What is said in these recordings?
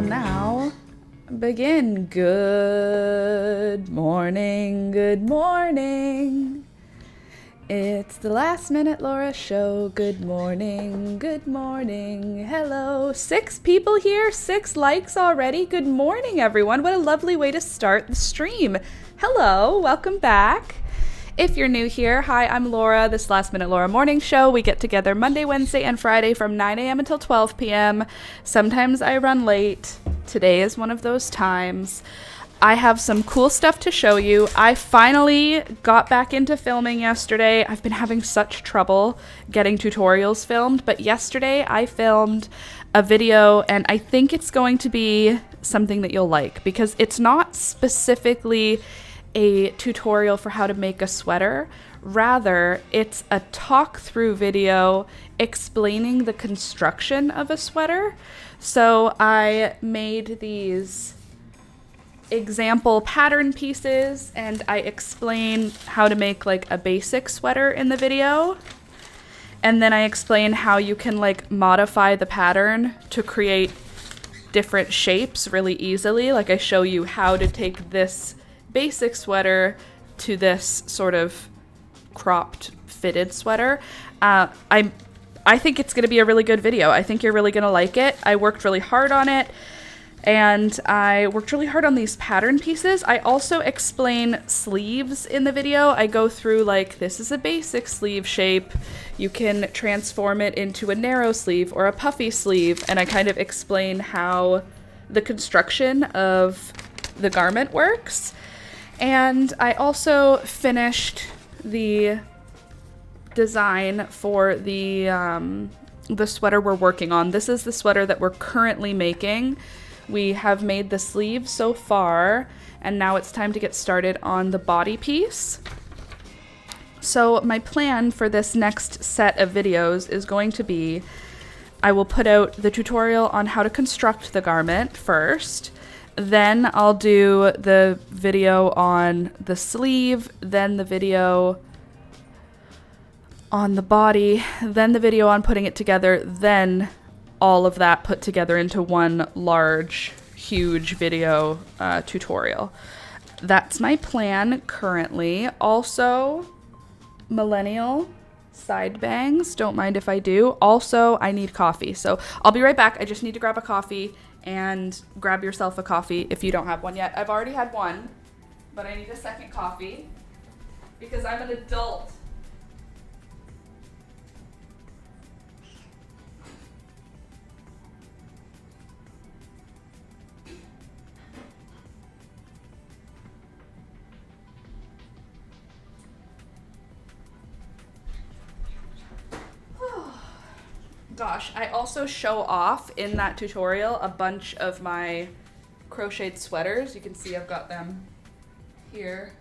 now begin. Good morning, good morning. It's the Last Minute Laura show. Good morning, good morning. Hello. 6 people here, 6 likes already. Good morning, everyone. What a lovely way to start the stream. Hello, welcome back. If you're new here, hi, I'm Laura, this Last Minute Laura morning show. We get together Monday, Wednesday, and Friday from 9 a.m. until 12 p.m. Sometimes I run late. Today is one of those times. I have some cool stuff to show you. I finally got back into filming yesterday. I've been having such trouble getting tutorials filmed, but yesterday I filmed a video and I think it's going to be something that you'll like because it's not specifically a tutorial for how to make a sweater. Rather, it's a talk-through video explaining the construction of a sweater. So I made these example pattern pieces and I explain how to make like a basic sweater in the video. And then I explain how you can like modify the pattern to create different shapes really easily. Like I show you how to take this basic sweater to this sort of cropped fitted sweater. I think it's going to be a really good video. I think you're really going to like it. I worked really hard on it and I worked really hard on these pattern pieces. I also explain sleeves in the video. I go through like, this is a basic sleeve shape. You can transform it into a narrow sleeve or a puffy sleeve. And I kind of explain how the construction of the garment works. And I also finished the design for the sweater we're working on. This is the sweater that we're currently making. We have made the sleeve so far, and now it's time to get started on the body piece. So my plan for this next set of videos is going to be, I will put out the tutorial on how to construct the garment first. Then I'll do the video on the sleeve, then the video on the body, then the video on putting it together, then all of that put together into one large, huge video tutorial. That's my plan currently. Also, millennial side bangs, don't mind if I do. Also, I need coffee, so I'll be right back. I just need to grab a coffee. And grab yourself a coffee if you don't have one yet. I've already had one, but I need a second coffee because I'm an adult. Gosh, I also show off in that tutorial a bunch of my crocheted sweaters. You can see I've got them here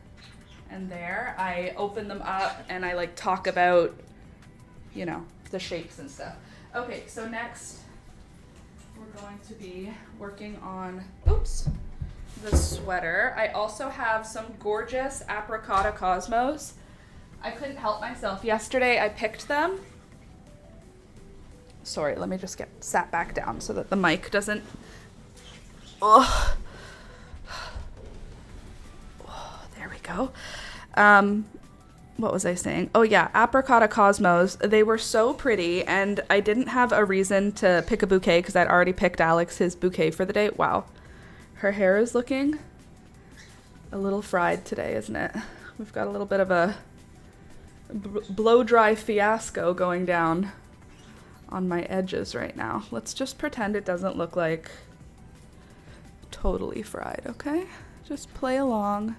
and there. I open them up and I like talk about, you know, the shapes and stuff. Okay, so next we're going to be working on, the sweater. I also have some gorgeous Apricot Cosmos. I couldn't help myself. Yesterday I picked them. Sorry, let me just get sat back down so that the mic doesn't... Oh, there we go. What was I saying? Oh yeah, Apricot Cosmos. They were so pretty and I didn't have a reason to pick a bouquet because I'd already picked Alex his bouquet for the day. Wow. Her hair is looking a little fried today, isn't it? We've got a little bit of a blow-dry fiasco going down on my edges right now. Let's just pretend it doesn't look like totally fried, okay? Just play along.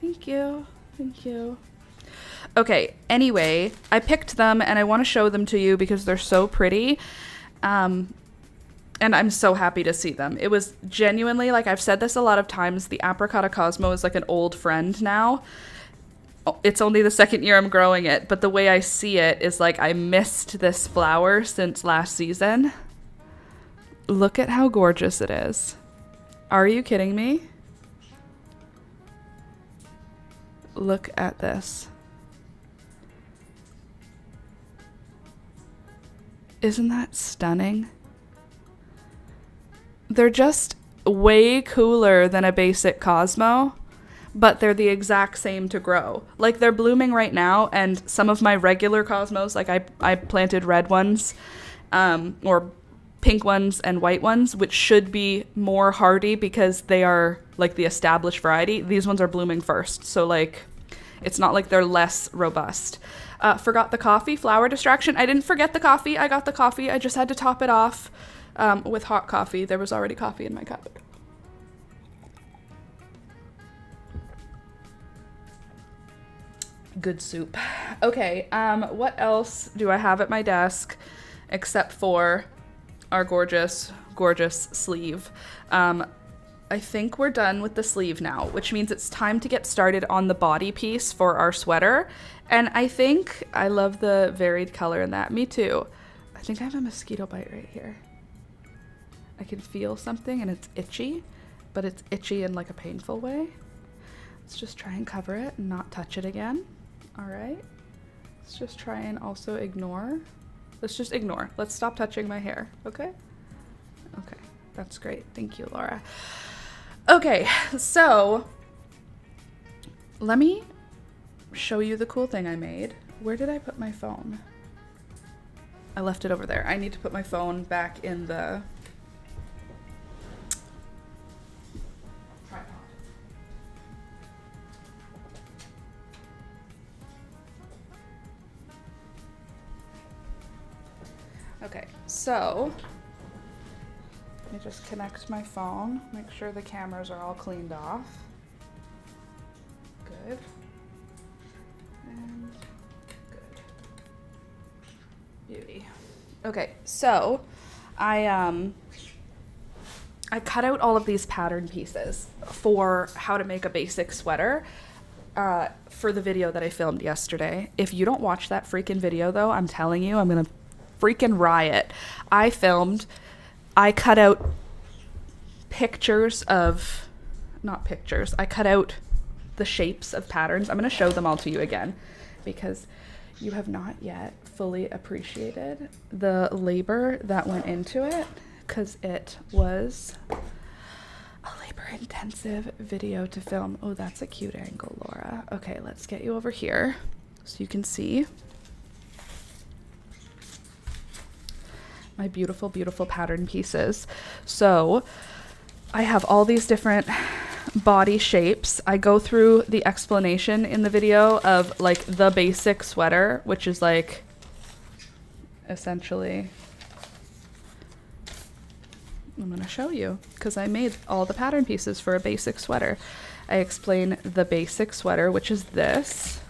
Thank you. Thank you. Okay, anyway, I picked them and I want to show them to you because they're so pretty. And I'm so happy to see them. It was genuinely, like I've said this a lot of times, the Apricot Cosmo is like an old friend now. It's only the second year I'm growing it, but the way I see it is like I missed this flower since last season. Look at how gorgeous it is. Are you kidding me? Look at this. Isn't that stunning? They're just way cooler than a basic Cosmo, but they're the exact same to grow. Like, they're blooming right now, and some of my regular Cosmos, like I planted red ones, or pink ones and white ones, which should be more hardy because they are like the established variety. These ones are blooming first, so like it's not like they're less robust. Forgot the coffee, flower distraction. I didn't forget the coffee. I got the coffee. I just had to top it off with hot coffee. There was already coffee in my cup. Good soup. Okay, what else do I have at my desk except for our gorgeous, gorgeous sleeve? I think we're done with the sleeve now, which means it's time to get started on the body piece for our sweater. And I think I love the varied color in that. Me too. I think I have a mosquito bite right here. I can feel something and it's itchy, but it's itchy in like a painful way. Let's just try and cover it and not touch it again. All right. Let's just try and also ignore. Let's just ignore. Let's stop touching my hair, okay? Okay, that's great. Thank you, Laura. Okay, so let me show you the cool thing I made. Where did I put my phone? I left it over there. I need to put my phone back in the tripod. Okay, so let me just connect my phone, make sure the cameras are all cleaned off. Good. And good. Beauty. Okay, so I cut out all of these pattern pieces for how to make a basic sweater for the video that I filmed yesterday. If you don't watch that freaking video though, I'm telling you, I'm gonna freaking riot. I cut out pictures of, not pictures, I cut out the shapes of patterns. I'm going to show them all to you again because you have not yet fully appreciated the labor that went into it, because it was a labor-intensive video to film. Oh, that's a cute angle, Laura. Okay, let's get you over here so you can see my beautiful, beautiful pattern pieces. So I have all these different body shapes. I go through the explanation in the video of like the basic sweater, which is like essentially, I'm going to show you because I made all the pattern pieces for a basic sweater. I explain the basic sweater, which is this.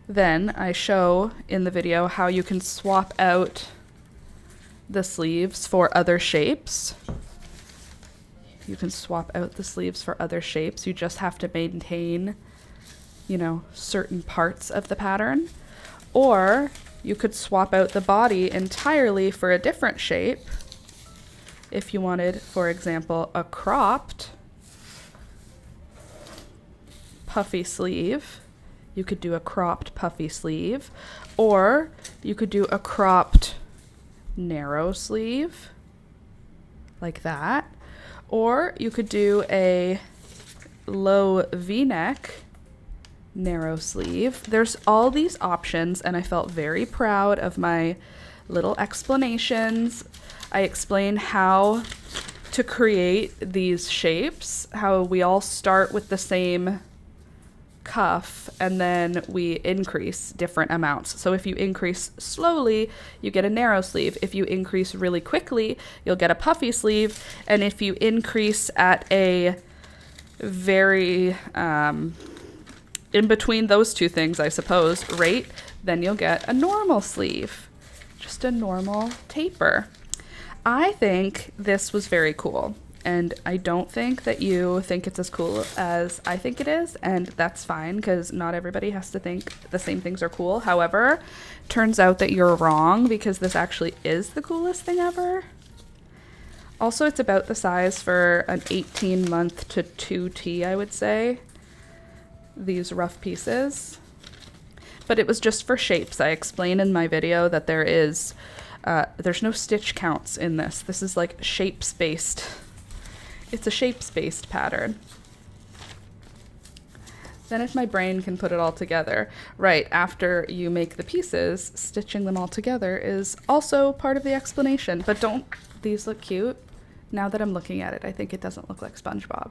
Then I show in the video how you can swap out the sleeves for other shapes. You can swap out the sleeves for other shapes. You just have to maintain, you know, certain parts of the pattern. Or you could swap out the body entirely for a different shape. If you wanted, for example, a cropped puffy sleeve, you could do a cropped puffy sleeve, or you could do a cropped narrow sleeve like that, or you could do a low V-neck narrow sleeve. There's all these options, and I felt very proud of my little explanations. I explain how to create these shapes, how we all start with the same cuff and then we increase different amounts. So if you increase slowly, you get a narrow sleeve. If you increase really quickly, you'll get a puffy sleeve. And if you increase at a very in between those two things, I suppose, rate, then you'll get a normal sleeve, just a normal taper. I think this was very cool. And I don't think that you think it's as cool as I think it is, and that's fine because not everybody has to think the same things are cool. However, turns out that you're wrong because this actually is the coolest thing ever. Also, it's about the size for an 18-month to 2T, I would say, these rough pieces. But it was just for shapes. I explained in my video that there is There's no stitch counts in this. This is like shapes based. It's a shapes based pattern. Then if my brain can put it all together, right, after you make the pieces, stitching them all together is also part of the explanation. But don't these look cute? Now that I'm looking at it, I think it doesn't look like SpongeBob.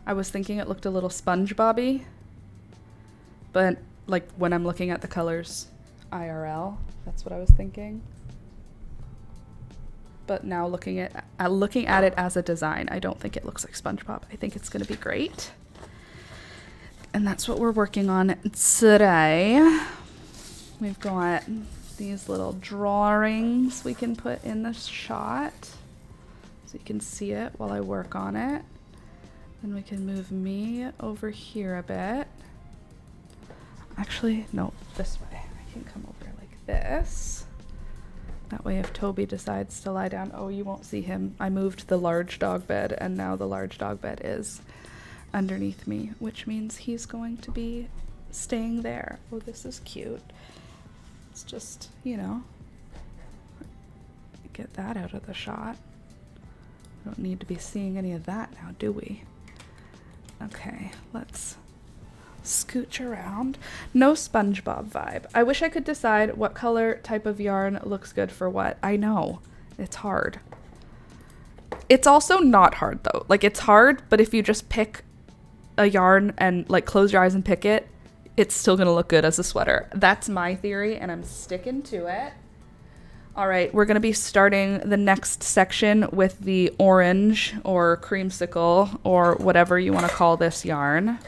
I was thinking it looked a little SpongeBob-y, but like when I'm looking at the colors IRL, that's what I was thinking. But now looking at it as a design, I don't think it looks like SpongeBob. I think it's going to be great. And that's what we're working on today. We've got these little drawings we can put in the shot so you can see it while I work on it. Then we can move me over here a bit. Actually, no, this way. I can come over like this. That way if Toby decides to lie down, oh, you won't see him. I moved the large dog bed and now the large dog bed is underneath me, which means he's going to be staying there. Oh, this is cute. It's just, you know, get that out of the shot. We don't need to be seeing any of that now, do we? Okay, let's scooch around. No SpongeBob vibe. I wish I could decide what color type of yarn looks good for what. I know, it's hard. It's also not hard though. Like, it's hard, but if you just pick a yarn and like close your eyes and pick it, it's still gonna look good as a sweater. That's my theory and I'm sticking to it. All right, we're gonna be starting the next section with the orange or creamsicle or whatever you want to call this yarn.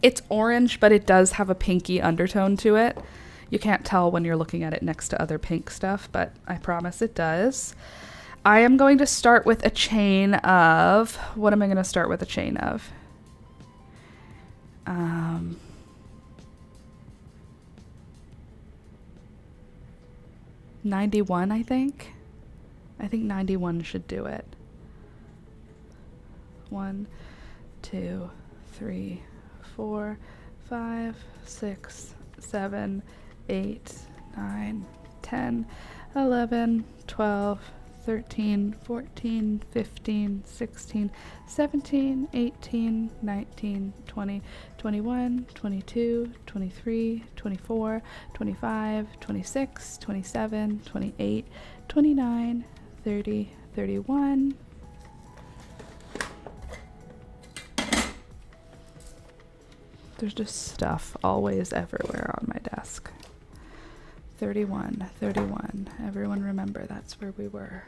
It's orange, but it does have a pinky undertone to it. You can't tell when you're looking at it next to other pink stuff, but I promise it does. I am going to start with a chain of, what am I going to start with a chain of? 91, I think. I think 91 should do it. 1, 2, 3, 4, 5, 6, 7, 8, 9, 10, 11, 12, 13, 14, 15, 16, 17, 18, 19, 20, 21, 22, 23, 24, 25, 26, 27, 28, 29, 30, 31. There's just stuff always everywhere on my desk. 31, 31. Everyone remember that's where we were.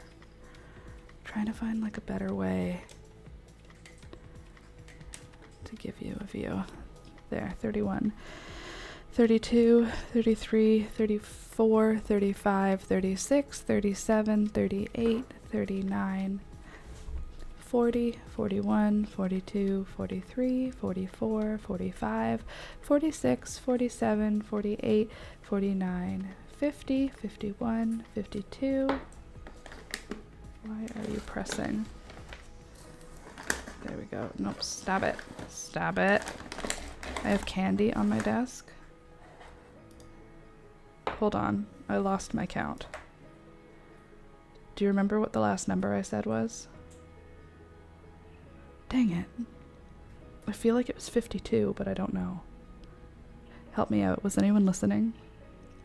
Trying to find like a better way to give you a view. There, 31. 32, 33, 34, 35, 36, 37, 38, 39, 40, 41, 42, 43, 44, 45, 46, 47, 48, 49, 50, 51, 52. Why are you pressing? There we go. Nope, stab it. Stab it. I have candy on my desk. Hold on, I lost my count. Do you remember what the last number I said was? Dang it. I feel like it was 52, but I don't know. Help me out. Was anyone listening?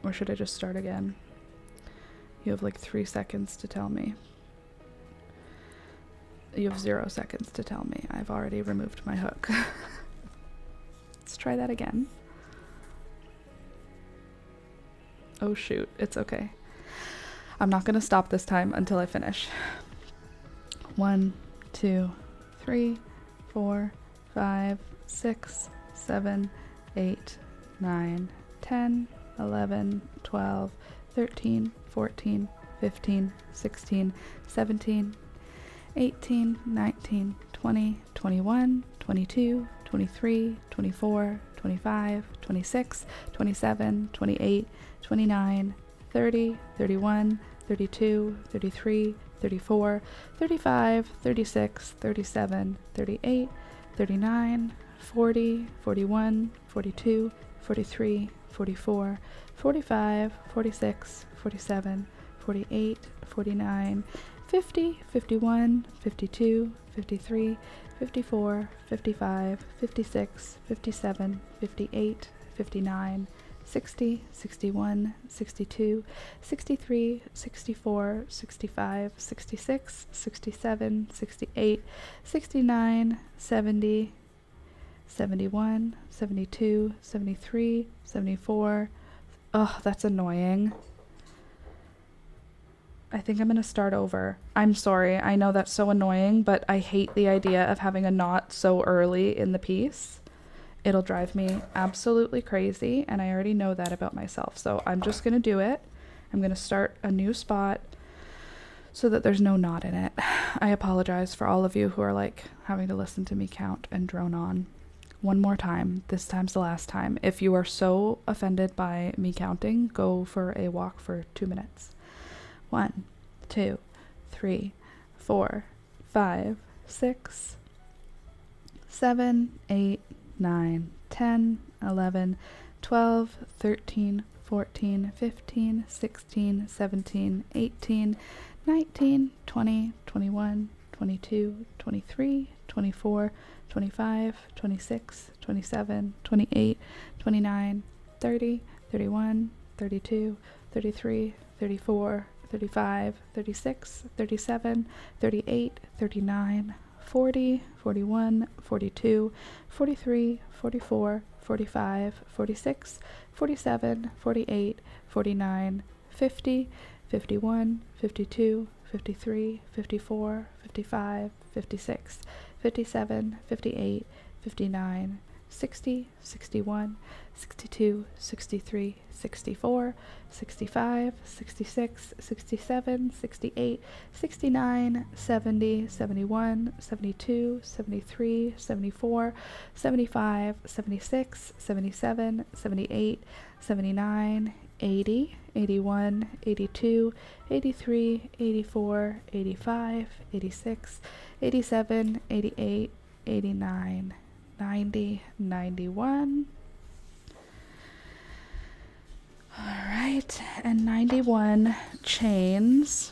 Or should I just start again? You have like 3 seconds to tell me. You have 0 seconds to tell me. I've already removed my hook. Let's try that again. Oh shoot, it's okay. I'm not gonna stop this time until I finish. 1, 2, 3, 4, 5, 6, 7, 8, 9, 10, 11, 12, 13, 14, 15, 16, 17, 18, 19, 20, 21, 22, 23, 24, 25, 26, 27, 28, 29, 30, 31, 32, 33, 34, 35, 36, 37, 38, 39, 40, 41, 42, 43, 44, 45, 46, 47, 48, 49, 50, 51, 52, 53, 54, 55, 56, 57, 58, 59, 60, 61, 62, 63, 64, 65, 66, 67, 68, 69, 70, 71, 72, 73, 74. Oh, that's annoying. I think I'm going to start over. I'm sorry. I know that's so annoying, but I hate the idea of having a knot so early in the piece. It'll drive me absolutely crazy, and I already know that about myself. So I'm just going to do it. I'm going to start a new spot so that there's no knot in it. I apologize for all of you who are like having to listen to me count and drone on. One more time. This time's the last time. If you are so offended by me counting, go for a walk for 2 minutes. 1, 2, 3, 4, 5, 6, 7, 8, 9, 10, 11, 12, 13, 14, 15, 16, 17, 18, 19, 20, 21, 22, 23, 24, 25, 26, 27, 28, 29, 30, 31, 32, 33, 34, 35, 36, 37, 38, 39, 40, 41, 42, 43, 44, 45, 46, 47, 48, 49, 50, 51, 52, 53, 54, 55, 56, 57, 58, 59, 60, 61, 62, 63, 64, 65, 66, 67, 68, 69, 70, 71, 72, 73, 74, 75, 76, 77, 78, 79, 80, 81, 82, 83, 84, 85, 86, 87, 88, 89, 90, 91. All right, and 91 chains,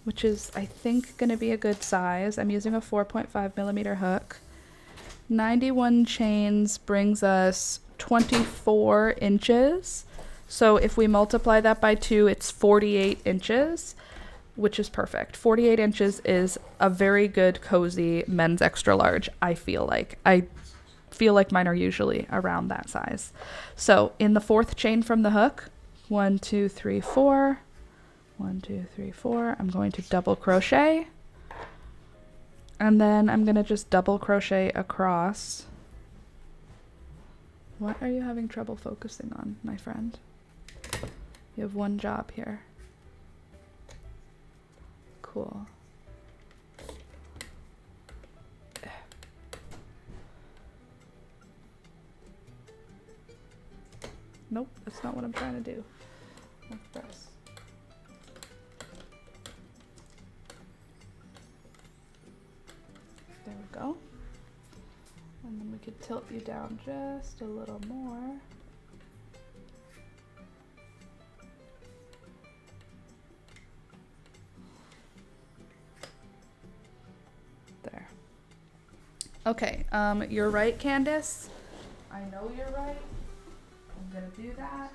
which is, I think, going to be a good size. I'm using a 4.5 millimeter hook. 91 chains brings us 24 inches. So if we multiply that by 2, it's 48 inches, which is perfect. 48 inches is a very good, cozy men's extra large, I feel like. I feel like mine are usually around that size. So in the fourth chain from the hook, 1, 2, 3, 4, 1, 2, 3, 4, I'm going to double crochet, and then I'm going to just double crochet across. What are you having trouble focusing on, my friend? You have one job here. Cool. Nope, that's not what I'm trying to do. Let's press. There we go. And then we could tilt you down just a little more. There. Okay, you're right, Candace. I know you're right. I'm gonna do that.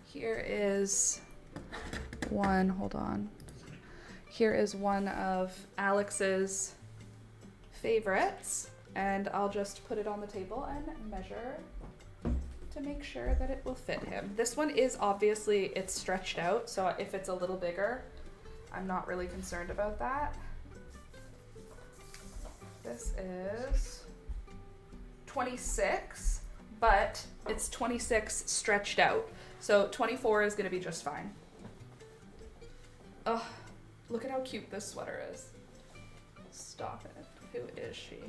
Here is one, hold on. Here is one of Alex's favorites, and I'll just put it on the table and measure to make sure that it will fit him. This one is obviously, it's stretched out, so if it's a little bigger, I'm not really concerned about that. This is 26, but it's 26 stretched out. So 24 is gonna be just fine. Oh, look at how cute this sweater is. Stop it. Who is she?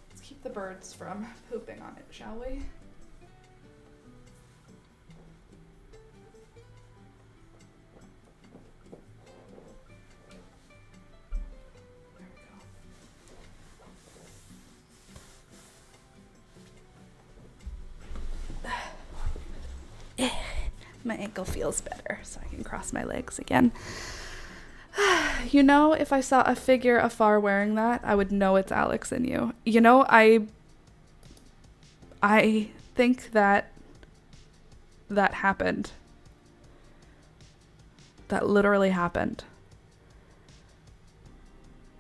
Let's keep the birds from pooping on it, shall we? There we go. My ankle feels better, so I can cross my legs again. You know, if I saw a figure afar wearing that, I would know it's Alex and you. You know, I think that happened. That literally happened.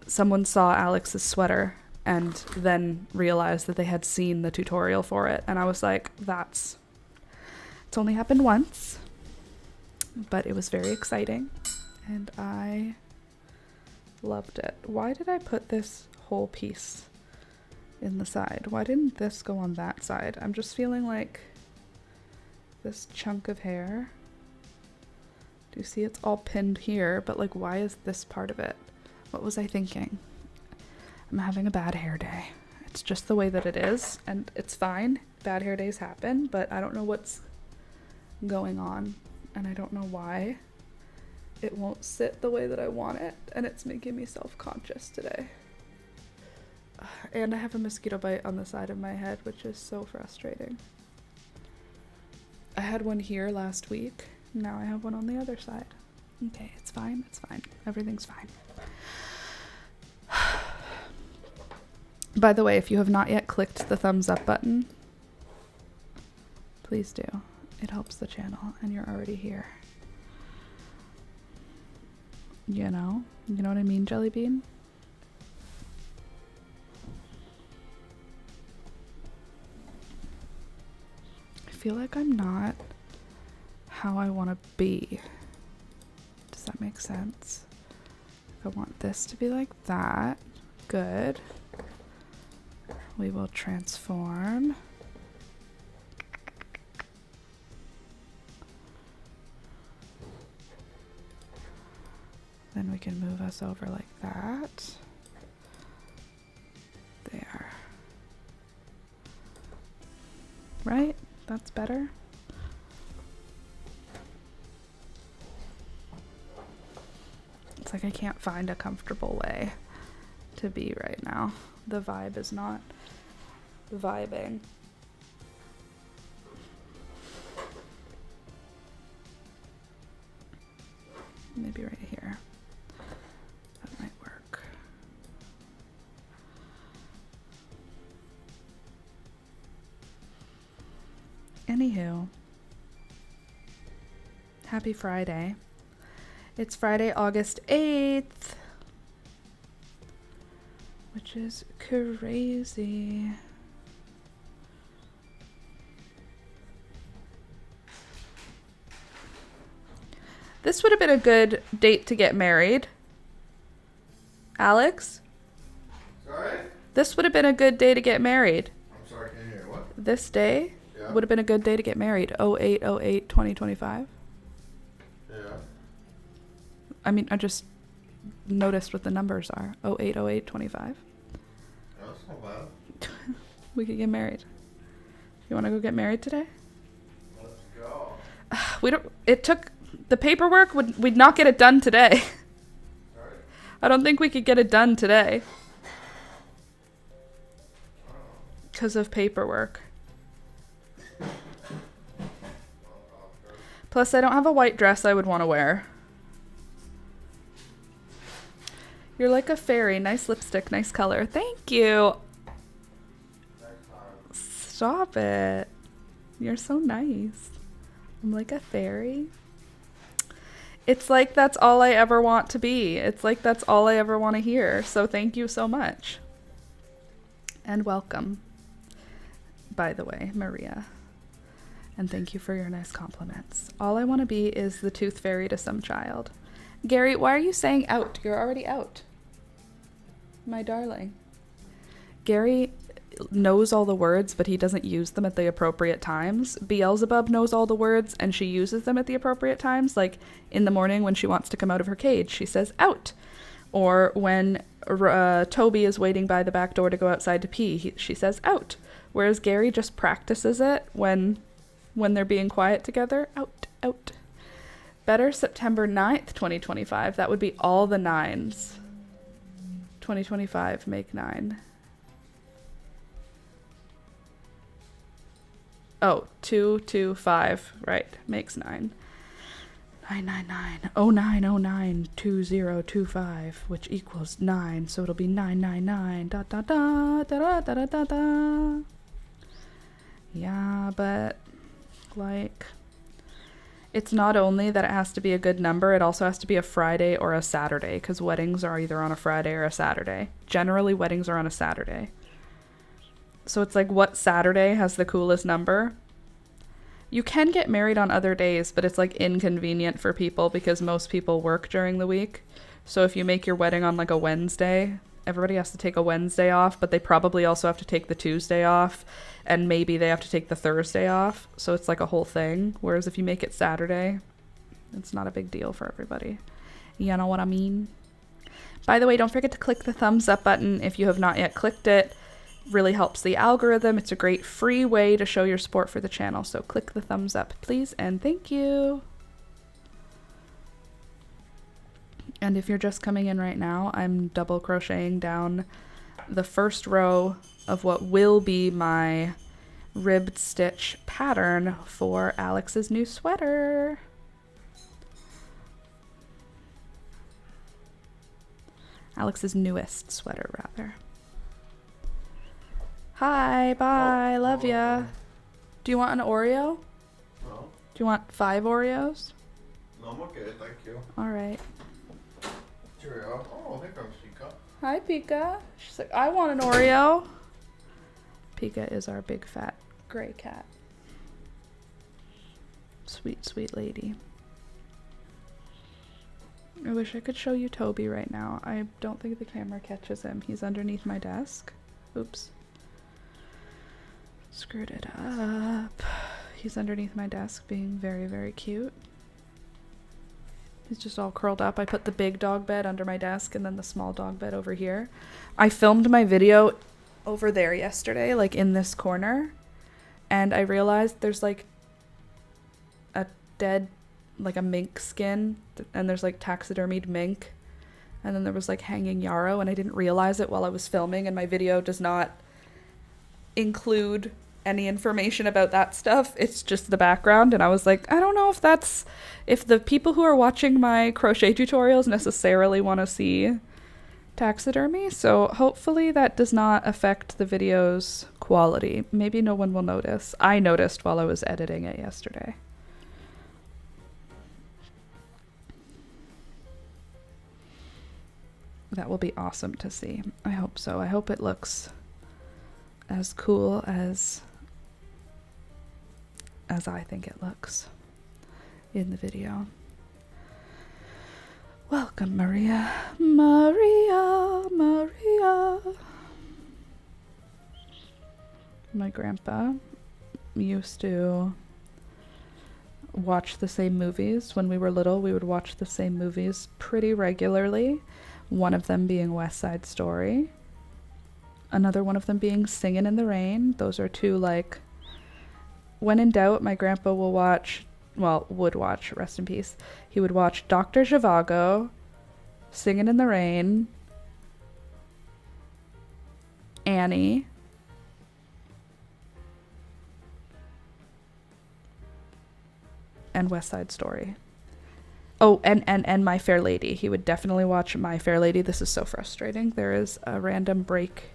Someone saw Alex's sweater and then realized that they had seen the tutorial for it. And I was like, it's only happened once, but it was very exciting. And I loved it. Why did I put this whole piece in the side? Why didn't this go on that side? I'm just feeling like this chunk of hair. Do you see it's all pinned here? But like, why is this part of it? What was I thinking? I'm having a bad hair day. It's just the way that it is, and it's fine. Bad hair days happen, but I don't know what's going on, and I don't know why it won't sit the way that I want it, and it's making me self-conscious today. And I have a mosquito bite on the side of my head, which is so frustrating. I had one here last week. Now I have one on the other side. Okay, it's fine. It's fine. Everything's fine. By the way, if you have not yet clicked the thumbs up button, please do. It helps the channel, and you're already here. You know what I mean, Jelly Bean? I feel like I'm not how I want to be. Does that make sense? I want this to be like that. Good. We will transform. Then we can move us over like that. There. Right? That's better. It's like I can't find a comfortable way to be right now. The vibe is not vibing. Maybe right here. That might work. Anywho, happy Friday. It's Friday, August 8th, which is crazy. This would have been a good date to get married. Alex? Sorry? This would have been a good day to get married. I'm sorry, can you hear what? This day would have been a good day to get married. 08/08/2025. Yeah. I mean, I just noticed what the numbers are. 08/08/25. That's not bad. We could get married. You want to go get married today? Let's go. The paperwork, we'd not get it done today. Sorry? I don't think we could get it done today. Because of paperwork. Plus, I don't have a white dress I would want to wear. You're like a fairy. Nice lipstick, nice color. Thank you. Stop it. You're so nice. I'm like a fairy. It's like that's all I ever want to be. It's like that's all I ever want to hear. So thank you so much. And welcome, by the way, Maria. And thank you for your nice compliments. All I want to be is the tooth fairy to some child. Gary, why are you saying out? You're already out. My darling. Gary knows all the words, but he doesn't use them at the appropriate times. Beelzebub knows all the words, and she uses them at the appropriate times. Like in the morning when she wants to come out of her cage, she says out. Or when Toby is waiting by the back door to go outside to pee, she says out. Whereas Gary just practices it when they're being quiet together. Out, out. Better September 9th, 2025. That would be all the nines. 2025, make 9. Oh, 2, 2, 5. Right, makes 9. 99909092025, which equals 9, so it'll be 999 da da da da da da da da. Yeah, but like, it's not only that it has to be a good number, it also has to be a Friday or a Saturday, because weddings are either on a Friday or a Saturday. Generally, weddings are on a Saturday. So it's like, what Saturday has the coolest number? You can get married on other days, but it's like inconvenient for people because most people work during the week. So if you make your wedding on like a Wednesday, everybody has to take a Wednesday off, but they probably also have to take the Tuesday off, and maybe they have to take the Thursday off. So it's like a whole thing. Whereas if you make it Saturday, it's not a big deal for everybody. You know what I mean? By the way, don't forget to click the thumbs up button if you have not yet clicked it. Really helps the algorithm. It's a great free way to show your support for the channel. So click the thumbs up, please, and thank you. And if you're just coming in right now, I'm double crocheting down the first row of what will be my ribbed stitch pattern for Alex's new sweater. Alex's newest sweater, rather. Hi, bye, love ya. Do you want an Oreo? No. Do you want 5 Oreos? No, I'm okay, thank you. All right. Cheerio. Oh, here comes Chica. Hi, Pika. She's like, I want an Oreo. Pika is our big fat gray cat. Sweet, sweet lady. I wish I could show you Toby right now. I don't think the camera catches him. He's underneath my desk. Oops. Screwed it up. He's underneath my desk being very, very cute. He's just all curled up. I put the big dog bed under my desk and then the small dog bed over here. I filmed my video over there yesterday, like in this corner, and I realized there's like a dead, like a mink skin, and there's like taxidermied mink, and then there was like hanging yarrow, and I didn't realize it while I was filming, and my video does not include any information about that stuff. It's just the background, and I was like, I don't know if the people who are watching my crochet tutorials necessarily want to see taxidermy, so hopefully that does not affect the video's quality. Maybe no one will notice. I noticed while I was editing it yesterday. That will be awesome to see. I hope so. I hope it looks as cool as I think it looks in the video. Welcome, Maria. Maria, Maria. My grandpa used to watch the same movies. When we were little, we would watch the same movies pretty regularly. One of them being West Side Story. Another one of them being Singin' in the Rain. Those are two, like, when in doubt, my grandpa will watch, well, would watch, rest in peace. He would watch Dr. Zhivago, Singin' in the Rain, Annie, and West Side Story. Oh, and My Fair Lady. He would definitely watch My Fair Lady. This is so frustrating. There is a random break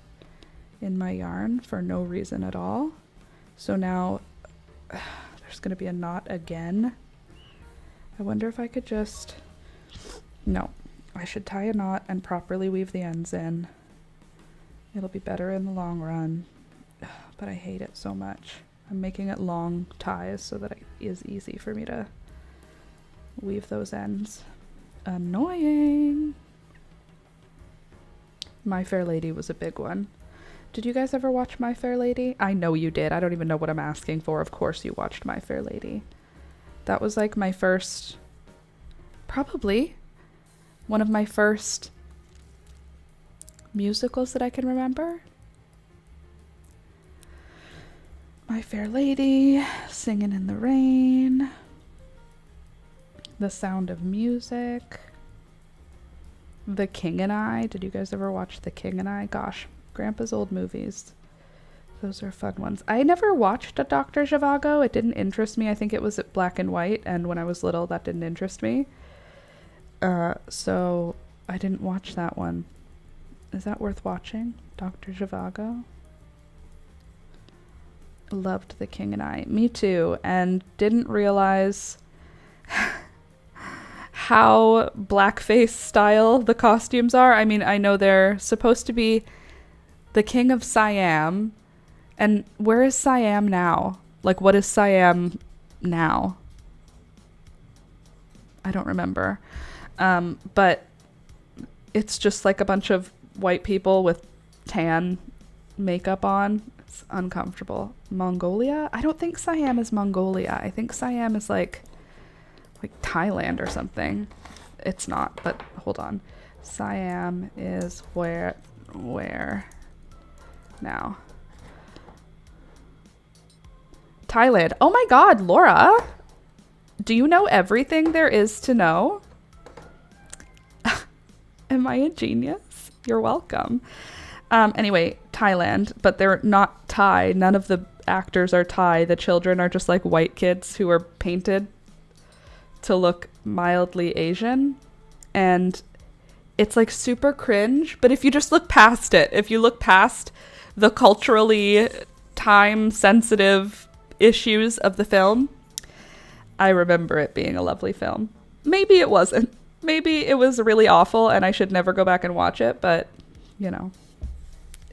in my yarn for no reason at all. So now there's going to be a knot again. I wonder if I could just... No. I should tie a knot and properly weave the ends in. It'll be better in the long run. But I hate it so much. I'm making it long ties so that it is easy for me to weave those ends. Annoying. My Fair Lady was a big one. Did you guys ever watch My Fair Lady? I know you did. I don't even know what I'm asking for. Of course you watched My Fair Lady. That was like my first, probably one of my first musicals that I can remember. My Fair Lady, Singin' in the Rain, The Sound of Music, The King and I. Did you guys ever watch The King and I? Gosh, Grandpa's old movies. Those are fun ones. I never watched a Dr. Zhivago. It didn't interest me. I think it was black and white, and when I was little, that didn't interest me. So I didn't watch that one. Is that worth watching? Dr. Zhivago? Loved The King and I. Me too. And didn't realize how blackface style the costumes are. I mean, I know they're supposed to be the King of Siam. And where is Siam now? Like, what is Siam now? I don't remember. But it's just like a bunch of white people with tan makeup on. It's uncomfortable. Mongolia? I don't think Siam is Mongolia. I think Siam is like Thailand or something. It's not, but hold on. Siam is where now? Thailand. Oh my God, Laura. Do you know everything there is to know? Am I a genius? You're welcome. Anyway, Thailand, but they're not Thai. None of the actors are Thai. The children are just like white kids who are painted to look mildly Asian. And it's like super cringe. But if you just look past it, if you look past the culturally time-sensitive issues of the film, I remember it being a lovely film. Maybe it wasn't. Maybe it was really awful and I should never go back and watch it, but, you know,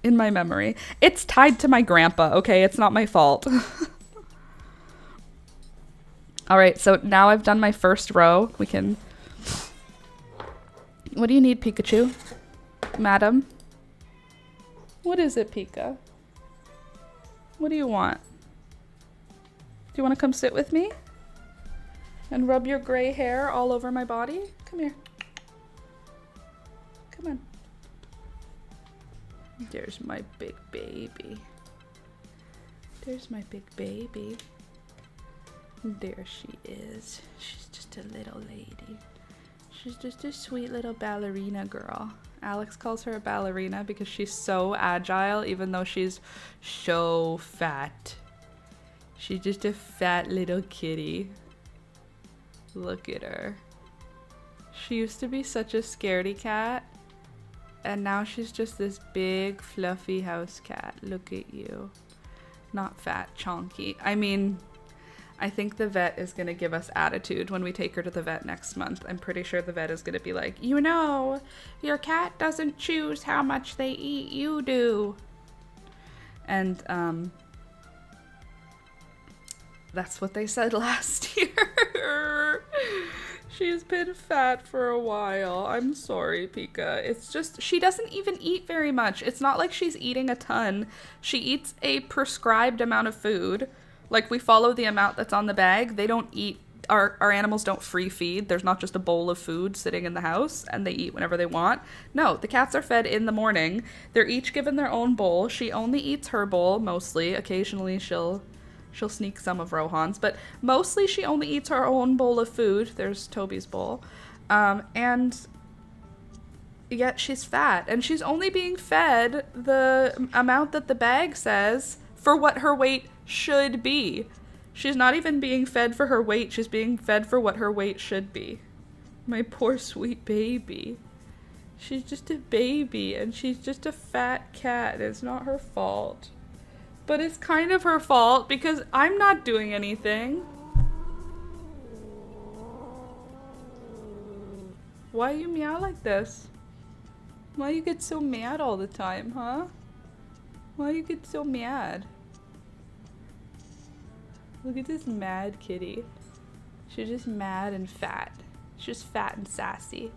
in my memory. It's tied to my grandpa, okay? It's not my fault. All right, so now I've done my first row. We can... What do you need, Pikachu? Madam? What is it, Pika? What do you want? Do you want to come sit with me? And rub your gray hair all over my body? Come here. Come on. There's my big baby. There's my big baby. There she is. She's just a little lady. She's just a sweet little ballerina girl. Alex calls her a ballerina because she's so agile, even though she's so fat. She's just a fat little kitty. Look at her. She used to be such a scaredy cat, and now she's just this big, fluffy house cat. Look at you. Not fat, chonky. I mean, I think the vet is going to give us attitude when we take her to the vet next month. I'm pretty sure the vet is going to be like, you know, your cat doesn't choose how much they eat, you do. And, that's what they said last year. She's been fat for a while. I'm sorry, Pika. It's just, she doesn't even eat very much. It's not like she's eating a ton. She eats a prescribed amount of food. Like, we follow the amount that's on the bag. They don't eat, our animals don't free feed. There's not just a bowl of food sitting in the house and they eat whenever they want. No, the cats are fed in the morning. They're each given their own bowl. She only eats her bowl, mostly. Occasionally she'll sneak some of Rohan's, but mostly she only eats her own bowl of food. There's Toby's bowl. And yet she's fat, and she's only being fed the amount that the bag says for what her weight should be. She's not even being fed for her weight. She's being fed for what her weight should be. My poor sweet baby. She's just a baby, and she's just a fat cat. It's not her fault. But it's kind of her fault because I'm not doing anything. Why you meow like this? Why you get so mad all the time, huh? Why you get so mad? Look at this mad kitty. She's just mad and fat. She's just fat and sassy.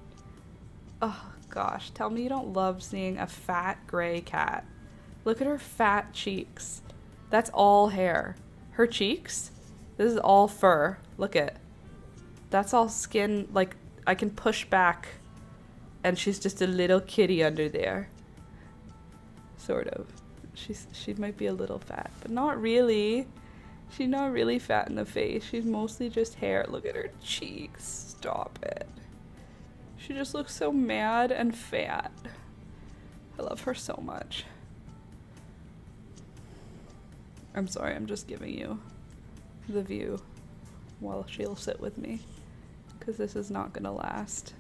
Oh gosh, tell me you don't love seeing a fat gray cat. Look at her fat cheeks. That's all hair. Her cheeks? This is all fur. Look at. That's all skin. Like, I can push back. And she's just a little kitty under there. Sort of. She might be a little fat, but not really. She's not really fat in the face. She's mostly just hair. Look at her cheeks. Stop it. She just looks so mad and fat. I love her so much. I'm sorry, I'm just giving you the view while she'll sit with me, because this is not gonna last.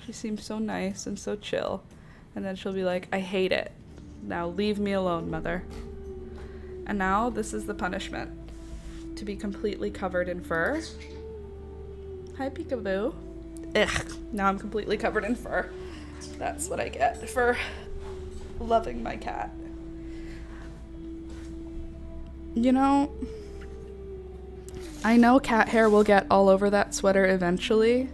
She seems so nice and so chill, and then she'll be like, I hate it. Now leave me alone, mother. And now this is the punishment. To be completely covered in fur. Hi, peekaboo. Ugh, now I'm completely covered in fur. That's what I get for loving my cat. You know, I know cat hair will get all over that sweater eventually,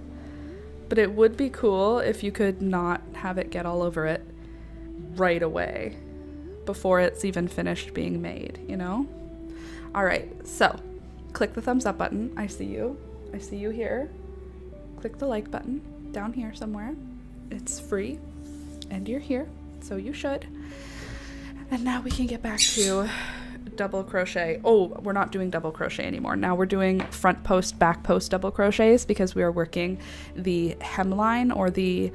but it would be cool if you could not have it get all over it right away before it's even finished being made, you know? All right, so click the thumbs up button. I see you. I see you here. Click the like button down here somewhere. It's free and you're here, so you should. And now we can get back to double crochet. Oh, we're not doing double crochet anymore. Now we're doing front post, back post double crochets because we are working the hemline or the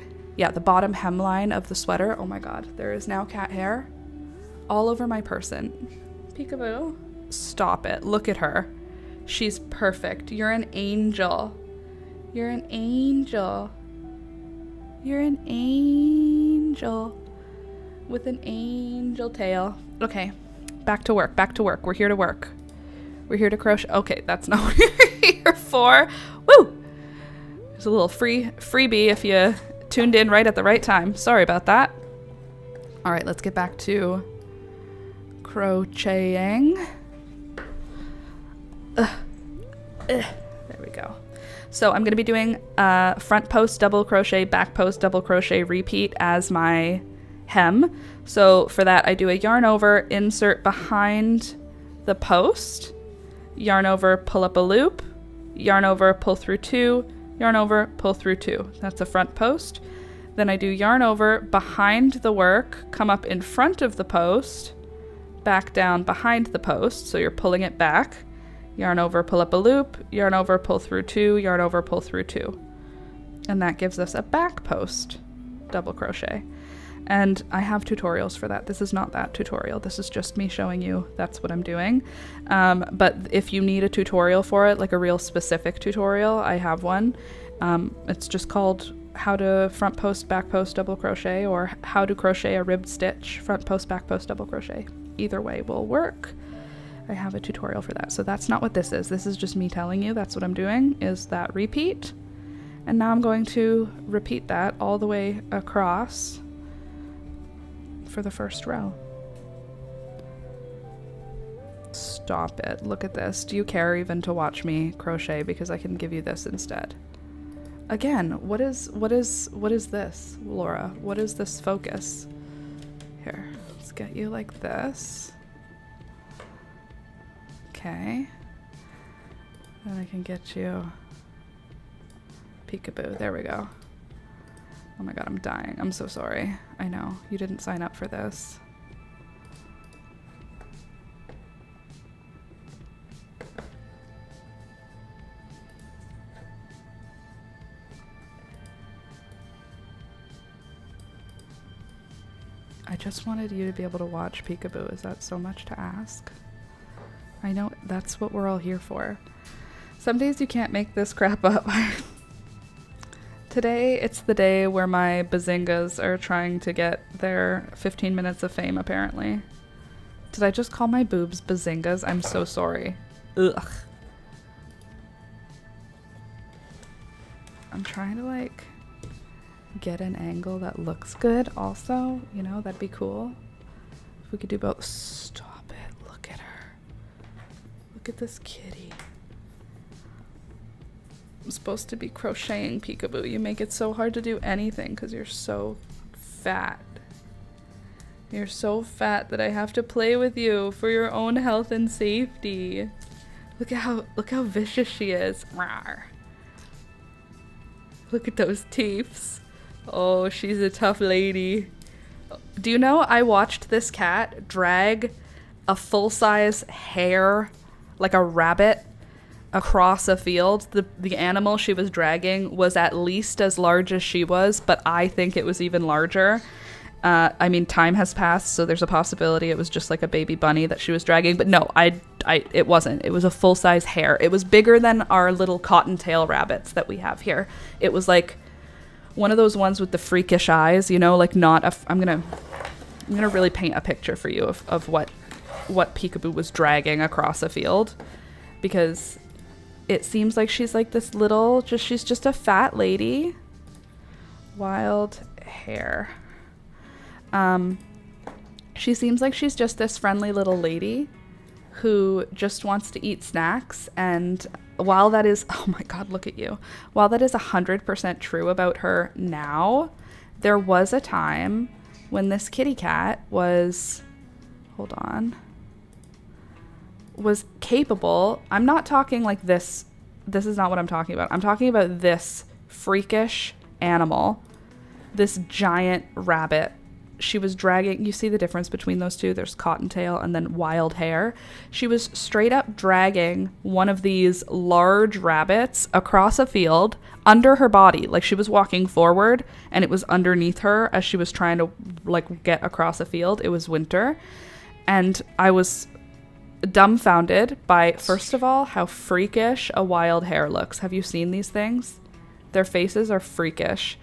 bottom hemline of the sweater. Oh my God, there is now cat hair all over my person. Peekaboo. Stop it. Look at her. She's perfect. You're an angel. You're an angel. You're an angel with an angel tail. Okay, back to work, back to work. We're here to work. We're here to crochet. Okay, that's not what we're here for. Woo! There's a little freebie if you tuned in right at the right time. Sorry about that. All right, let's get back to crocheting. There we go. So I'm going to be doing front post double crochet, back post double crochet repeat as my hem. So for that I do a yarn over, insert behind the post, yarn over, pull up a loop, yarn over, pull through 2, yarn over, pull through 2. That's a front post. Then I do yarn over behind the work, come up in front of the post, back down behind the post, so you're pulling it back. Yarn over, pull up a loop, yarn over, pull through 2, yarn over, pull through 2. And that gives us a back post double crochet. And I have tutorials for that. This is not that tutorial. This is just me showing you that's what I'm doing. But if you need a tutorial for it, like a real specific tutorial, I have one. It's just called how to front post, back post double crochet, or how to crochet a ribbed stitch, front post, back post double crochet. Either way will work. I have a tutorial for that. So that's not what this is. This is just me telling you that's what I'm doing, is that repeat. And now I'm going to repeat that all the way across for the first row. Stop it. Look at this. Do you care even to watch me crochet? Because I can give you this instead. Again, what is this, Laura? What is this focus? Here, let's get you like this. Okay. Then I can get you peekaboo. There we go. Oh my God, I'm dying. I'm so sorry. I know. You didn't sign up for this. I just wanted you to be able to watch peekaboo. Is that so much to ask? I know that's what we're all here for. Some days you can't make this crap up. Today, it's the day where my bazingas are trying to get their 15 minutes of fame, apparently. Did I just call my boobs bazingas? I'm so sorry. Ugh. I'm trying to, like, get an angle that looks good also. You know, that'd be cool. If we could do both. Stop it. Look at her. Look at this kitty. I'm supposed to be crocheting, peekaboo. You make it so hard to do anything because you're so fat. You're so fat that I have to play with you for your own health and safety. Look how vicious she is. Rawr. Look at those teeths. Oh, she's a tough lady. Do you know I watched this cat drag a full-size hare, like a rabbit, across a field? The animal she was dragging was at least as large as she was, but I think it was even larger. I mean, time has passed, so there's a possibility it was just like a baby bunny that she was dragging. But no, it wasn't. It was a full-size hare. It was bigger than our little cottontail rabbits that we have here. It was like one of those ones with the freakish eyes, you know, like not a... I'm gonna really paint a picture for you of what Peekaboo was dragging across a field, because it seems like she's like this little... she's just a fat lady. Wild hare. She seems like she's just this friendly little lady who just wants to eat snacks. And while that is, oh my God, look at you. While that is 100% true about her now, there was a time when this kitty cat was, hold on, was capable. I'm not talking like this. This is not what I'm talking about. I'm talking about this freakish animal, this giant rabbit. She was dragging, you see the difference between those two? There's cottontail and then wild hare. She was straight up dragging one of these large rabbits across a field under her body. Like she was walking forward and it was underneath her as she was trying to like get across a field. It was winter. And I was dumbfounded by, first of all, how freakish a wild hare looks. Have you seen these things? Their faces are freakish.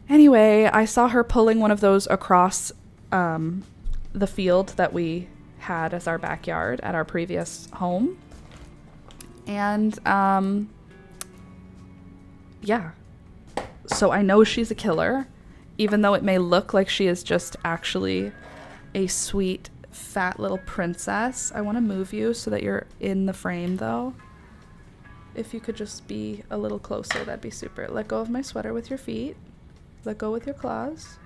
Anyway, I saw her pulling one of those across the field that we had as our backyard at our previous home. And yeah, so I know she's a killer, even though it may look like she is just actually a sweet, fat little princess. I want to move you so that you're in the frame, though. If you could just be a little closer, that'd be super. Let go of my sweater with your feet. Let go with your claws.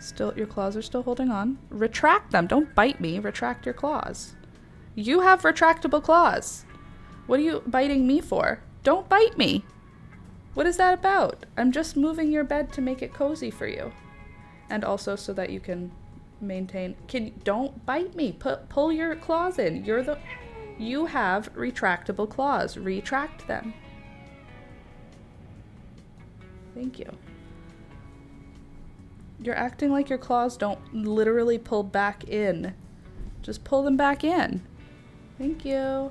Still, your claws are still holding on. Retract them. Don't bite me. Retract your claws. You have retractable claws. What are you biting me for? Don't bite me. What is that about? I'm just moving your bed to make it cozy for you. And also so that you can maintain... Don't bite me. Pull your claws in. You have retractable claws. Retract them. Thank you. You're acting like your claws don't literally pull back in. Just pull them back in. Thank you.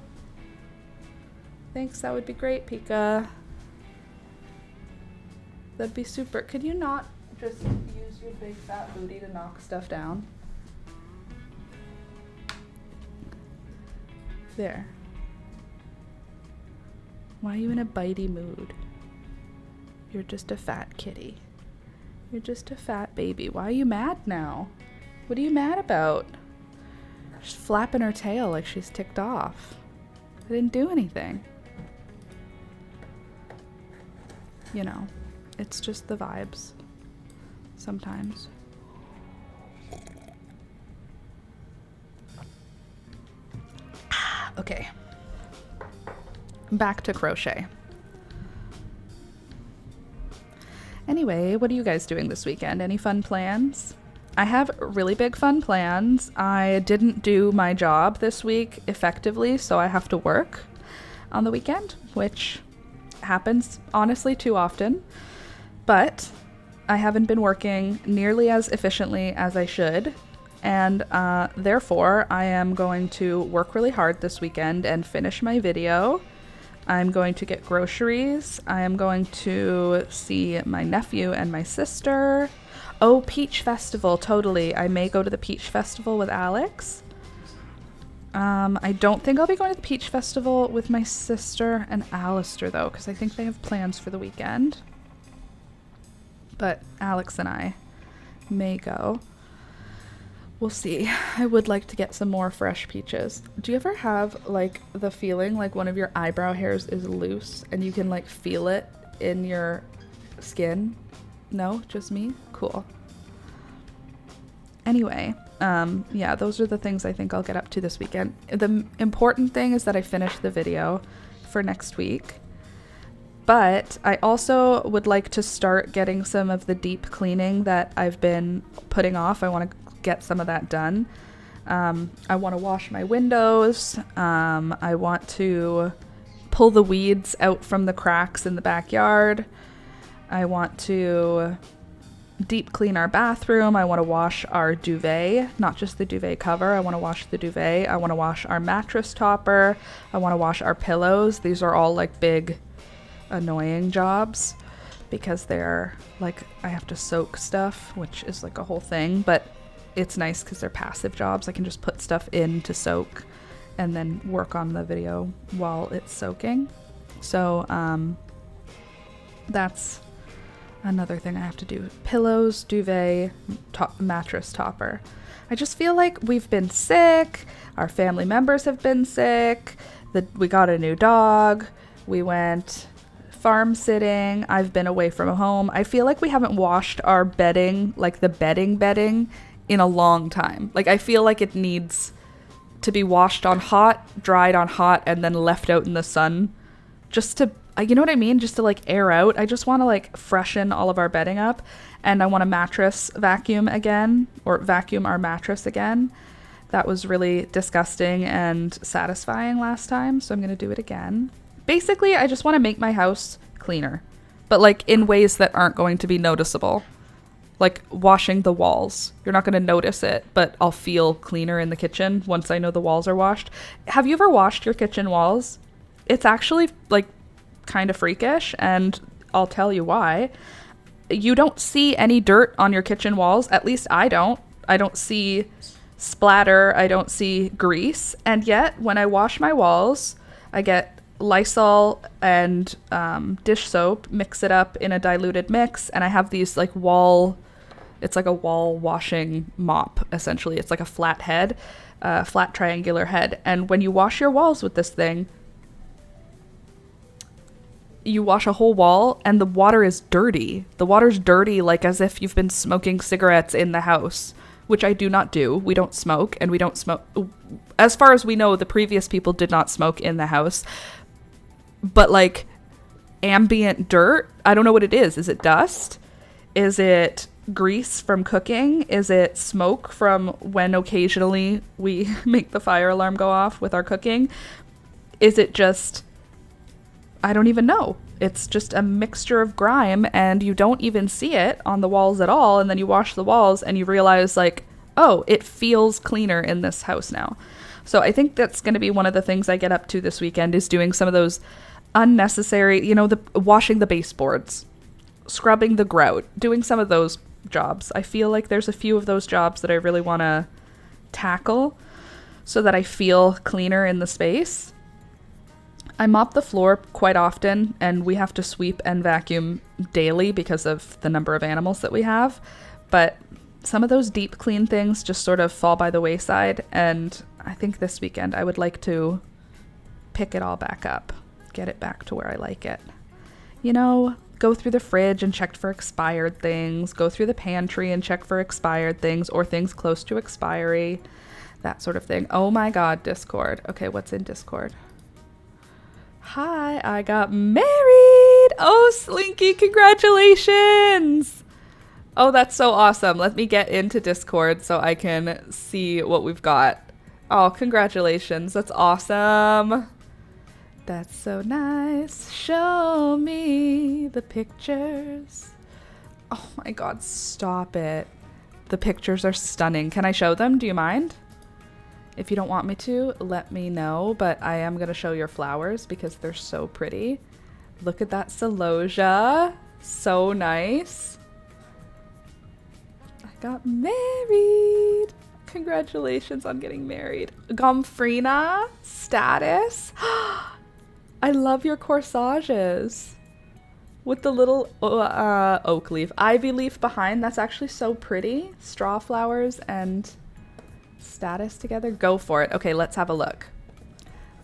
Thanks, that would be great, Pika. That'd be super. Could you not just use your big fat booty to knock stuff down? There. Why are you in a bitey mood? You're just a fat kitty. You're just a fat baby. Why are you mad now? What are you mad about? She's flapping her tail like she's ticked off. I didn't do anything. You know, it's just the vibes. Sometimes. Okay. Back to crochet. Anyway, what are you guys doing this weekend? Any fun plans? I have really big fun plans. I didn't do my job this week effectively, so I have to work on the weekend, which happens honestly too often. But I haven't been working nearly as efficiently as I should, and therefore I am going to work really hard this weekend and finish my video. I'm going to get groceries. I am going to see my nephew and my sister. Oh, Peach Festival, totally. I may go to the Peach Festival with Alex. I don't think I'll be going to the Peach Festival with my sister and Alistair, though, because I think they have plans for the weekend. But Alex and I may go. We'll see. I would like to get some more fresh peaches. Do you ever have, like, the feeling like one of your eyebrow hairs is loose and you can, like, feel it in your skin? No? Just me? Cool. Anyway, yeah, those are the things I think I'll get up to this weekend. The important thing is that I finish the video for next week. But I also would like to start getting some of the deep cleaning that I've been putting off. I want to get some of that done. I want to wash my windows. I want to pull the weeds out from the cracks in the backyard. I want to deep clean our bathroom. I want to wash our duvet, not just the duvet cover. I want to wash the duvet. I want to wash our mattress topper. I want to wash our pillows. These are all like big, annoying jobs because they're like, I have to soak stuff, which is like a whole thing, but it's nice because they're passive jobs. I can just put stuff in to soak and then work on the video while it's soaking. So that's another thing I have to do. Pillows, duvet, mattress topper. I just feel like we've been sick. Our family members have been sick. We got a new dog. We went farm sitting. I've been away from home. I feel like we haven't washed our bedding, like the bedding, in a long time. Like I feel like it needs to be washed on hot, dried on hot, and then left out in the sun just to, you know what I mean? Just to like air out. I just want to like freshen all of our bedding up, and I want a mattress vacuum again, or vacuum our mattress again. That was really disgusting and satisfying last time, so I'm going to do it again. Basically, I just want to make my house cleaner, but like in ways that aren't going to be noticeable. Like washing the walls. You're not going to notice it, but I'll feel cleaner in the kitchen once I know the walls are washed. Have you ever washed your kitchen walls? It's actually like kind of freakish, and I'll tell you why. You don't see any dirt on your kitchen walls. At least I don't. I don't see splatter. I don't see grease. And yet when I wash my walls, I get Lysol and dish soap, mix it up in a diluted mix, and I have these like it's like a wall washing mop, essentially. It's like a flat head, flat triangular head. And when you wash your walls with this thing, you wash a whole wall and the water is dirty. The water's dirty, like as if you've been smoking cigarettes in the house, which I do not do. We don't smoke, and we don't smoke. As far as we know, the previous people did not smoke in the house. But like ambient dirt, I don't know what it is. Is it dust? Is it grease from cooking? Is it smoke from when occasionally we make the fire alarm go off with our cooking? Is it just, I don't even know. It's just a mixture of grime, and you don't even see it on the walls at all. And then you wash the walls and you realize like, oh, it feels cleaner in this house now. So I think that's going to be one of the things I get up to this weekend, is doing some of those unnecessary, washing the baseboards, scrubbing the grout, doing some of those jobs. I feel like there's a few of those jobs that I really want to tackle so that I feel cleaner in the space. I mop the floor quite often, and we have to sweep and vacuum daily because of the number of animals that we have. But some of those deep clean things just sort of fall by the wayside, and I think this weekend I would like to pick it all back up, get it back to where I like it. Go through the fridge and check for expired things, go through the pantry and check for expired things or things close to expiry, that sort of thing. Oh my God, Discord. Okay, what's in Discord? Hi, I got married. Oh, Slinky, congratulations. Oh, that's so awesome. Let me get into Discord so I can see what we've got. Oh, congratulations. That's awesome. That's so nice. Show me the pictures. Oh my God, stop it. The pictures are stunning. Can I show them? Do you mind? If you don't want me to, let me know, but I am going to show your flowers because they're so pretty. Look at that celosia. So nice. I got married. Congratulations on getting married. Gomfrina status. I love your corsages with the little oak leaf, ivy leaf behind. That's actually so pretty. Straw flowers and status together. Go for it. Okay, let's have a look.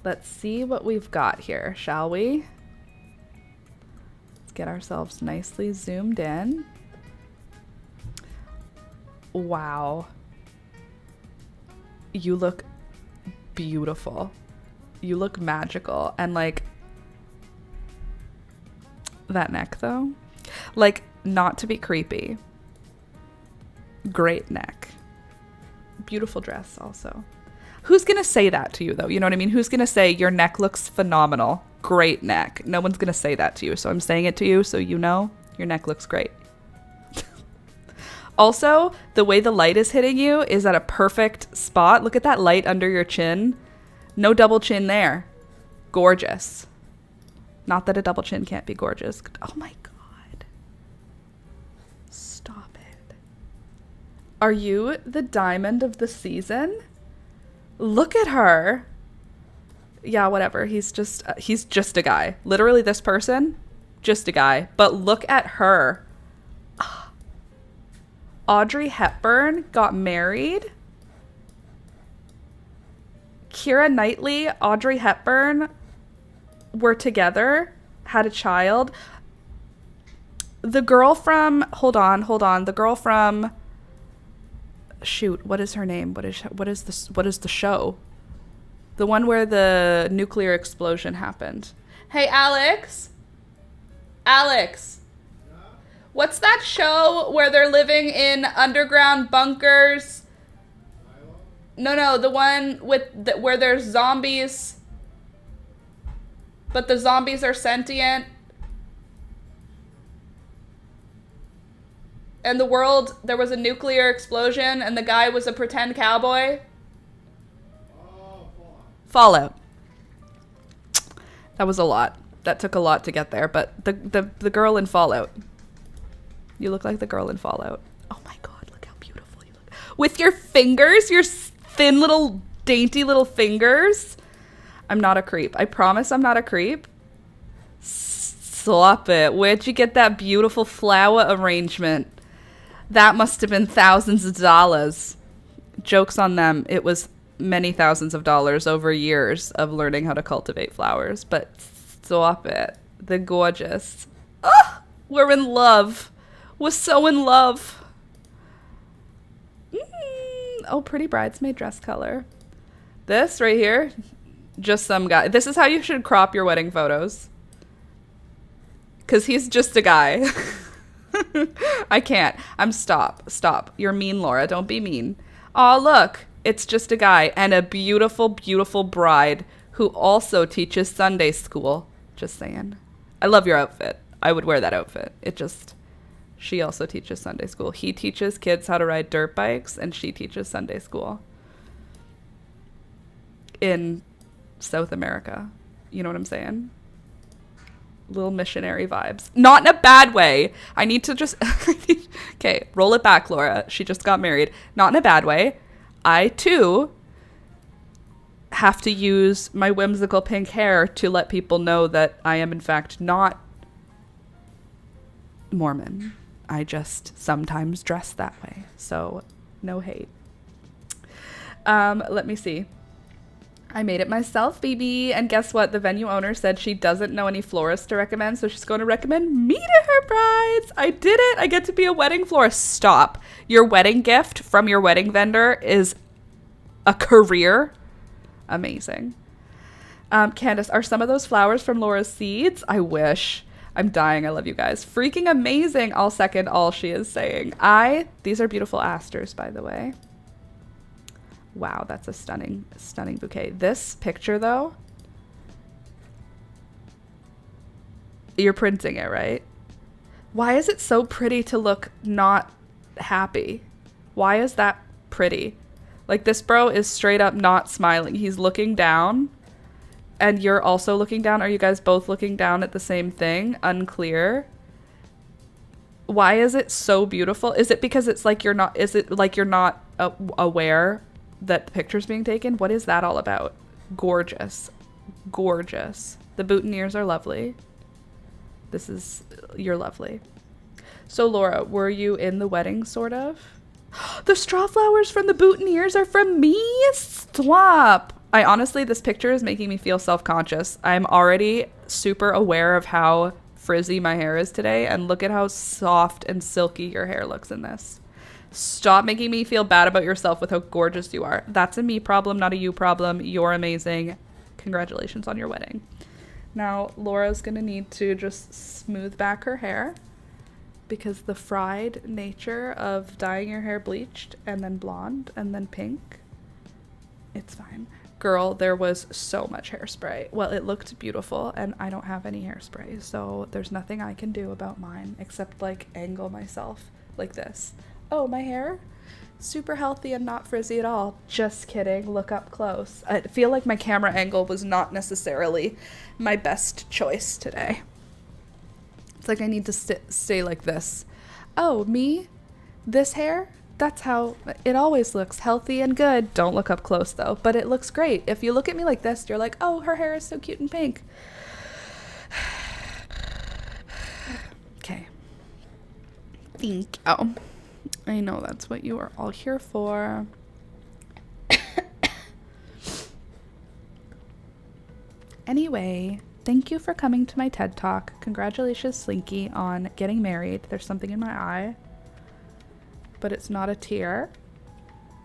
Let's see what we've got here, shall we? Let's get ourselves nicely zoomed in. Wow. You look beautiful. You look magical. And like that neck though, like, not to be creepy, great neck, beautiful dress also. Who's gonna say that to you though? You know what I mean? Who's gonna say your neck looks phenomenal, great neck? No one's gonna say that to you, so I'm saying it to you so you know your neck looks great. Also, the way the light is hitting you is at a perfect spot. Look at that light under your chin. No double chin there. Gorgeous. Not that a double chin can't be gorgeous. Oh my God. Stop it. Are you the diamond of the season? Look at her. Yeah, whatever. He's just a guy. Literally this person, just a guy. But look at her. Audrey Hepburn got married. Keira Knightley, Audrey Hepburn were together, had a child. The girl from, hold on. The girl from, shoot, what is her name? What is the show? The one where the nuclear explosion happened. Hey, Alex. What's that show where they're living in underground bunkers? No, the one with where there's zombies, but the zombies are sentient. And the world, there was a nuclear explosion and the guy was a pretend cowboy. Fallout. That was a lot. That took a lot to get there, but the girl in Fallout. You look like the girl in Fallout. Oh my God, look how beautiful you look. With your fingers, your thin little, dainty little fingers. I'm not a creep. I promise I'm not a creep. Stop it. Where'd you get that beautiful flower arrangement? That must have been thousands of dollars. Joke's on them. It was many thousands of dollars over years of learning how to cultivate flowers. But stop it. They're gorgeous. Oh, we're in love. We're so in love. Oh, pretty bridesmaid dress color. This right here, just some guy. This is how you should crop your wedding photos. Because he's just a guy. I can't. Stop. You're mean, Laura. Don't be mean. Oh, look. It's just a guy and a beautiful, beautiful bride who also teaches Sunday school. Just saying. I love your outfit. I would wear that outfit. She also teaches Sunday school. He teaches kids how to ride dirt bikes, and she teaches Sunday school in South America. You know what I'm saying? Little missionary vibes. Not in a bad way. I need to just... Okay, roll it back, Laura. She just got married. Not in a bad way. I, too, have to use my whimsical pink hair to let people know that I am, in fact, not Mormon. I just sometimes dress that way. So, no hate. Let me see. I made it myself, baby. And guess what? The venue owner said she doesn't know any florists to recommend, so she's going to recommend me to her brides. I did it. I get to be a wedding florist. Stop. Your wedding gift from your wedding vendor is a career. Amazing. Candace, are some of those flowers from Laura's seeds? I wish. I'm dying. I love you guys. Freaking amazing. I'll second all she is saying. These are beautiful asters, by the way. Wow, that's a stunning, stunning bouquet. This picture, though, you're printing it, right? Why is it so pretty to look not happy? Why is that pretty? Like, this bro is straight up not smiling. He's looking down, and you're also looking down. Are you guys both looking down at the same thing? Unclear. Why is it so beautiful? Is it because it's like you're not, is it like you're not aware that the picture's being taken? What is that all about? Gorgeous. Gorgeous. The boutonnieres are lovely. You're lovely. So Laura, were you in the wedding, sort of? The straw flowers from the boutonnieres are from me? Stop. Honestly, this picture is making me feel self-conscious. I'm already super aware of how frizzy my hair is today, and look at how soft and silky your hair looks in this. Stop making me feel bad about yourself with how gorgeous you are. That's a me problem, not a you problem. You're amazing. Congratulations on your wedding. Now, Laura's gonna need to just smooth back her hair because the fried nature of dyeing your hair bleached and then blonde and then pink, it's fine. Girl, there was so much hairspray. Well, it looked beautiful and I don't have any hairspray, so there's nothing I can do about mine except like angle myself like this. oh, my hair? Super healthy and not frizzy at all. Just kidding. Look up close. I feel like my camera angle was not necessarily my best choice today. It's like I need to stay like this. Oh, me? This hair? That's how it always looks, healthy and good. Don't look up close though, but it looks great. If you look at me like this, you're like, oh, her hair is so cute and pink. Okay. Thank you. I know that's what you are all here for. Anyway, thank you for coming to my TED Talk. Congratulations, Slinky, on getting married. There's something in my eye, but it's not a tear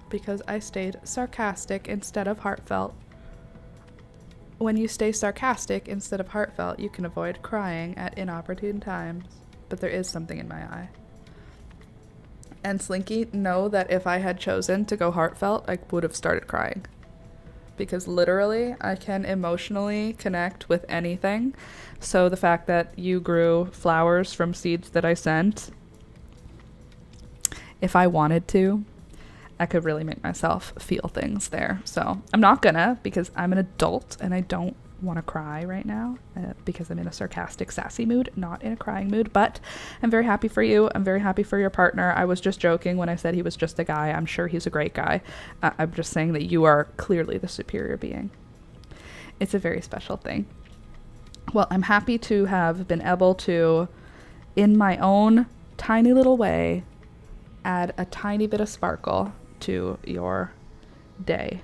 because I stayed sarcastic instead of heartfelt. When you stay sarcastic instead of heartfelt, you can avoid crying at inopportune times. But there is something in my eye. And Slinky, know that if I had chosen to go heartfelt, I would have started crying. Because literally, I can emotionally connect with anything. So the fact that you grew flowers from seeds that I sent, if I wanted to, I could really make myself feel things there. So I'm not gonna, because I'm an adult and I don't want to cry right now because I'm in a sarcastic, sassy mood, not in a crying mood. But I'm very happy for you. I'm very happy for your partner. I was just joking when I said he was just a guy. I'm sure he's a great guy. I'm just saying that you are clearly the superior being. It's a very special thing. Well, I'm happy to have been able to, in my own tiny little way, add a tiny bit of sparkle to your day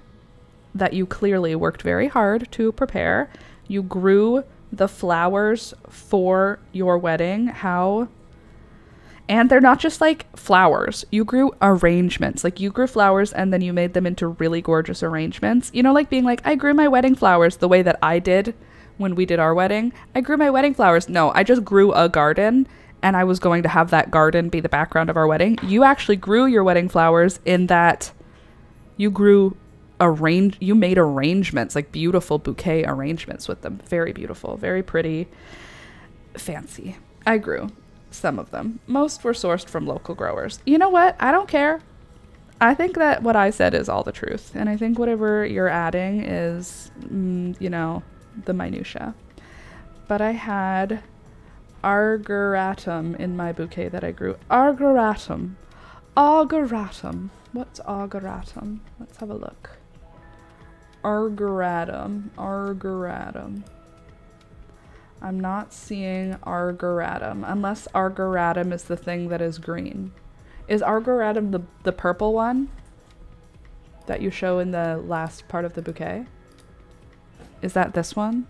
that you clearly worked very hard to prepare. You grew the flowers for your wedding. How? And they're not just like flowers. You grew arrangements. Like you grew flowers and then you made them into really gorgeous arrangements. You know, like being like, I grew my wedding flowers the way that I did when we did our wedding. I grew my wedding flowers. No, I just grew a garden and I was going to have that garden be the background of our wedding. You actually grew your wedding flowers in that you grew you made arrangements, like beautiful bouquet arrangements with them. Very beautiful, very pretty, fancy. I grew some of them. Most were sourced from local growers. You know what? I don't care. I think that what I said is all the truth. And I think whatever you're adding is, you know, the minutia. But I had Argyratum in my bouquet that I grew. Argyratum. Argyratum. What's Argyratum? Let's have a look. Argyratum. Argyratum. I'm not seeing Argyratum, unless Argyratum is the thing that is green. Is Argyratum the purple one that you show in the last part of the bouquet? Is that this one?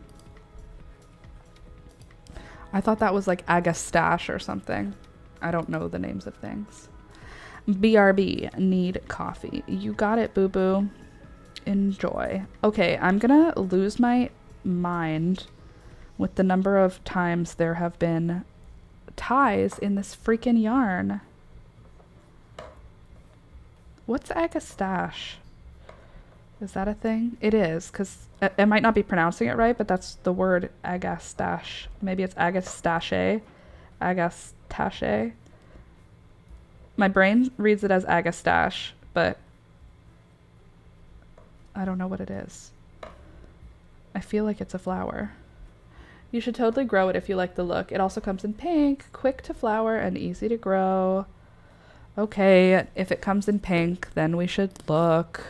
I thought that was like Agastache or something. I don't know the names of things. BRB, need coffee. You got it, boo-boo. Enjoy. Okay, I'm gonna lose my mind with the number of times there have been ties in this freaking yarn. What's Agastache? Is that a thing? It is, because I might not be pronouncing it right, but that's the word Agastache. Maybe it's Agastache. Agastache. My brain reads it as Agastache, but I don't know what it is. I feel like it's a flower. You should totally grow it if you like the look. It also comes in pink, quick to flower, and easy to grow. Okay, if it comes in pink, then we should look.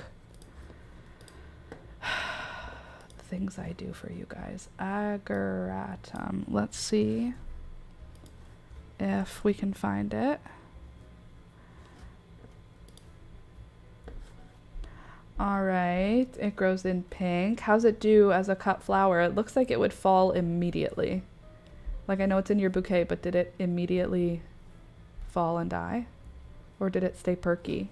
The things I do for you guys. Ageratum. Let's see if we can find it. All right, it grows in pink. How's it do as a cut flower? It looks like it would fall immediately. Like, I know it's in your bouquet, but did it immediately fall and die? Or did it stay perky?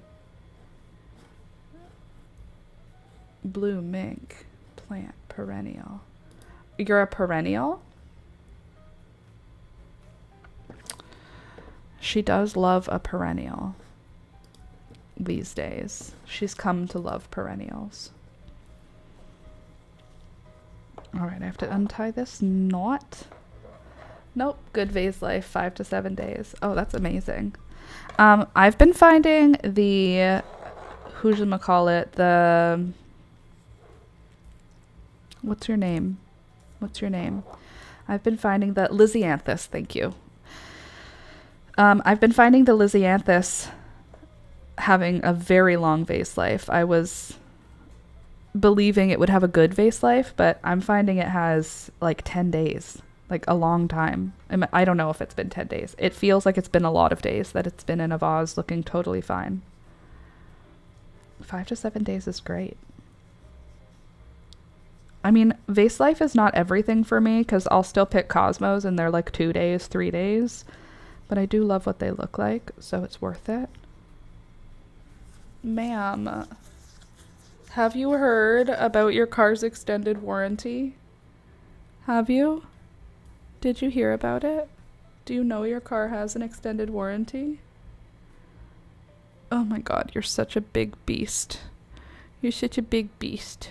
Blue mink, plant, perennial. You're a perennial? She does love a perennial. These days. She's come to love perennials. Alright, I have to untie this knot. Nope, good vase life, 5 to 7 days. Oh, that's amazing. I've been finding the, whatchamacallit, what's your name? I've been finding the Lisianthus, thank you. I've been finding the Lisianthus having a very long vase life. I was believing it would have a good vase life, but I'm finding it has like 10 days, like a long time. I don't know if it's been 10 days. It feels like it's been a lot of days that it's been in a vase looking totally fine. 5 to 7 days is great. I mean, vase life is not everything for me because I'll still pick Cosmos and they're like 2 days, 3 days. But I do love what they look like, so it's worth it. Ma'am, have you heard about your car's extended warranty? Have you? Did you hear about it? Do you know your car has an extended warranty? Oh my god, you're such a big beast. You're such a big beast.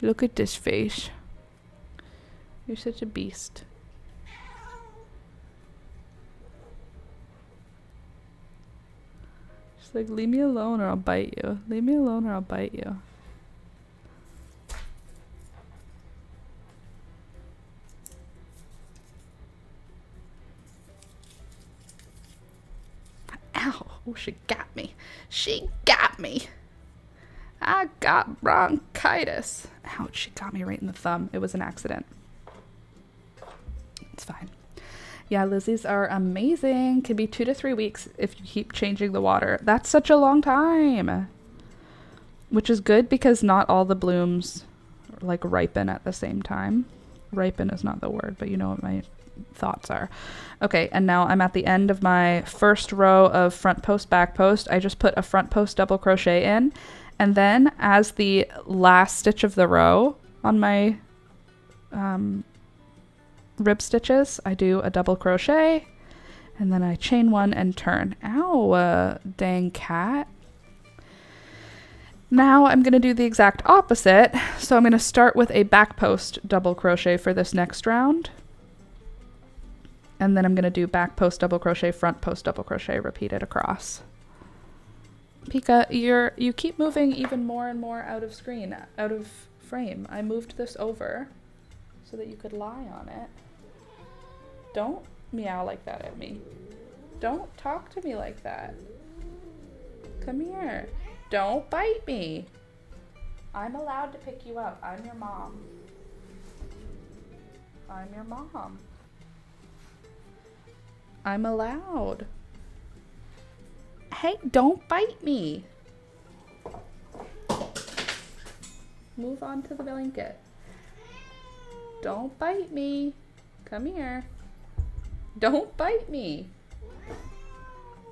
Look at this face. You're such a beast. She's like, leave me alone or I'll bite you. Leave me alone or I'll bite you. Ow. Oh, she got me. She got me. I got bronchitis. Ouch, she got me right in the thumb. It was an accident. It's fine. Yeah, Lizzie's are amazing. Can be 2 to 3 weeks if you keep changing the water. That's such a long time. Which is good because not all the blooms like ripen at the same time. Ripen is not the word, but you know what my thoughts are. Okay, and now I'm at the end of my first row of front post, back post. I just put a front post double crochet in. And then as the last stitch of the row on my rib stitches, I do a double crochet and then I chain one and turn. Ow, dang cat. Now I'm going to do the exact opposite. So I'm going to start with a back post double crochet for this next round. And then I'm going to do back post double crochet, front post double crochet, repeat it across. Pika, you keep moving even more and more out of screen, out of frame. I moved this over so that you could lie on it. Don't meow like that at me. Don't talk to me like that. Come here. Don't bite me. I'm allowed to pick you up. I'm your mom. I'm your mom. I'm allowed. Hey, don't bite me. Move on to the blanket. Don't bite me. Come here. Don't bite me.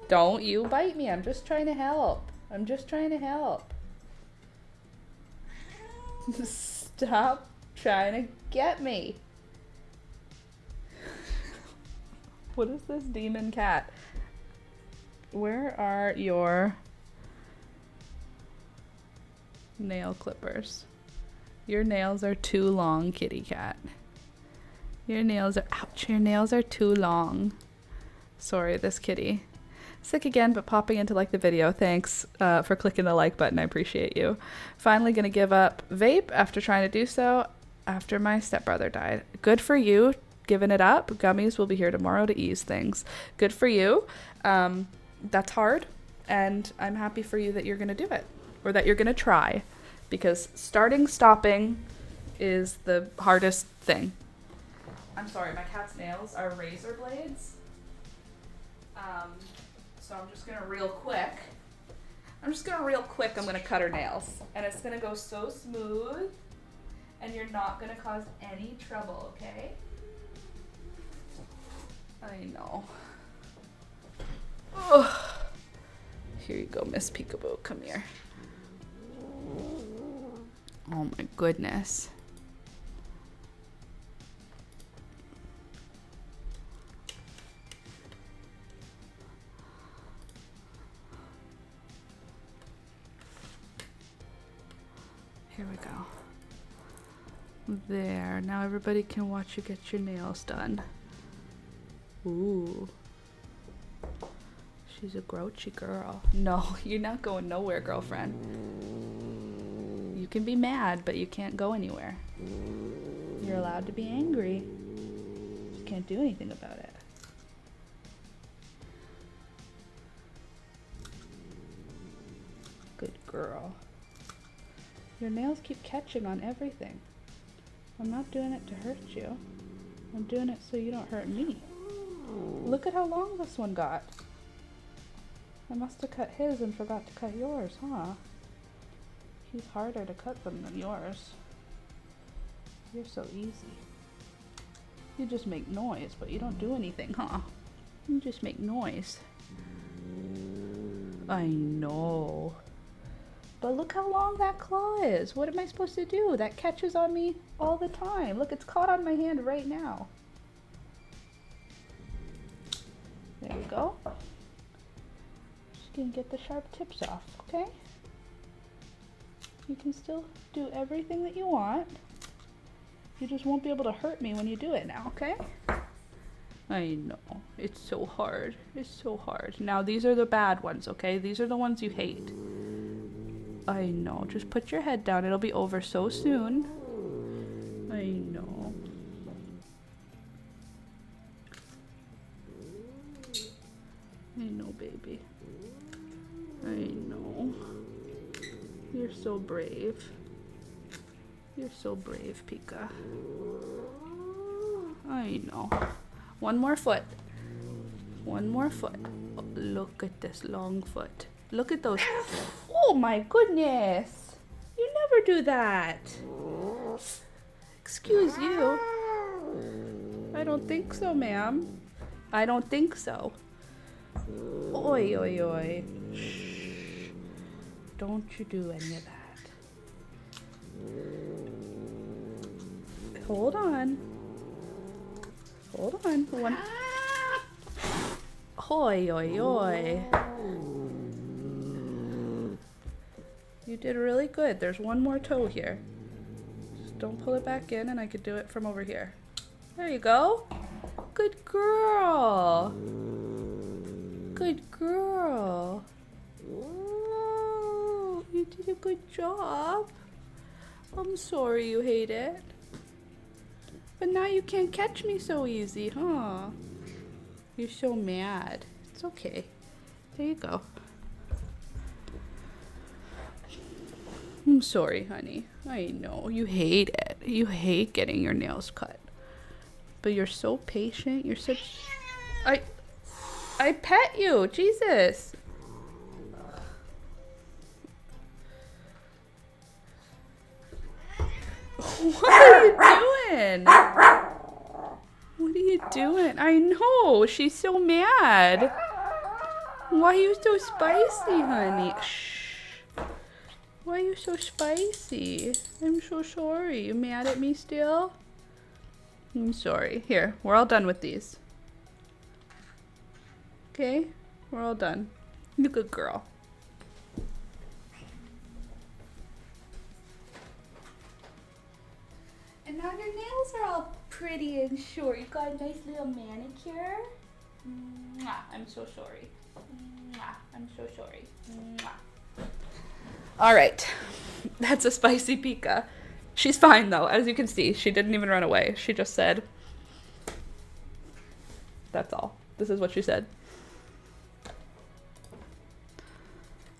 Don't you bite me. I'm just trying to help. I'm just trying to help. Stop trying to get me. What is this demon cat? Where are your nail clippers? Your nails are too long, kitty cat. Your nails are, ouch, your nails are too long. Sorry, this kitty. Sick again, but popping in to like the video. Thanks for clicking the like button. I appreciate you. Finally gonna give up vape after trying to do so after my stepbrother died. Good for you, giving it up. Gummies will be here tomorrow to ease things. Good for you. That's hard, and I'm happy for you that you're gonna do it, or that you're gonna try, because starting, stopping is the hardest thing. I'm sorry, my cat's nails are razor blades. So I'm just gonna real quick, I'm gonna cut her nails, and it's gonna go so smooth, and you're not gonna cause any trouble, okay? I know. Ugh. Here you go, Miss Peekaboo. Come here. Oh my goodness. Here we go. There. Now everybody can watch you get your nails done. Ooh. She's a grouchy girl. No, you're not going nowhere, girlfriend. You can be mad, but you can't go anywhere. You're allowed to be angry. You can't do anything about it. Good girl. Your nails keep catching on everything. I'm not doing it to hurt you. I'm doing it so you don't hurt me. Look at how long this one got. I must have cut his and forgot to cut yours, huh? He's harder to cut them than yours. You're so easy. You just make noise, but you don't do anything, huh? You just make noise. I know. But look how long that claw is. What am I supposed to do? That catches on me all the time. Look, it's caught on my hand right now. There we go. Just gonna get the sharp tips off, okay? You can still do everything that you want. You just won't be able to hurt me when you do it now, okay? I know. It's so hard. It's so hard. Now, these are the bad ones, okay? These are the ones you hate. I know. Just put your head down. It'll be over so soon. I know. I know, baby. I know. You're so brave. You're so brave, Pika. I know. One more foot. One more foot. Oh, look at this long foot. Look at those. Oh my goodness. You never do that. Excuse you. I don't think so, ma'am. I don't think so. Oi, oi, oi. Shh. Don't you do any of that. Hold on. Hold on. One. Oi, oi, oi. You did really good. There's one more toe here. Just don't pull it back in and I could do it from over here. There you go. Good girl. Good girl. Oh, you did a good job. I'm sorry you hate it. But now you can't catch me so easy, huh? You're so mad. It's okay. There you go. I'm sorry, honey. I know. You hate it. You hate getting your nails cut. But you're so patient. You're such... I pet you. Jesus. What are you doing? What are you doing? I know. She's so mad. Why are you so spicy, honey? Shh. Why are you so spicy? I'm so sorry. You mad at me still? I'm sorry. Here, we're all done with these. Okay? We're all done. You good girl. And now your nails are all pretty and short. You got a nice little manicure. Mwah. I'm so sorry. Mwah. I'm so sorry. Mwah. All right. That's a spicy Pika. She's fine though. As you can see, she didn't even run away. She just said, that's all. This is what she said.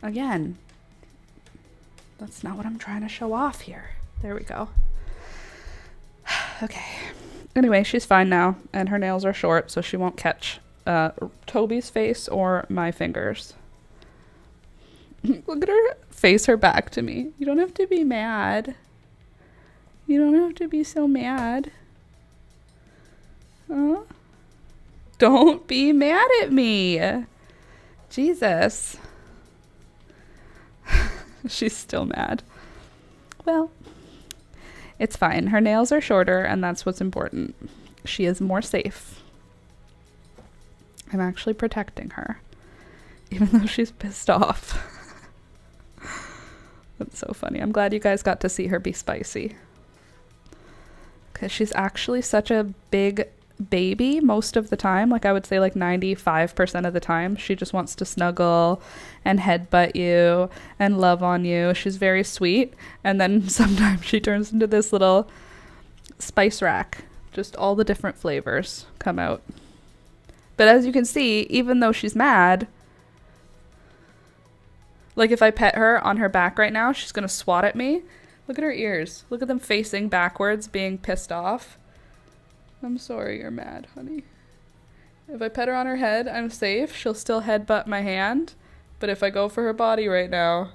Again, that's not what I'm trying to show off here. There we go. Okay. Anyway, she's fine now, and her nails are short, so she won't catch Toby's face or my fingers. Look at her face her back to me. You don't have to be mad. You don't have to be so mad. Huh? Don't be mad at me. Jesus. She's still mad. Well, it's fine. Her nails are shorter, and that's what's important. She is more safe. I'm actually protecting her, even though she's pissed off. That's so funny. I'm glad you guys got to see her be spicy. Because she's actually such a big baby most of the time. Like I would say like 95% of the time. She just wants to snuggle and headbutt you and love on you. She's very sweet. And then sometimes she turns into this little spice rack. Just all the different flavors come out. But as you can see, even though she's mad, like if I pet her on her back right now, she's going to swat at me. Look at her ears. Look at them facing backwards, being pissed off. I'm sorry you're mad, honey. If I pet her on her head, I'm safe. She'll still headbutt my hand. But if I go for her body right now,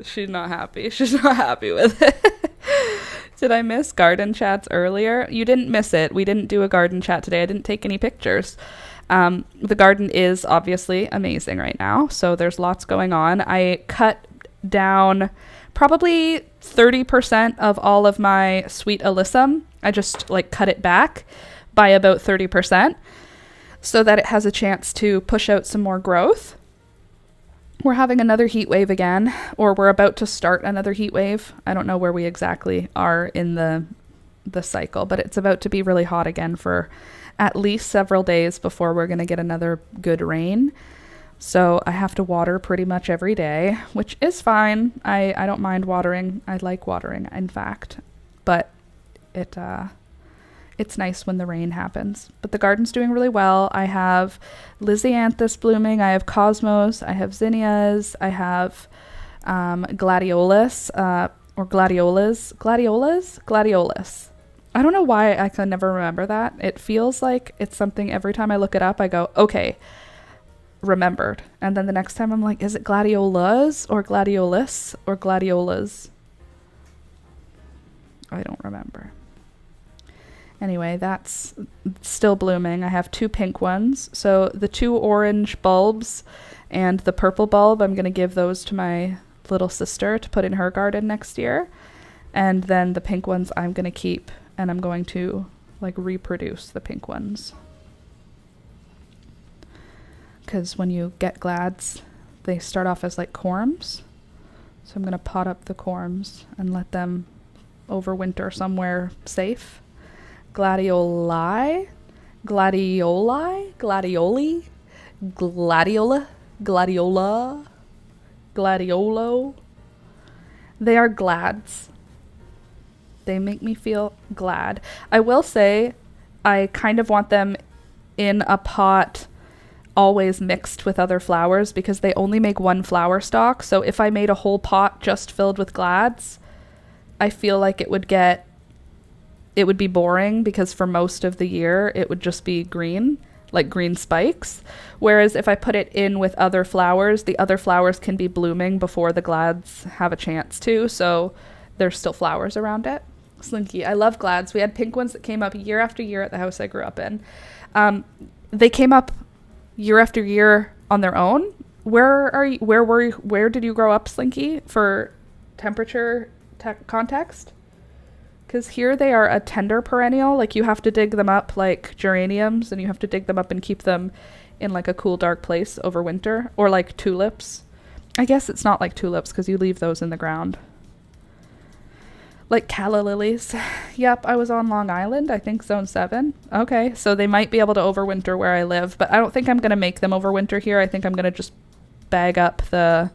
she's not happy. She's not happy with it. Did I miss garden chats earlier? You didn't miss it. We didn't do a garden chat today. I didn't take any pictures. The garden is obviously amazing right now. So there's lots going on. I cut down probably 30% of all of my sweet alyssum. I just like cut it back by about 30% so that it has a chance to push out some more growth. We're having another heat wave again, or we're about to start another heat wave. I don't know where we exactly are in the cycle, but it's about to be really hot again for at least several days before we're going to get another good rain. So I have to water pretty much every day, which is fine. I don't mind watering. I like watering, in fact. But it's nice when the rain happens. But the garden's doing really well. I have Lisianthus blooming. I have Cosmos. I have Zinnias. I have Gladiolus or Gladiolas. Gladiolus. I don't know why I can never remember that. It feels like it's something every time I look it up, I go, okay, remembered. And then the next time I'm like, is it Gladiolas or Gladiolus or Gladiolas? I don't remember. Anyway, that's still blooming. I have 2 pink ones. So the 2 orange bulbs and the purple bulb, I'm going to give those to my little sister to put in her garden next year. And then the pink ones I'm going to keep, and I'm going to like reproduce the pink ones. Because when you get glads, they start off as like corms. So I'm going to pot up the corms and let them overwinter somewhere safe. Gladioli, gladiola, gladiolo. They are glads. They make me feel glad. I will say I kind of want them in a pot always mixed with other flowers because they only make 1 flower stalk. So if I made a whole pot just filled with glads, I feel like it would be boring because for most of the year it would just be green, like green spikes. Whereas if I put it in with other flowers, the other flowers can be blooming before the glads have a chance to. So there's still flowers around it. Slinky, I love glads. We had pink ones that came up year after year at the house I grew up in. They came up year after year on their own. Where did you grow up, Slinky, for temperature context? Because here they are a tender perennial. Like you have to dig them up like geraniums, and you have to dig them up and keep them in like a cool, dark place over winter. Or like tulips. I guess it's not like tulips because you leave those in the ground. Like calla lilies. Yep, I was on Long Island, I think zone 7. Okay, so they might be able to overwinter where I live, but I don't think I'm going to make them overwinter here. I think I'm going to just bag up the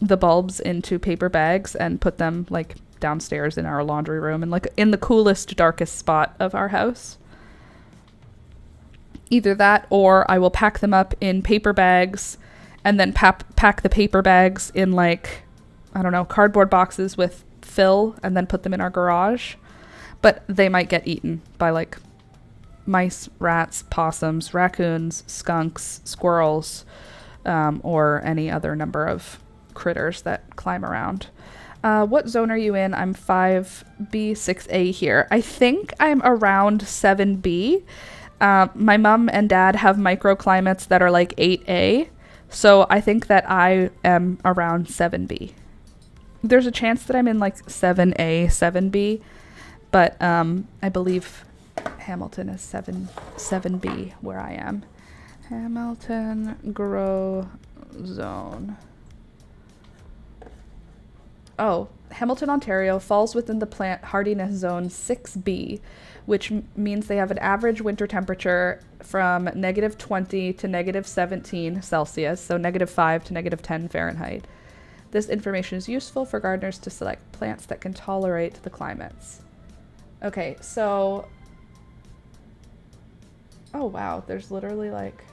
bulbs into paper bags and put them like downstairs in our laundry room and like in the coolest, darkest spot of our house. Either that or I will pack them up in paper bags and then pack the paper bags in like, I don't know, cardboard boxes with fill and then put them in our garage. But they might get eaten by like mice, rats, possums, raccoons, skunks, squirrels, or any other number of critters that climb around. What zone are you in? I'm 5B, 6A here. I think I'm around 7B. My mom and dad have microclimates that are like 8A. So I think that I am around 7B. There's a chance that I'm in like 7A, 7B. But I believe Hamilton is 7B where I am. Hamilton Grow Zone. Oh, Hamilton, Ontario falls within the plant hardiness zone 6B, which means they have an average winter temperature from -20 to -17 Celsius, so -5 to -10 Fahrenheit. This information is useful for gardeners to select plants that can tolerate the climates. Okay, so... Oh wow, there's literally like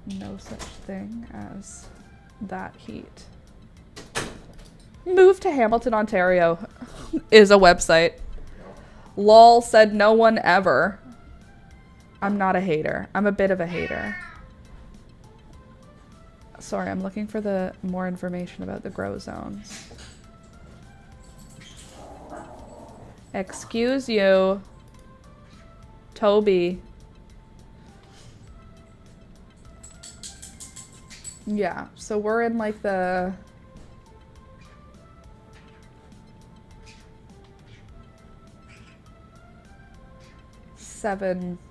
no such thing as that heat. Move to Hamilton, Ontario is a website. Lol said no one ever. I'm not a hater. I'm a bit of a hater. Sorry, I'm looking for the more information about the grow zones. Excuse you, Toby. Yeah, so we're in like the...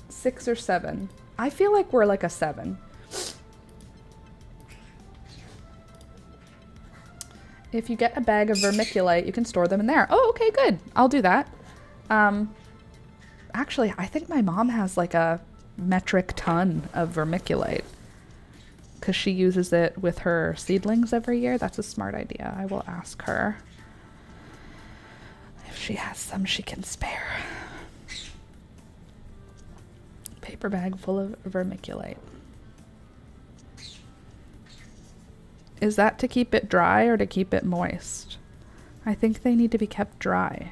six or seven. I feel like we're like a 7. If you get a bag of vermiculite, you can store them in there. Oh, okay, good. I'll do that. Actually, I think my mom has like a metric ton of vermiculite because she uses it with her seedlings every year. That's a smart idea. I will ask her if she has some she can spare. Paper bag full of vermiculite. Is that to keep it dry or to keep it moist? I think they need to be kept dry.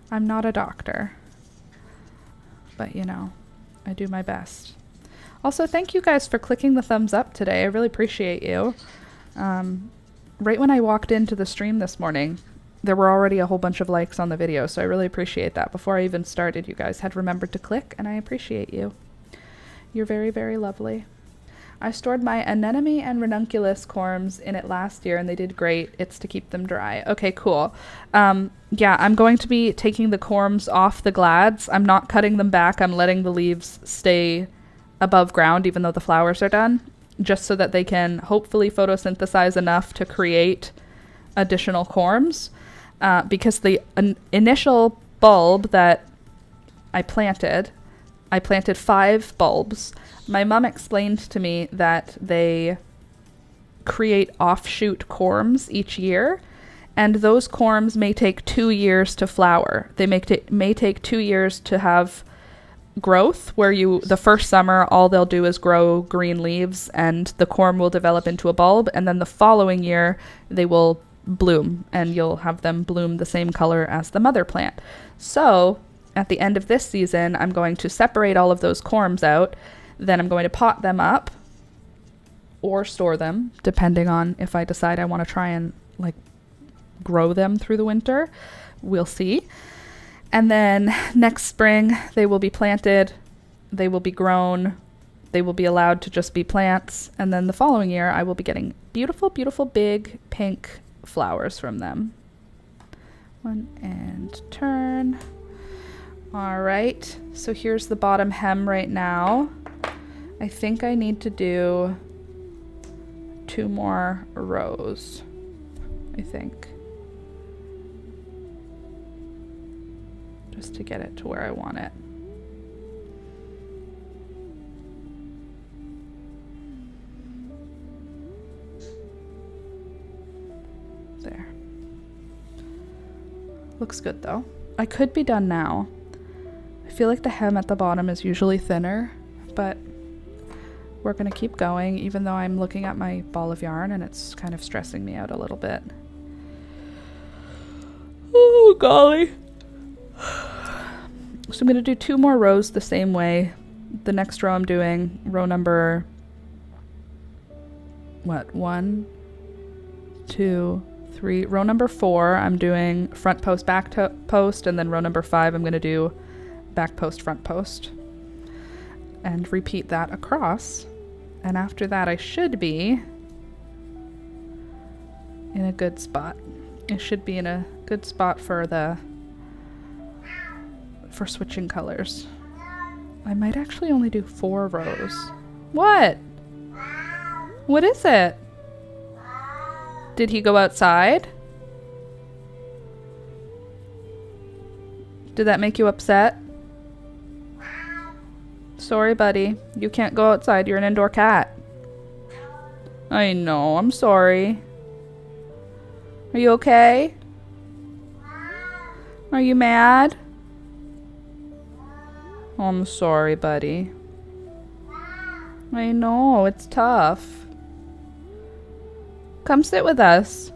I'm not a doctor, but you know, I do my best. Also, thank you guys for clicking the thumbs up today. I really appreciate you. Right when I walked into the stream this morning, there were already a whole bunch of likes on the video, so I really appreciate that. Before I even started, you guys had remembered to click, and I appreciate you. You're very, very lovely. I stored my anemone and ranunculus corms in it last year, and they did great. It's to keep them dry. Okay, cool. Yeah, I'm going to be taking the corms off the glads. I'm not cutting them back. I'm letting the leaves stay above ground, even though the flowers are done, just so that they can hopefully photosynthesize enough to create additional corms. Because the initial bulb that I planted 5 bulbs. My mom explained to me that they create offshoot corms each year, and those corms may take 2 years to flower. They may take 2 years to have growth, where the first summer all they'll do is grow green leaves and the corm will develop into a bulb, and then the following year they will bloom and you'll have them bloom the same color as the mother plant. So at the end of this season, I'm going to separate all of those corms out. Then I'm going to pot them up or store them, depending on if I decide I want to try and like grow them through the winter. We'll see. And then next spring, they will be planted, they will be grown, they will be allowed to just be plants. And then the following year, I will be getting beautiful, beautiful big pink flowers from them. One and turn. All right, so here's the bottom hem right now. I think I need to do 2 more rows, I think, just to get it to where I want it. There. Looks good though. I could be done now. I feel like the hem at the bottom is usually thinner, but we're gonna keep going even though I'm looking at my ball of yarn and it's kind of stressing me out a little bit. Oh golly. So I'm gonna do 2 more rows the same way. The next row I'm doing row number, 1, 2, 3. Row number 4 I'm doing front post, back post, and then row number 5 I'm gonna do back post, front post, and repeat that across. And after that, I should be in a good spot. It should be in a good spot for switching colors. I might actually only do 4 rows. What? What is it? Did he go outside? Did that make you upset? Sorry, buddy. You can't go outside. You're an indoor cat. I know. I'm sorry. Are you okay? Are you mad? Oh, I'm sorry, buddy. I know. It's tough. Come sit with us.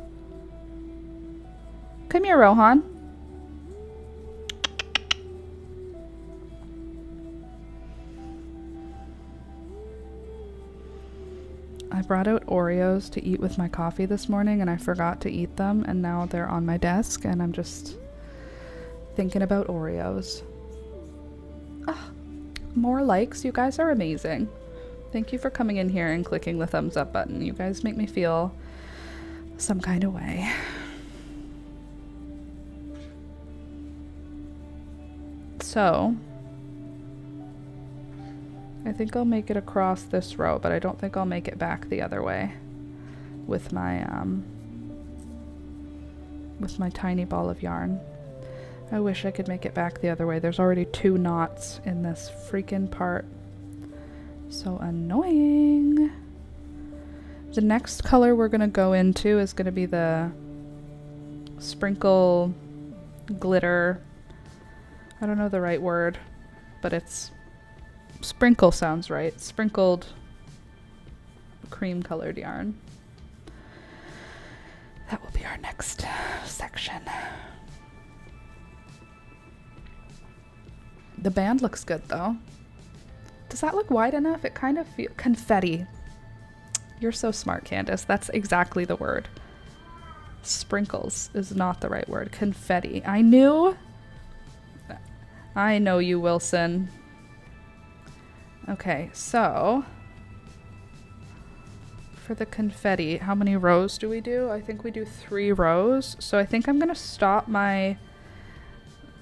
Come here, Rohan. I brought out Oreos to eat with my coffee this morning and I forgot to eat them, and now they're on my desk and I'm just thinking about Oreos. More likes. You guys are amazing. Thank you for coming in here and clicking the thumbs up button. You guys make me feel some kind of way. So I think I'll make it across this row, but I don't think I'll make it back the other way with my tiny ball of yarn. I wish I could make it back the other way. There's already 2 knots in this freaking part. So annoying. The next color we're gonna go into is gonna be the sprinkle glitter. I don't know the right word, but it's sprinkle sounds right. Sprinkled cream colored yarn. That will be our next section. The band looks good though. Does that look wide enough? It kind of feels confetti. You're so smart, Candace. That's exactly the word. Sprinkles is not the right word. Confetti. I knew. I know you, Wilson. Okay, so for the confetti, how many rows do we do? I think we do 3 rows. So I think I'm gonna stop my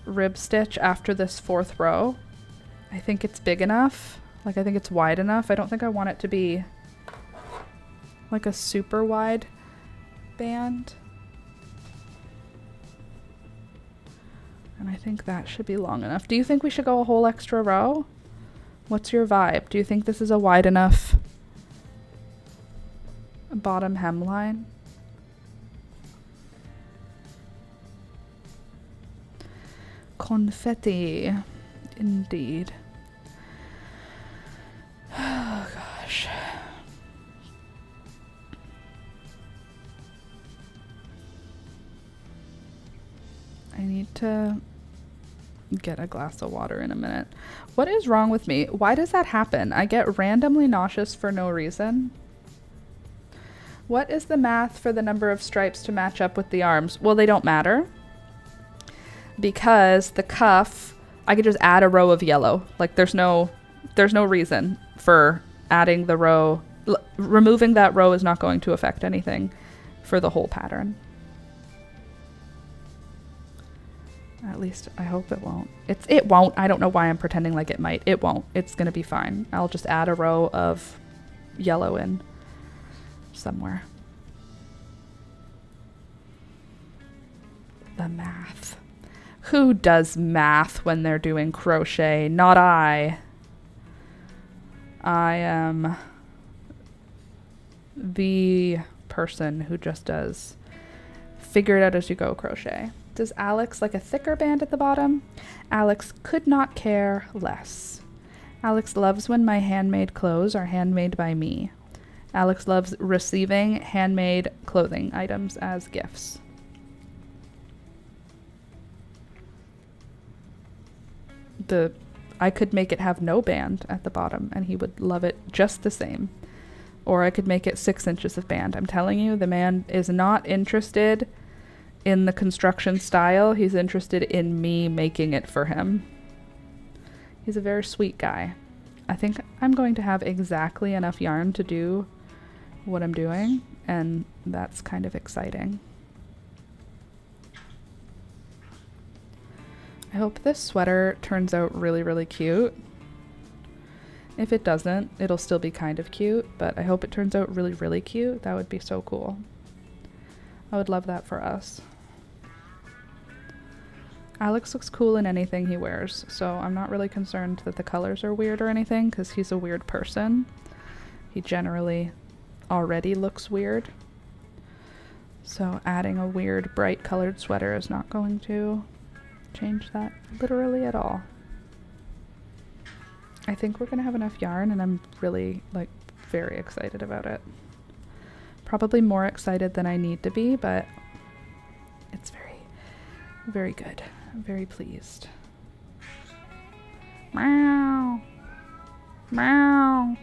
rib stitch after this 4th row. I think it's big enough. Like, I think it's wide enough. I don't think I want it to be like a super wide band. And I think that should be long enough. Do you think we should go a whole extra row? What's your vibe? Do you think this is a wide enough bottom hemline? Confetti, indeed. Oh gosh. I need to get a glass of water in a minute. What is wrong with me? Why does that happen? I get randomly nauseous for no reason. What is the math for the number of stripes to match up with the arms? Well, they don't matter. Because the cuff, I could just add a row of yellow. Like there's no reason for adding the row. Removing that row is not going to affect anything for the whole pattern. At least I hope it won't. It won't. I don't know why I'm pretending like it might. It won't. It's gonna be fine. I'll just add a row of yellow in somewhere. The math. Who does math when they're doing crochet? Not I. I am the person who just does figure it out as you go crochet. Does Alex like a thicker band at the bottom? Alex could not care less. Alex loves when my handmade clothes are handmade by me. Alex loves receiving handmade clothing items as gifts. I could make it have no band at the bottom and he would love it just the same. Or I could make it 6 inches of band. I'm telling you, the man is not interested in the construction style. He's interested in me making it for him. He's a very sweet guy. I think I'm going to have exactly enough yarn to do what I'm doing, and that's kind of exciting. I hope this sweater turns out really, really cute. If it doesn't, it'll still be kind of cute, but I hope it turns out really, really cute. That would be so cool. I would love that for us. Alex looks cool in anything he wears, so I'm not really concerned that the colors are weird or anything, because he's a weird person. He generally already looks weird. So adding a weird, bright colored sweater is not going to change that literally at all. I think we're gonna have enough yarn, and I'm really, like, very excited about it. Probably more excited than I need to be, but it's very, very good. I'm very pleased. Meow. Meow.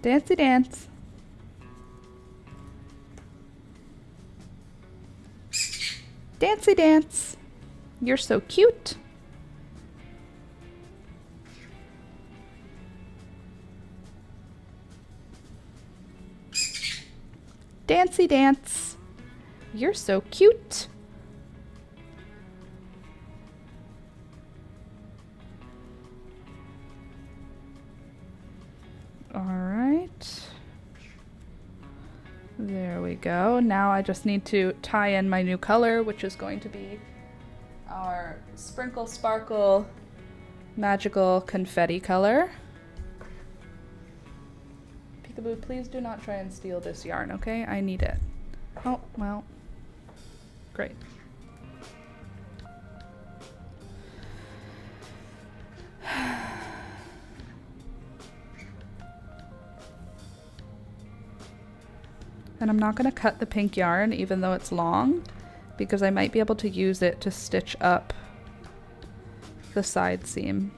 Dancey dance. Dancey dance. You're so cute. Dancey dance. You're so cute. All right. There we go. Now I just need to tie in my new color, which is going to be our Sprinkle Sparkle Magical Confetti color. Peekaboo, please do not try and steal this yarn, okay? I need it. Oh, well. Great. And I'm not going to cut the pink yarn even though it's long, because I might be able to use it to stitch up the side seam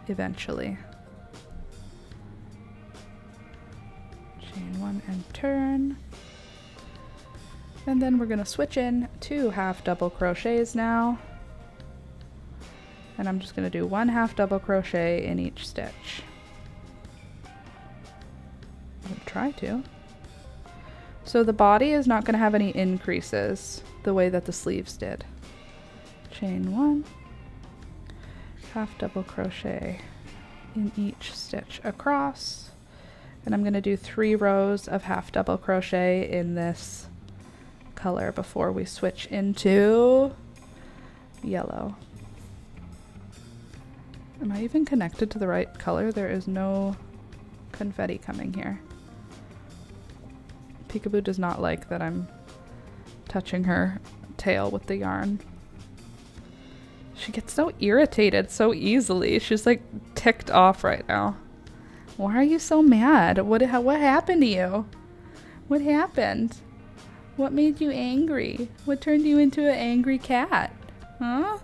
eventually. Chain one and turn. And then we're going to switch in to half double crochets now. And I'm just going to do 1 half double crochet in each stitch. I'm going to try to. So the body is not going to have any increases the way that the sleeves did. Chain 1, half double crochet in each stitch across, and I'm going to do 3 rows of half double crochet in this color before we switch into yellow. Am I even connected to the right color? There is no confetti coming here. Peekaboo does not like that I'm touching her tail with the yarn. She gets so irritated so easily. She's like ticked off right now. Why are you so mad? What happened to you? What happened? What made you angry? What turned you into an angry cat? Huh?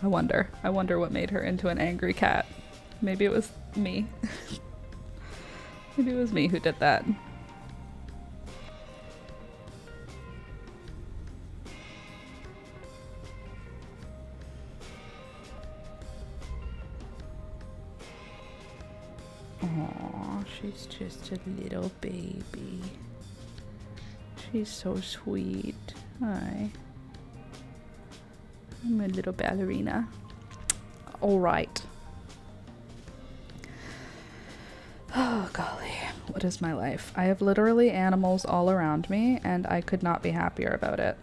I wonder what made her into an angry cat. Maybe it was me. Maybe it was me who did that. Aw, she's just a little baby. She's so sweet. Hi. I'm a little ballerina. All right. Oh, golly. What is my life? I have literally animals all around me, and I could not be happier about it.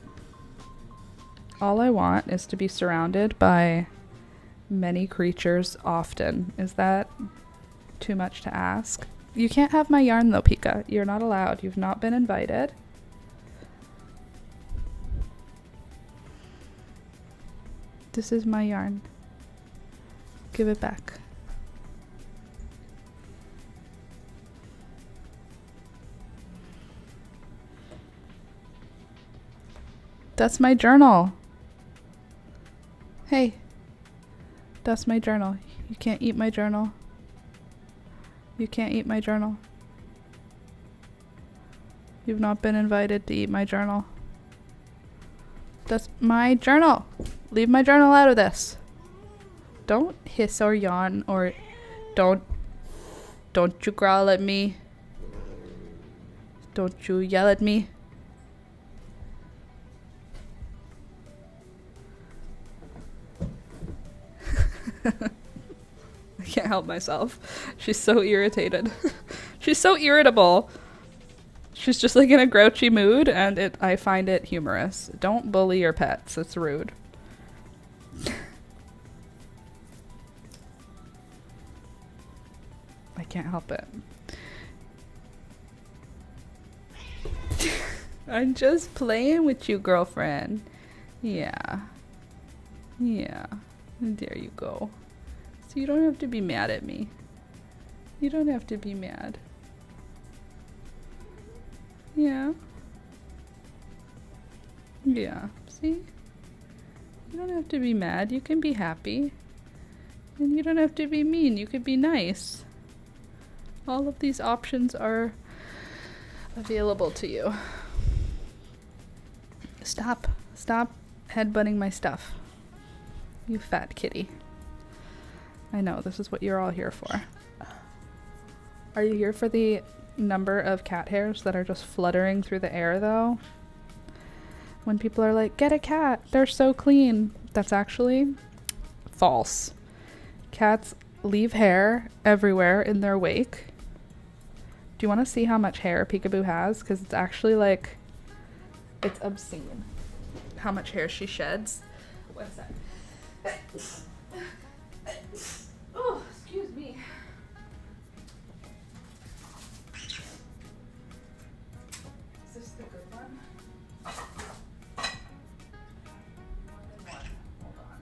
All I want is to be surrounded by many creatures often. Is that too much to ask? You can't have my yarn, though, Pika. You're not allowed. You've not been invited. This is my yarn. Give it back. That's my journal. Hey. That's my journal. You can't eat my journal. You can't eat my journal. You've not been invited to eat my journal. That's my journal. Leave my journal out of this. Don't hiss or yawn or don't you growl at me. Don't you yell at me. I can't help myself. She's so irritated. She's so irritable. She's just like in a grouchy mood, and I find it humorous. Don't bully your pets. It's rude. I can't help it. I'm just playing with you, girlfriend. Yeah. Yeah. There you go. So you don't have to be mad at me. You don't have to be mad. Yeah. Yeah. See? You don't have to be mad. You can be happy. And you don't have to be mean. You could be nice. All of these options are available to you. Stop. Stop headbutting my stuff. You fat kitty. I know, this is what you're all here for. Are you here for the number of cat hairs that are just fluttering through the air, though? When people are like, get a cat, they're so clean. That's actually false. Cats leave hair everywhere in their wake. Do you want to see how much hair Peekaboo has? Because it's actually like, it's obscene how much hair she sheds. What's that? Oh, excuse me. Is this the good one? More than one. Hold on.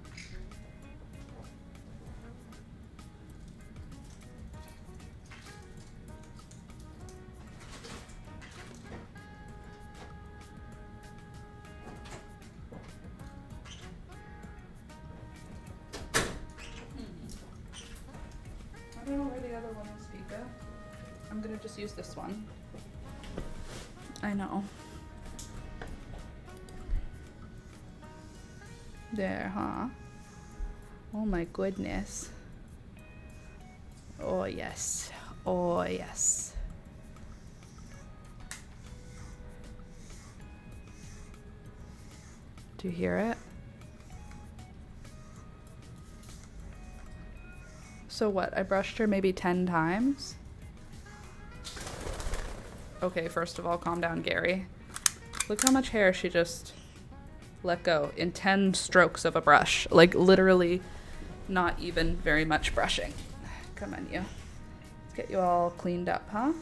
I don't know where the other one is, Pika. I'm gonna just use this one. I know. There, huh? Oh my goodness. Oh yes. Oh yes. Do you hear it? So what? I brushed her maybe 10 times? Okay, first of all, calm down, Gary. Look how much hair she just let go in 10 strokes of a brush. Like, literally not even very much brushing. Come on, you. Let's get you all cleaned up, huh?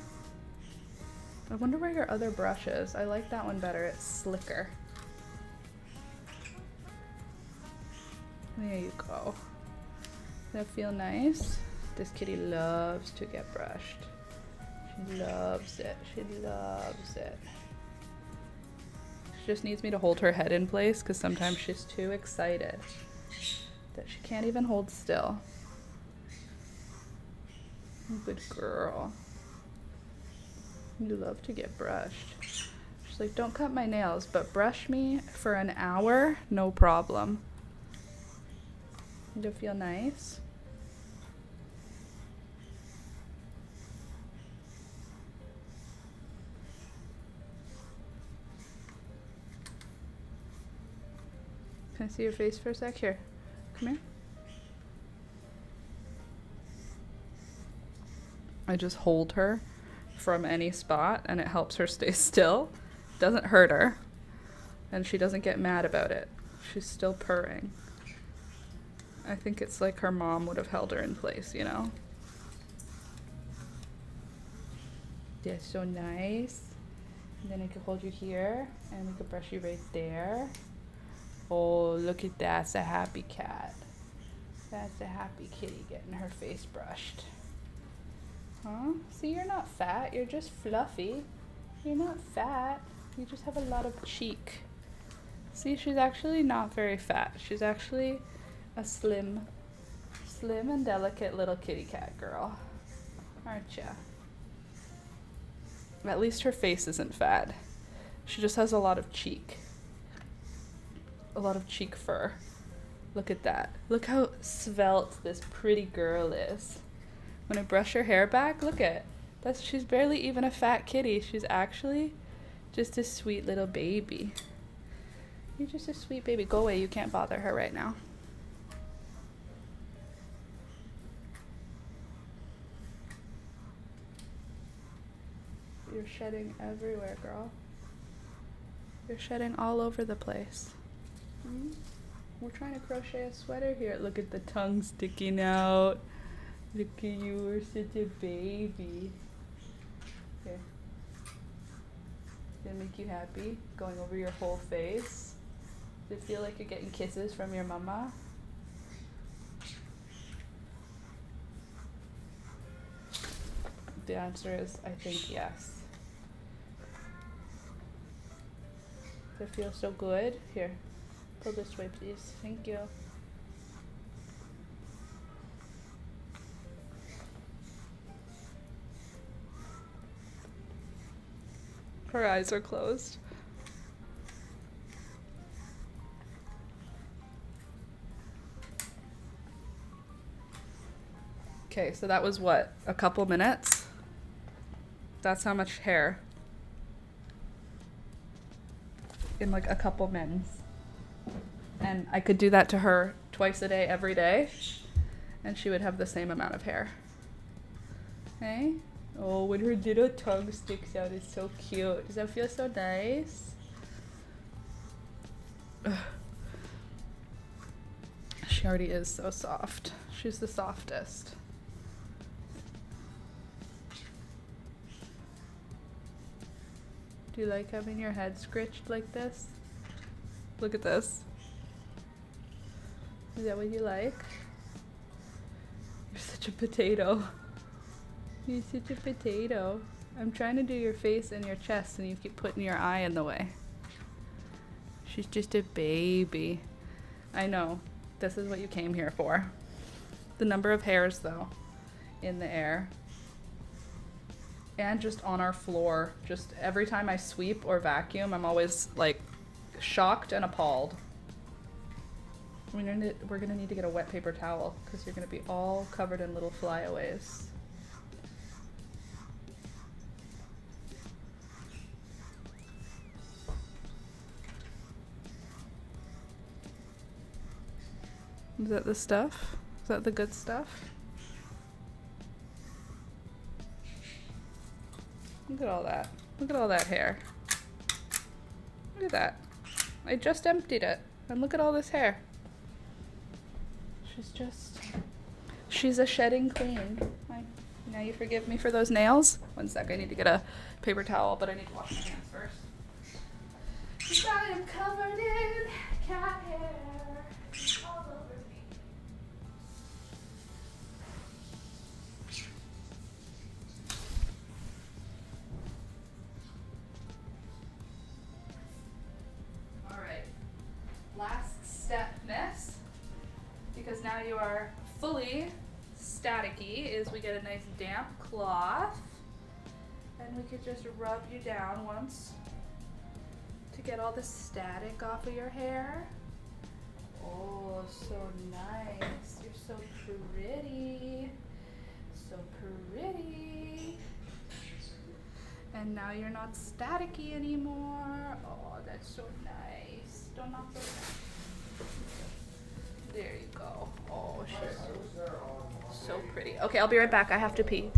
I wonder where your other brush is. I like that one better. It's slicker. There you go. Does that feel nice? This kitty loves to get brushed. She loves it. She loves it. She just needs me to hold her head in place because sometimes she's too excited that she can't even hold still. Good girl. You love to get brushed. She's like, don't cut my nails, but brush me for an hour, no problem. Do you feel nice? Can I see your face for a sec? Here, come here. I just hold her from any spot and it helps her stay still. Doesn't hurt her. And she doesn't get mad about it. She's still purring. I think it's like her mom would have held her in place, you know? That's so nice. And then I could hold you here and we could brush you right there. Oh, look at that. That's a happy cat. That's a happy kitty getting her face brushed. Huh? See, you're not fat. You're just fluffy. You're not fat. You just have a lot of cheek. See, she's actually not very fat. She's actually a slim and delicate little kitty cat girl. Aren't ya? At least her face isn't fat. She just has a lot of cheek. A lot of cheek fur. Look at that. Look how svelte this pretty girl is. When I brush her hair back, look at She's barely even a fat kitty. She's actually just a sweet little baby. You're just a sweet baby. Go away, you can't bother her right now. You're shedding everywhere, girl. You're shedding all over the place. We're trying to crochet a sweater here. Look at the tongue sticking out. Look at you, we're such a baby. Here. Did it make you happy? Going over your whole face? Does it feel like you're getting kisses from your mama? The answer is, I think, yes. Does it feel so good? Here, pull this way, please. Thank you. Her eyes are closed. Okay, so that was what? A couple minutes? That's how much hair. In like a couple minutes. And I could do that to her twice a day, every day, and she would have the same amount of hair. Hey? Oh, when her little tongue sticks out, it's so cute. Does that feel so nice? Ugh. She already is so soft. She's the softest. Do you like having your head scritched like this? Look at this. Is that what you like? You're such a potato. You're such a potato. I'm trying to do your face and your chest and you keep putting your eye in the way. She's just a baby. I know. This is what you came here for. The number of hairs, though, in the air. And just on our floor. Just every time I sweep or vacuum, I'm always, like, shocked and appalled. We're gonna need to get a wet paper towel because you're gonna be all covered in little flyaways. Is that the stuff? Is that the good stuff? Look at all that. Look at all that hair. Look at that. I just emptied it. And look at all this hair. She's a shedding queen. Now you forgive me for those nails? One sec, I need to get a paper towel, but I need to wash my hands first. I am covered in cat hair all over me. Alright, last step, miss, because now you are fully staticky, is we get a nice damp cloth and we could just rub you down once to get all the static off of your hair. Oh, so nice. You're so pretty. So pretty. And now you're not staticky anymore. Oh, that's so nice. Don't knock those down. There you go. Oh, shit. So pretty. Okay, I'll be right back. I have to pee.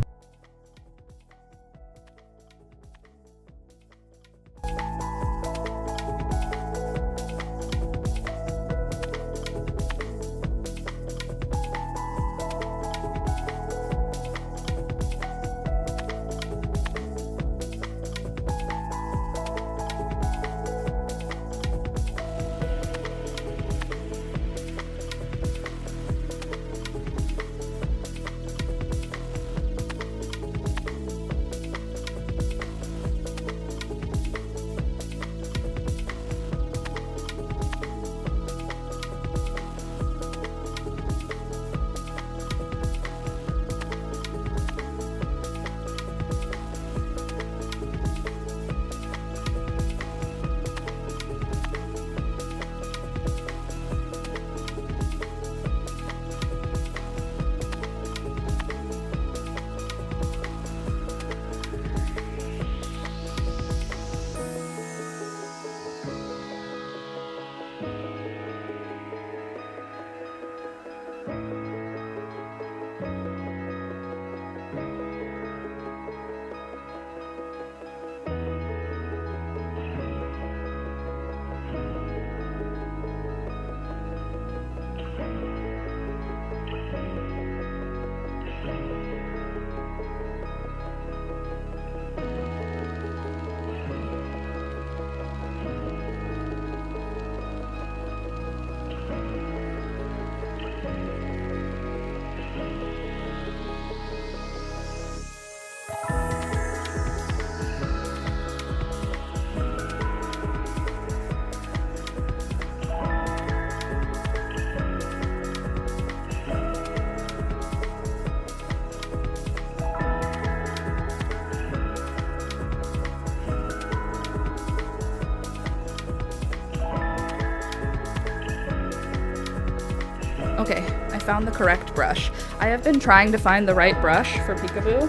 Okay, I found the correct brush. I have been trying to find the right brush for Peekaboo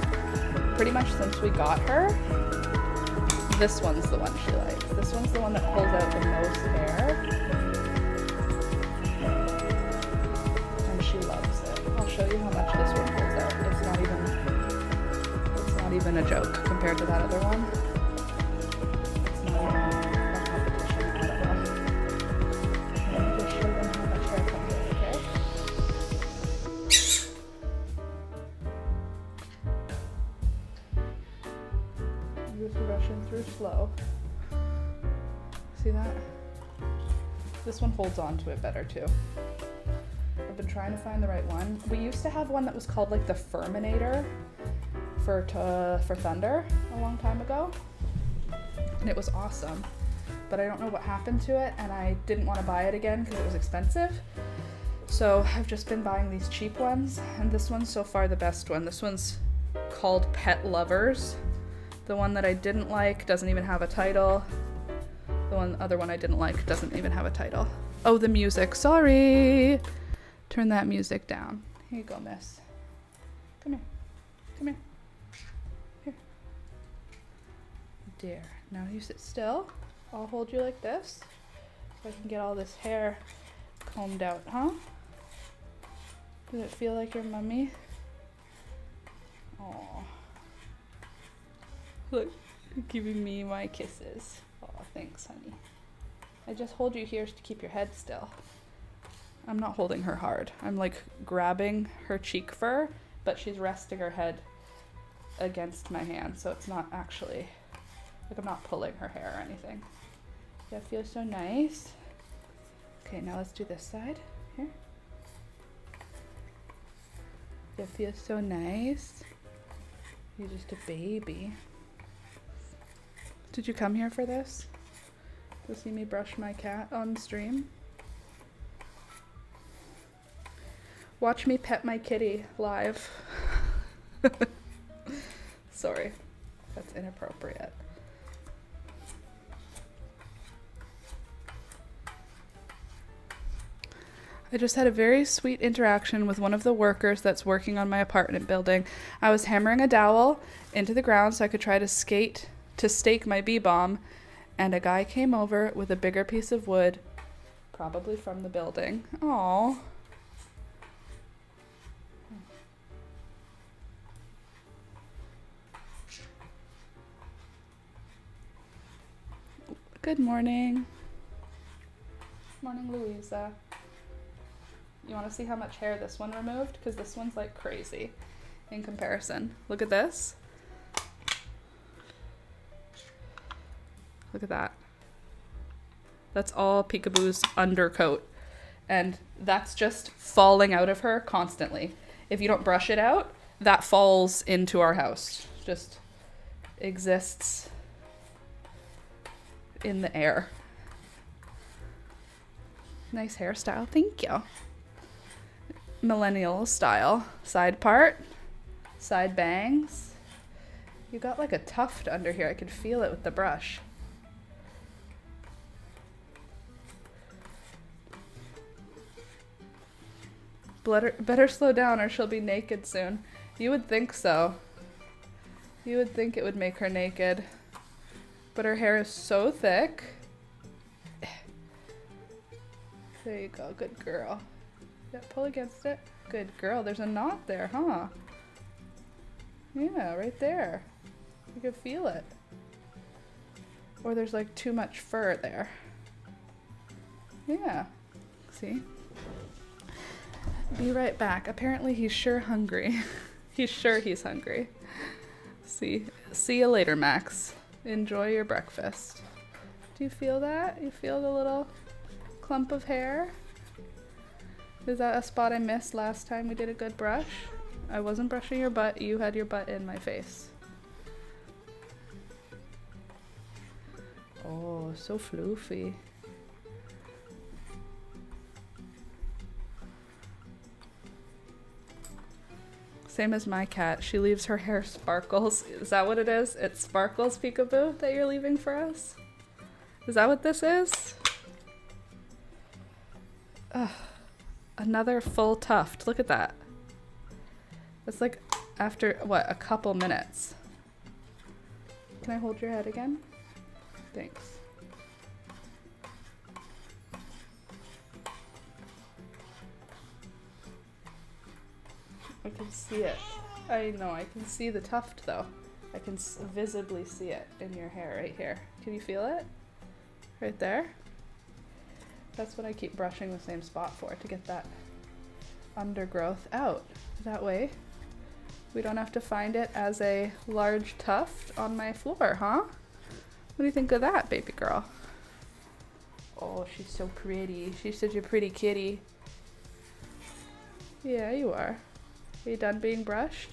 pretty much since we got her. This one's the one she likes. This one's the one that pulls out the most hair. And she loves it. I'll show you how much this one pulls out. It's not even a joke compared to that other one. It's not even a competition at all. Let me just show them how much hair comes out, okay? I'm just rushing through slow. See that? This one holds on to it better too. I've been trying to find the right one. We used to have one that was called like the Furminator for Thunder a long time ago. And it was awesome. But I don't know what happened to it and I didn't want to buy it again because it was expensive. So I've just been buying these cheap ones and this one's so far the best one. This one's called Pet Lovers. The one that I didn't like doesn't even have a title. The other one I didn't like doesn't even have a title. Oh, the music, sorry. Turn that music down. Here you go, miss. Come here, come here. Here. Dear, now you sit still. I'll hold you like this so I can get all this hair combed out, huh? Does it feel like your mummy? Aww. Look, giving me my kisses. Oh, thanks, honey. I just hold you here to keep your head still. I'm not holding her hard. I'm like grabbing her cheek fur, but she's resting her head against my hand, so it's not actually, like I'm not pulling her hair or anything. That feels so nice. Okay, now let's do this side. Here. That feels so nice. You're just a baby. Did you come here for this? To see me brush my cat on stream? Watch me pet my kitty live. Sorry, that's inappropriate. I just had a very sweet interaction with one of the workers that's working on my apartment building. I was hammering a dowel into the ground so I could try to stake my bee bomb, and a guy came over with a bigger piece of wood, probably from the building. Aww. Good morning. Morning, Louisa. You want to see how much hair this one removed? Because this one's like crazy in comparison. Look at this. Look at that. That's all Peekaboo's undercoat. And that's just falling out of her constantly. If you don't brush it out, that falls into our house. Just exists in the air. Nice hairstyle, thank you. Millennial style. Side part, side bangs. You got like a tuft under here. I could feel it with the brush. Better slow down or she'll be naked soon. You would think so. You would think it would make her naked. But her hair is so thick. There you go, good girl. Yeah, pull against it. Good girl. There's a knot there, huh? Yeah, right there. You can feel it. Or there's like too much fur there. Yeah. See? Be right back. Apparently he's sure hungry. He's sure he's hungry. See you later, Max. Enjoy your breakfast. Do you feel that? You feel the little clump of hair? Is that a spot I missed last time we did a good brush? I wasn't brushing your butt, you had your butt in my face. Oh, so floofy. Same as my cat. She leaves her hair sparkles. Is that what it is? It's sparkles, Peekaboo, that you're leaving for us? Is that what this is? Ugh. another full tuft. Look at that. It's like after, what, a couple minutes. Can I hold your head again? Thanks. I can see it. I know, I can see the tuft though. I can visibly see it in your hair right here. Can you feel it? Right there? That's what I keep brushing the same spot for, to get that undergrowth out. That way we don't have to find it as a large tuft on my floor, huh? What do you think of that, baby girl? Oh, she's so pretty. She's such a pretty kitty. Yeah, you are. Are you done being brushed?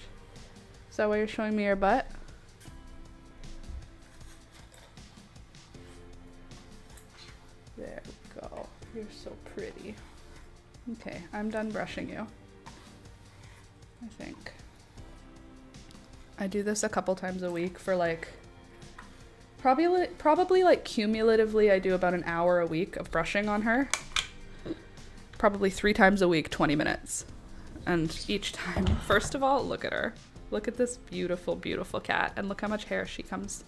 Is that why you're showing me your butt? There we go. You're so pretty. Okay, I'm done brushing you. I think. I do this a couple times a week for like, probably like cumulatively I do about an hour a week of brushing on her. Probably 3 times a week, 20 minutes. And each time, first of all, look at her. Look at this beautiful, beautiful cat. And look how much hair she comes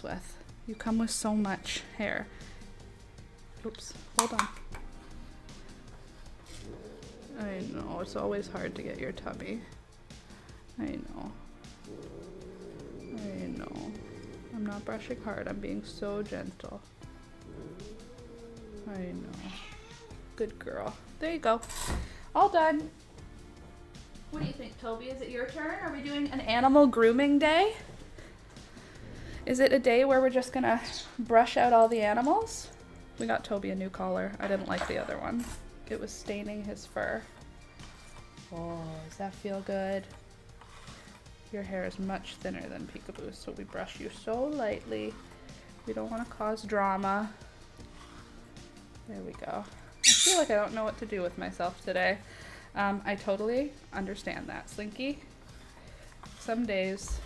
with. You come with so much hair. Oops, hold on. I know, it's always hard to get your tummy. I know. I know. I'm not brushing hard, I'm being so gentle. I know. Good girl. There you go. All done. What do you think, Toby? Is it your turn? Are we doing an animal grooming day? Is it a day where we're just gonna brush out all the animals? We got Toby a new collar. I didn't like the other one. It was staining his fur. Oh, does that feel good? Your hair is much thinner than Peekaboo's, so we brush you so lightly. We don't want to cause drama. There we go. I feel like I don't know what to do with myself today. I totally understand that, Slinky. Some days,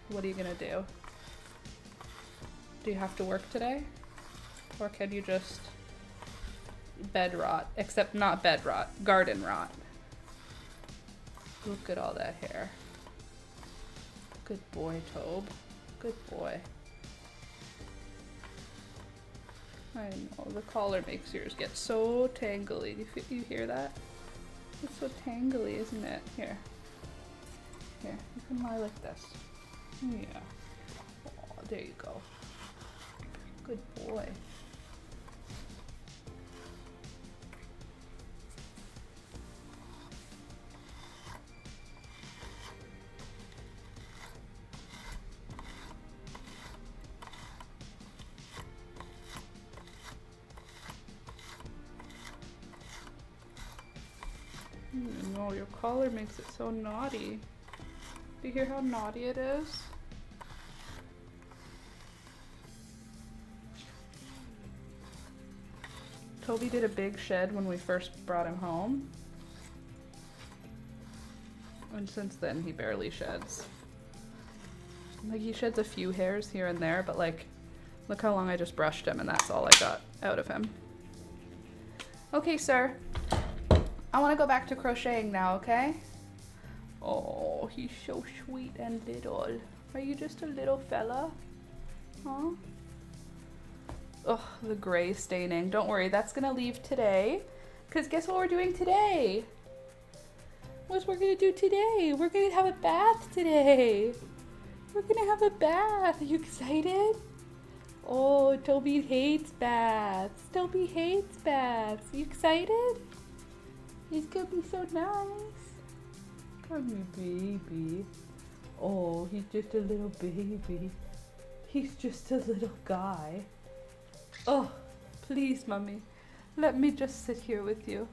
what are you gonna do? Do you have to work today? Or can you just bed rot? Except not bed rot, garden rot. Look at all that hair. Good boy, Tobe. Good boy. I know, the collar makes yours get so tangly. You hear that? It's so tangly, isn't it? Here. Here, you can lie like this. Yeah. Oh, there you go. Good boy. No, your collar makes it so naughty. Do you hear how naughty it is? Toby did a big shed when we first brought him home. And since then, he barely sheds. Like, he sheds a few hairs here and there, but like, look how long I just brushed him and that's all I got out of him. Okay, sir. I want to go back to crocheting now, okay? Oh, he's so sweet and little. Are you just a little fella? Huh? Oh, the gray staining. Don't worry, that's gonna leave today. Because guess what we're doing today? What we're gonna do today? We're gonna have a bath today. We're gonna have a bath. Are you excited? Oh, Toby hates baths. Toby hates baths. Are you excited? He's gonna be so nice. Come here, baby. Oh, he's just a little baby. He's just a little guy. Oh, please, Mummy. Let me just sit here with you.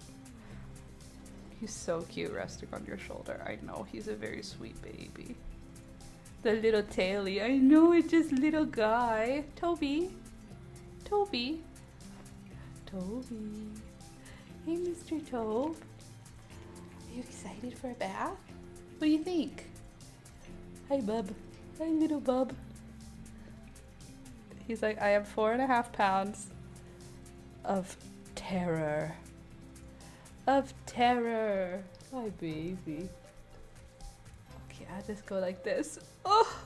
He's so cute resting on your shoulder. I know, he's a very sweet baby. The little taily. I know, it's just little guy. Toby. Toby. Toby. Hey, Mr. Tobe. Are you excited for a bath? What do you think? Hi, bub. Hi, little bub. He's like, I have 4.5 pounds of terror. of terror. My baby. Okay, I just go like this. Oh,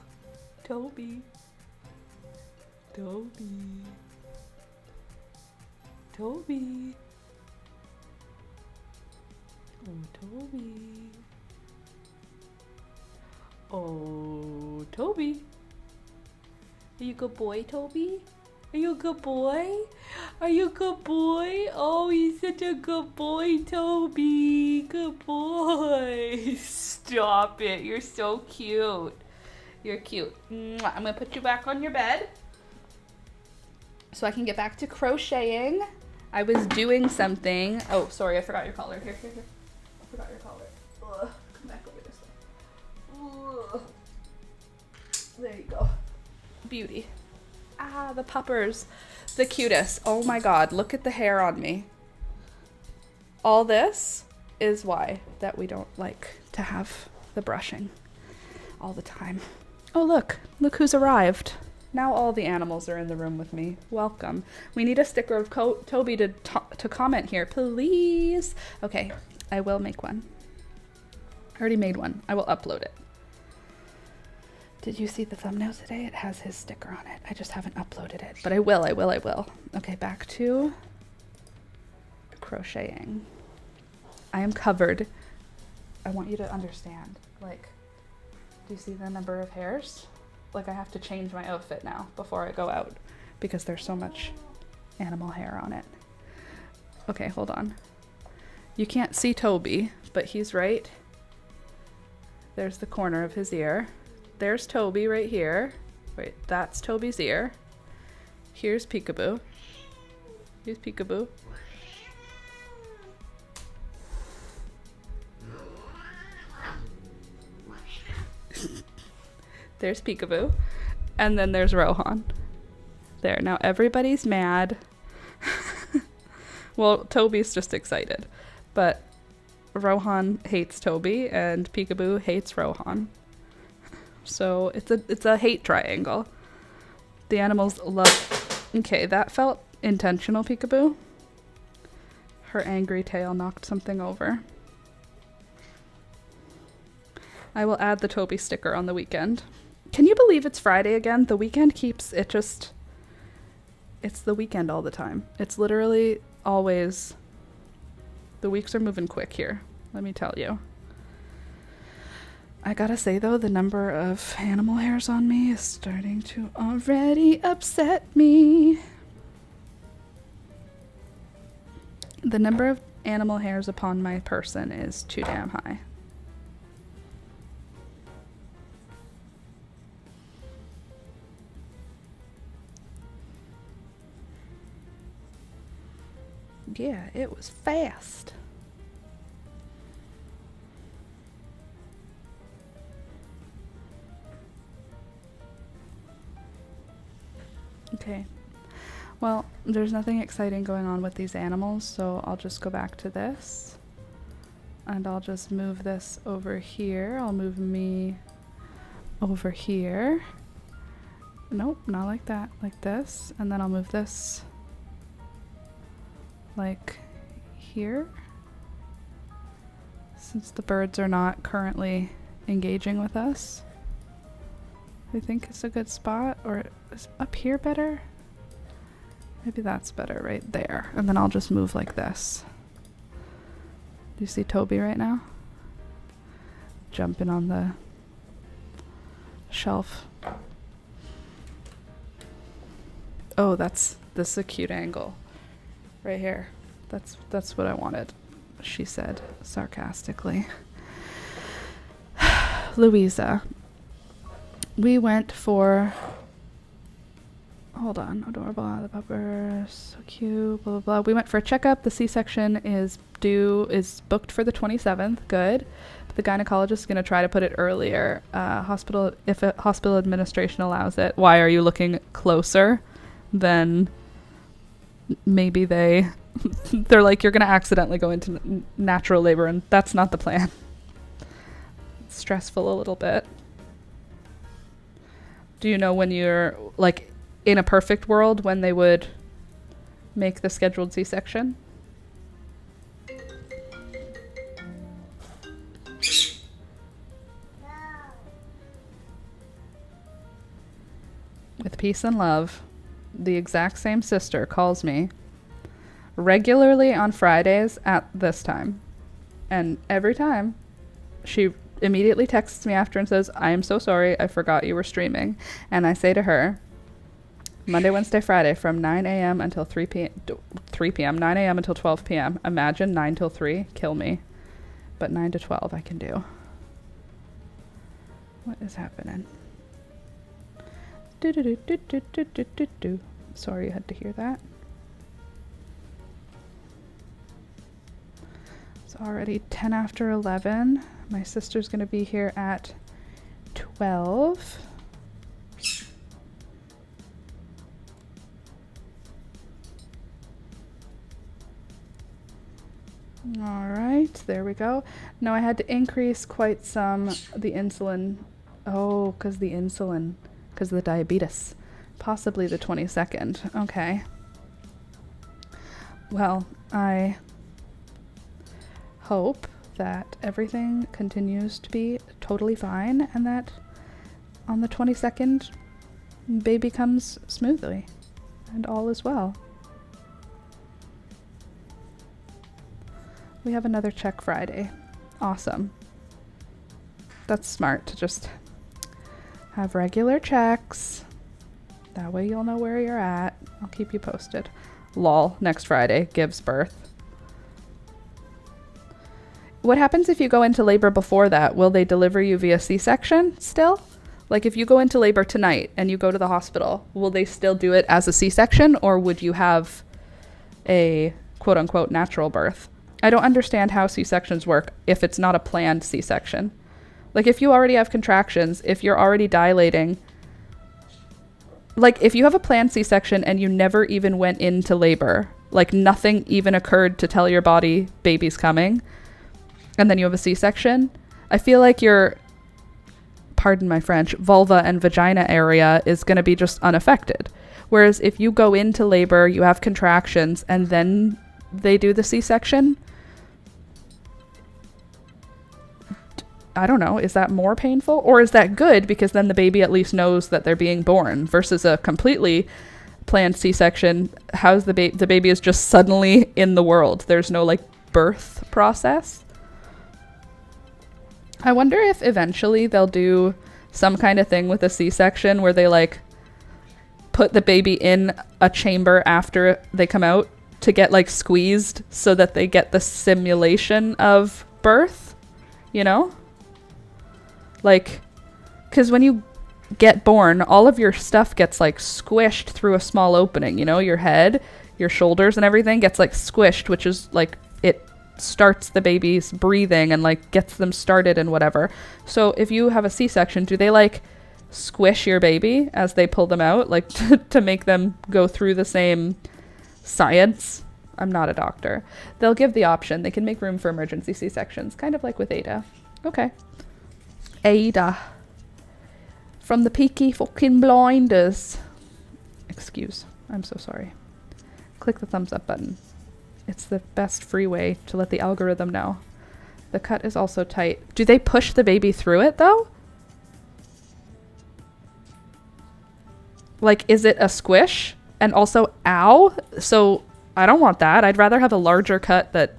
Toby. Toby. Toby. Oh, Toby. Oh, Toby. Are you a good boy, Toby? Are you a good boy? Are you a good boy? Oh, he's such a good boy, Toby. Good boy. Stop it. You're so cute. You're cute. Mwah. I'm going to put you back on your bed so I can get back to crocheting. I was doing something. Oh, sorry. I forgot your collar. Here. I forgot your collar. Ugh. Come back over this way. Ugh. There you go. Beauty. Ah, the puppers. The cutest. Oh my god, look at the hair on me. All this is why that we don't like to have the brushing all the time. Oh, look who's arrived. Now all the animals are in the room with me. Welcome. We need a sticker of Toby to comment here, please. Okay, I will make one. I already made one. I will upload it. Did you see the thumbnail today? It has his sticker on it. I just haven't uploaded it, but I will. Okay, back to crocheting. I am covered. I want you to understand. Like, do you see the number of hairs? Like, I have to change my outfit now before I go out because there's so much animal hair on it. Okay, hold on. You can't see Toby, but he's right. There's the corner of his ear. There's Toby right here. Wait, that's Toby's ear. Here's Peekaboo. Here's Peekaboo. There's Peekaboo. And then there's Rohan. There, now everybody's mad. Well, Toby's just excited. But Rohan hates Toby and Peekaboo hates Rohan. So it's a hate triangle. The animals love... Okay, that felt intentional, Peekaboo. Her angry tail knocked something over. I will add the Toby sticker on the weekend. Can you believe it's Friday again? The weekend keeps... It's the weekend all the time. It's literally always... The weeks are moving quick here, let me tell you. I gotta say though, the number of animal hairs on me is starting to already upset me. The number of animal hairs upon my person is too damn high. Yeah, it was fast. Okay, well, there's nothing exciting going on with these animals, so I'll just go back to this. And I'll just move this over here. I'll move me over here. Nope, not like that, like this. And then I'll move this like here. Since the birds are not currently engaging with us. I think it's a good spot, or is up here better? Maybe that's better right there. And then I'll just move like this. Do you see Toby right now? Jumping on the shelf. Oh, this is a cute angle. Right here. That's what I wanted, she said sarcastically. Louisa. We went for... Hold on. Adorable. The pupper. So cute. Blah, blah, blah. We went for a checkup. The C-section is booked for the 27th. Good. But the gynecologist is going to try to put it earlier. If a hospital administration allows it. Why are you looking closer? Then maybe they're like, you're going to accidentally go into natural labor, and that's not the plan. It's stressful a little bit. Do you know when you're, like, in a perfect world, when they would make the scheduled C-section? with peace and love, the exact same sister calls me regularly on Fridays at this time. And every time she immediately texts me after and says, I am so sorry, I forgot you were streaming. And I say to her, Monday, Wednesday, Friday from 9 a.m. until 3 p.m., 9 a.m. until 12 p.m. Imagine 9 till 3, kill me. But 9 to 12 I can do. What is happening? Sorry you had to hear that. It's already 10 after 11. My sister's going to be here at 12. All right, there we go. Now I had to increase quite some the insulin. Oh, because the insulin, because of the diabetes. Possibly the 22nd. Okay. Well, I hope that everything continues to be totally fine and that on the 22nd, baby comes smoothly and all is well. We have another check Friday. Awesome. That's smart to just have regular checks. That way you'll know where you're at. I'll keep you posted. Lol, next Friday gives birth. What happens if you go into labor before that? Will they deliver you via C-section still? Like if you go into labor tonight and you go to the hospital, will they still do it as a C-section, or would you have a quote unquote natural birth? I don't understand how C-sections work if it's not a planned C-section. Like if you already have contractions, if you're already dilating, like if you have a planned C-section and you never even went into labor, like nothing even occurred to tell your body baby's coming, and then you have a C-section, I feel like your, pardon my French, vulva and vagina area is going to be just unaffected. Whereas if you go into labor, you have contractions, and then they do the C-section, I don't know, is that more painful? Or is that good because then the baby at least knows that they're being born, versus a completely planned C-section? How's the baby is just suddenly in the world. There's no like birth process. I wonder if eventually they'll do some kind of thing with a C-section where they like put the baby in a chamber after they come out to get like squeezed so that they get the simulation of birth, you know? Like, because when you get born, all of your stuff gets like squished through a small opening, you know, your head, your shoulders and everything gets like squished, which is like, it starts the baby's breathing and like gets them started and whatever. So if you have a C-section, do they like squish your baby as they pull them out, like to make them go through the same science? I'm not a doctor. They'll give the option. They can make room for emergency C-sections, kind of like with Ada. Okay. Ada. From the Peaky fucking Blinders. Excuse. I'm so sorry. Click the thumbs up button. It's the best free way to let the algorithm know. The cut is also tight. Do they push the baby through it though? Like, is it a squish? And also, ow? So I don't want that. I'd rather have a larger cut that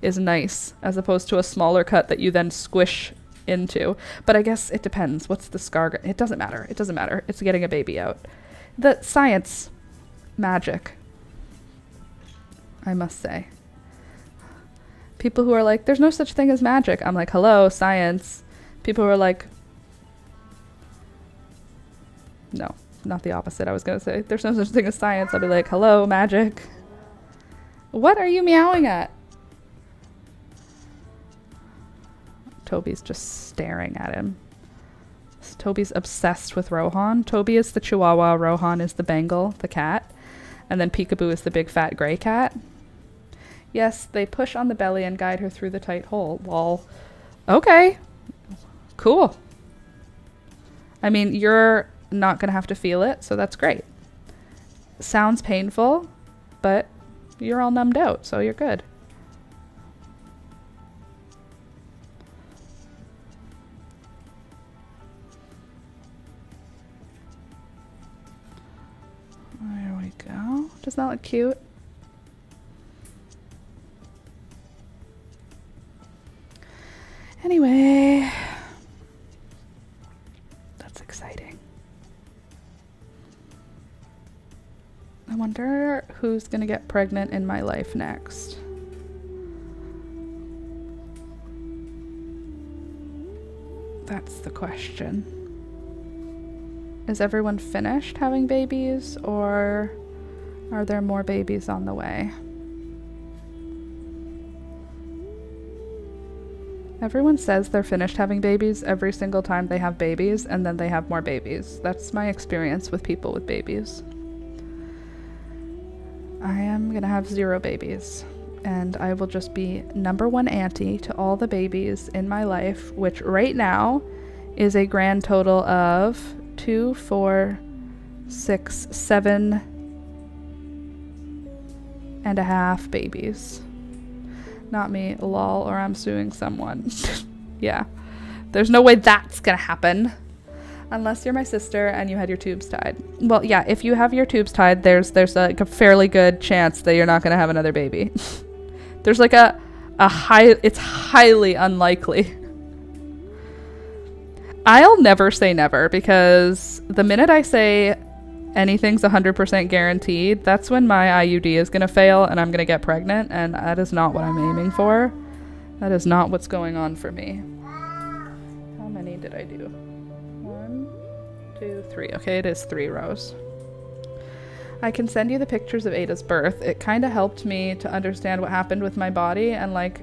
is nice as opposed to a smaller cut that you then squish into. But I guess it depends. What's the scar? It doesn't matter. It doesn't matter. It's getting a baby out. The science, magic, I must say. People who are like, there's no such thing as magic. I'm like, hello, science. People who are like, no, not the opposite. I was going to say, there's no such thing as science. I'll be like, hello, magic. What are you meowing at? Toby's just staring at him. Toby's obsessed with Rohan. Toby is the Chihuahua. Rohan is the Bengal, the cat. And then Peekaboo is the big fat gray cat. Yes, they push on the belly and guide her through the tight hole. Lol. Okay. Cool. I mean, you're not going to have to feel it, so that's great. Sounds painful, but you're all numbed out, so you're good. Doesn't that look cute? Anyway, that's exciting. I wonder who's gonna get pregnant in my life next. That's the question. Is everyone finished having babies, or are there more babies on the way? Everyone says they're finished having babies every single time they have babies, and then they have more babies. That's my experience with people with babies. I am gonna have 0 babies, and I will just be number 1 auntie to all the babies in my life, which right now is a grand total of 2, 4, 6, 7 and a half babies. Not me, lol, or I'm suing someone. Yeah. There's no way that's gonna happen. Unless you're my sister and you had your tubes tied. Well, yeah, if you have your tubes tied, there's like a fairly good chance that you're not gonna have another baby. There's like it's highly unlikely. I'll never say never, because the minute I say anything's 100% guaranteed, that's when my IUD is going to fail and I'm going to get pregnant, and that is not what I'm aiming for. That is not what's going on for me. How many did I do? 1, 2, 3. Okay, it is 3 rows. I can send you the pictures of Ada's birth. It kind of helped me to understand what happened with my body, and like,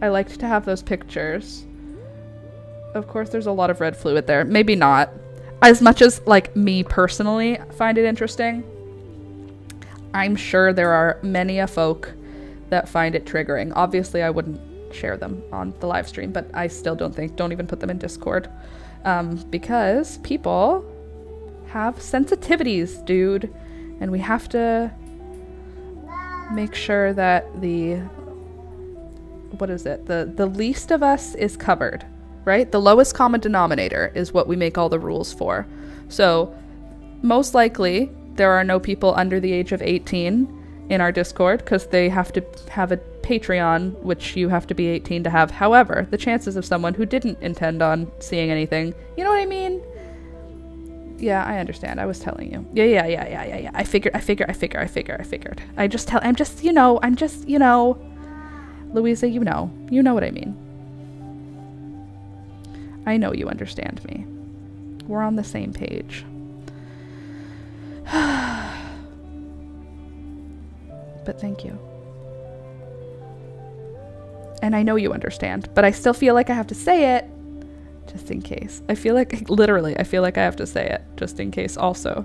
I liked to have those pictures. Of course, there's a lot of red fluid there. Maybe not. As much as, like, me personally find it interesting, I'm sure there are many a folk that find it triggering. Obviously, I wouldn't share them on the live stream, but I still don't even put them in Discord. Because people have sensitivities, dude. And we have to make sure that the least of us is covered. Right? The lowest common denominator is what we make all the rules for. So most likely there are no people under the age of 18 in our Discord, because they have to have a Patreon, which you have to be 18 to have. However, the chances of someone who didn't intend on seeing anything, you know what I mean? Yeah, I understand. I was telling you. Yeah. I figured. Louisa, you know what I mean. I know you understand me. We're on the same page. But thank you. And I know you understand, but I still feel like I have to say it just in case. I feel like I have to say it just in case also.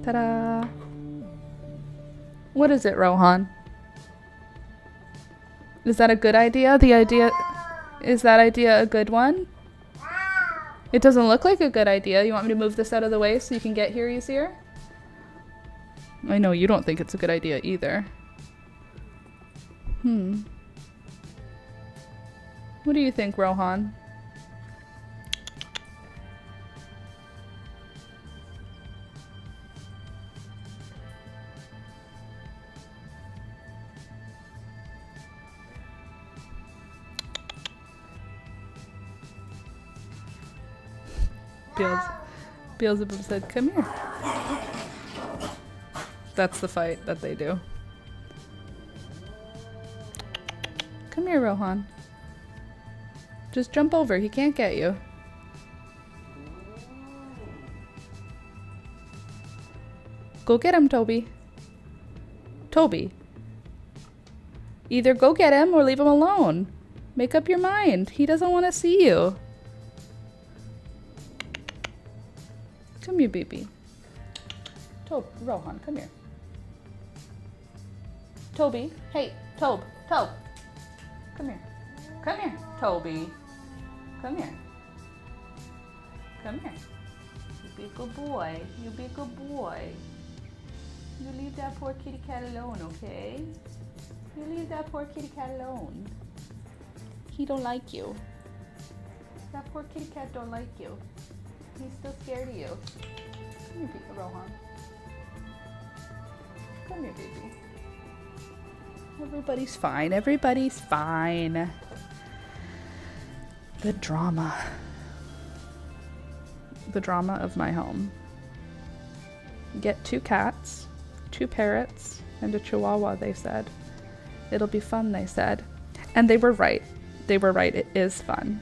Ta-da! What is it, Rohan? Is that a good idea? Is that idea a good one? It doesn't look like a good idea. You want me to move this out of the way so you can get here easier? I know you don't think it's a good idea either. What do you think, Rohan? Beelzebub said, "Come here." That's the fight that they do. Come here, Rohan. Just jump over. He can't get you. Go get him, Toby. Toby. Either go get him or leave him alone. Make up your mind. He doesn't want to see you. Come here, baby. Rohan, come here. Toby. Hey, Tobe. Come here. Come here, Toby. Come here. Come here. You be a good boy. You be a good boy. You leave that poor kitty cat alone, okay? You leave that poor kitty cat alone. He don't like you. That poor kitty cat don't like you. He's still scared of you. Come here, Rohan. Come here, baby. Everybody's fine. Everybody's fine. The drama. The drama of my home. Get 2 cats, 2 parrots, and a chihuahua, they said. It'll be fun, they said. And they were right. They were right. It is fun.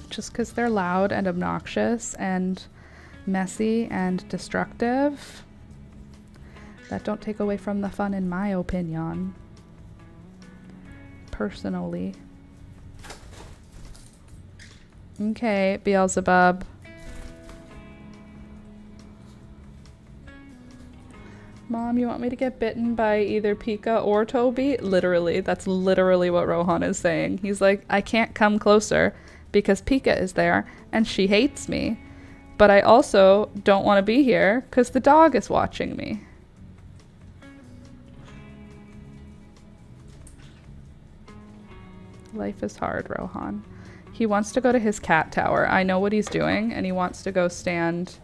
Just because they're loud and obnoxious and messy and destructive, that don't take away from the fun, in my opinion. Personally. Okay, Beelzebub. Mom, you want me to get bitten by either Pika or Toby? Literally, that's literally what Rohan is saying. He's like, I can't come closer because Pika is there and she hates me. But I also don't want to be here because the dog is watching me. Life is hard, Rohan. He wants to go to his cat tower. I know what he's doing, and he wants to go stand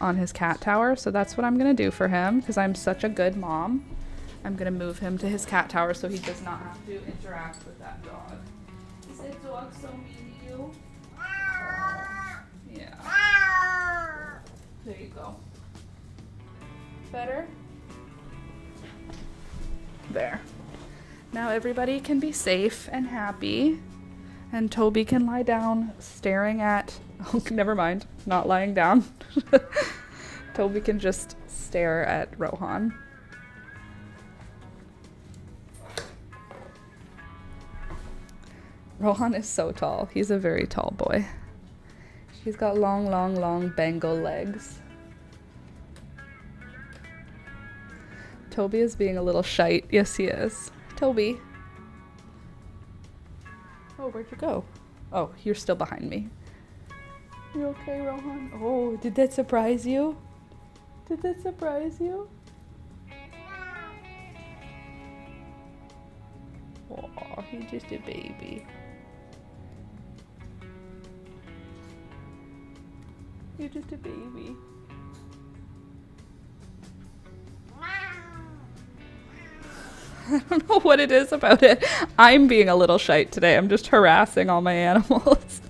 on his cat tower, so that's what I'm gonna do for him because I'm such a good mom. I'm gonna move him to his cat tower so he does not have to interact with that dog. Is that dog so mean to you? Yeah. There you go. Better? There. Now everybody can be safe and happy, and Toby can lie down staring at... Oh, never mind. Not lying down. Toby can just stare at Rohan. Rohan is so tall. He's a very tall boy. He's got long, long, long Bengal legs. Toby is being a little shite. Yes, he is. Toby. Oh, where'd you go? Oh, you're still behind me. You okay, Rohan? Oh, did that surprise you? Did that surprise you? Oh, he's just a baby. You're just a baby. I don't know what it is about it. I'm being a little shite today. I'm just harassing all my animals.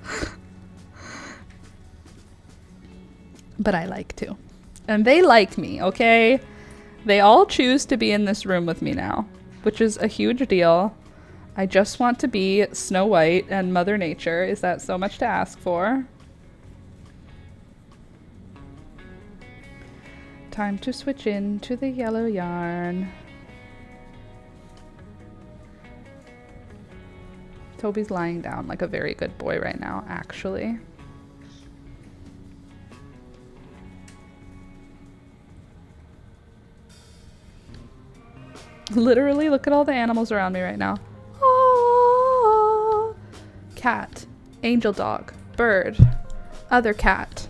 But I like to. And they like me, okay? They all choose to be in this room with me now, which is a huge deal. I just want to be Snow White and Mother Nature. Is that so much to ask for? Time to switch into the yellow yarn. Toby's lying down like a very good boy right now, actually. Literally, look at all the animals around me right now. Oh, cat, angel dog, bird, other cat.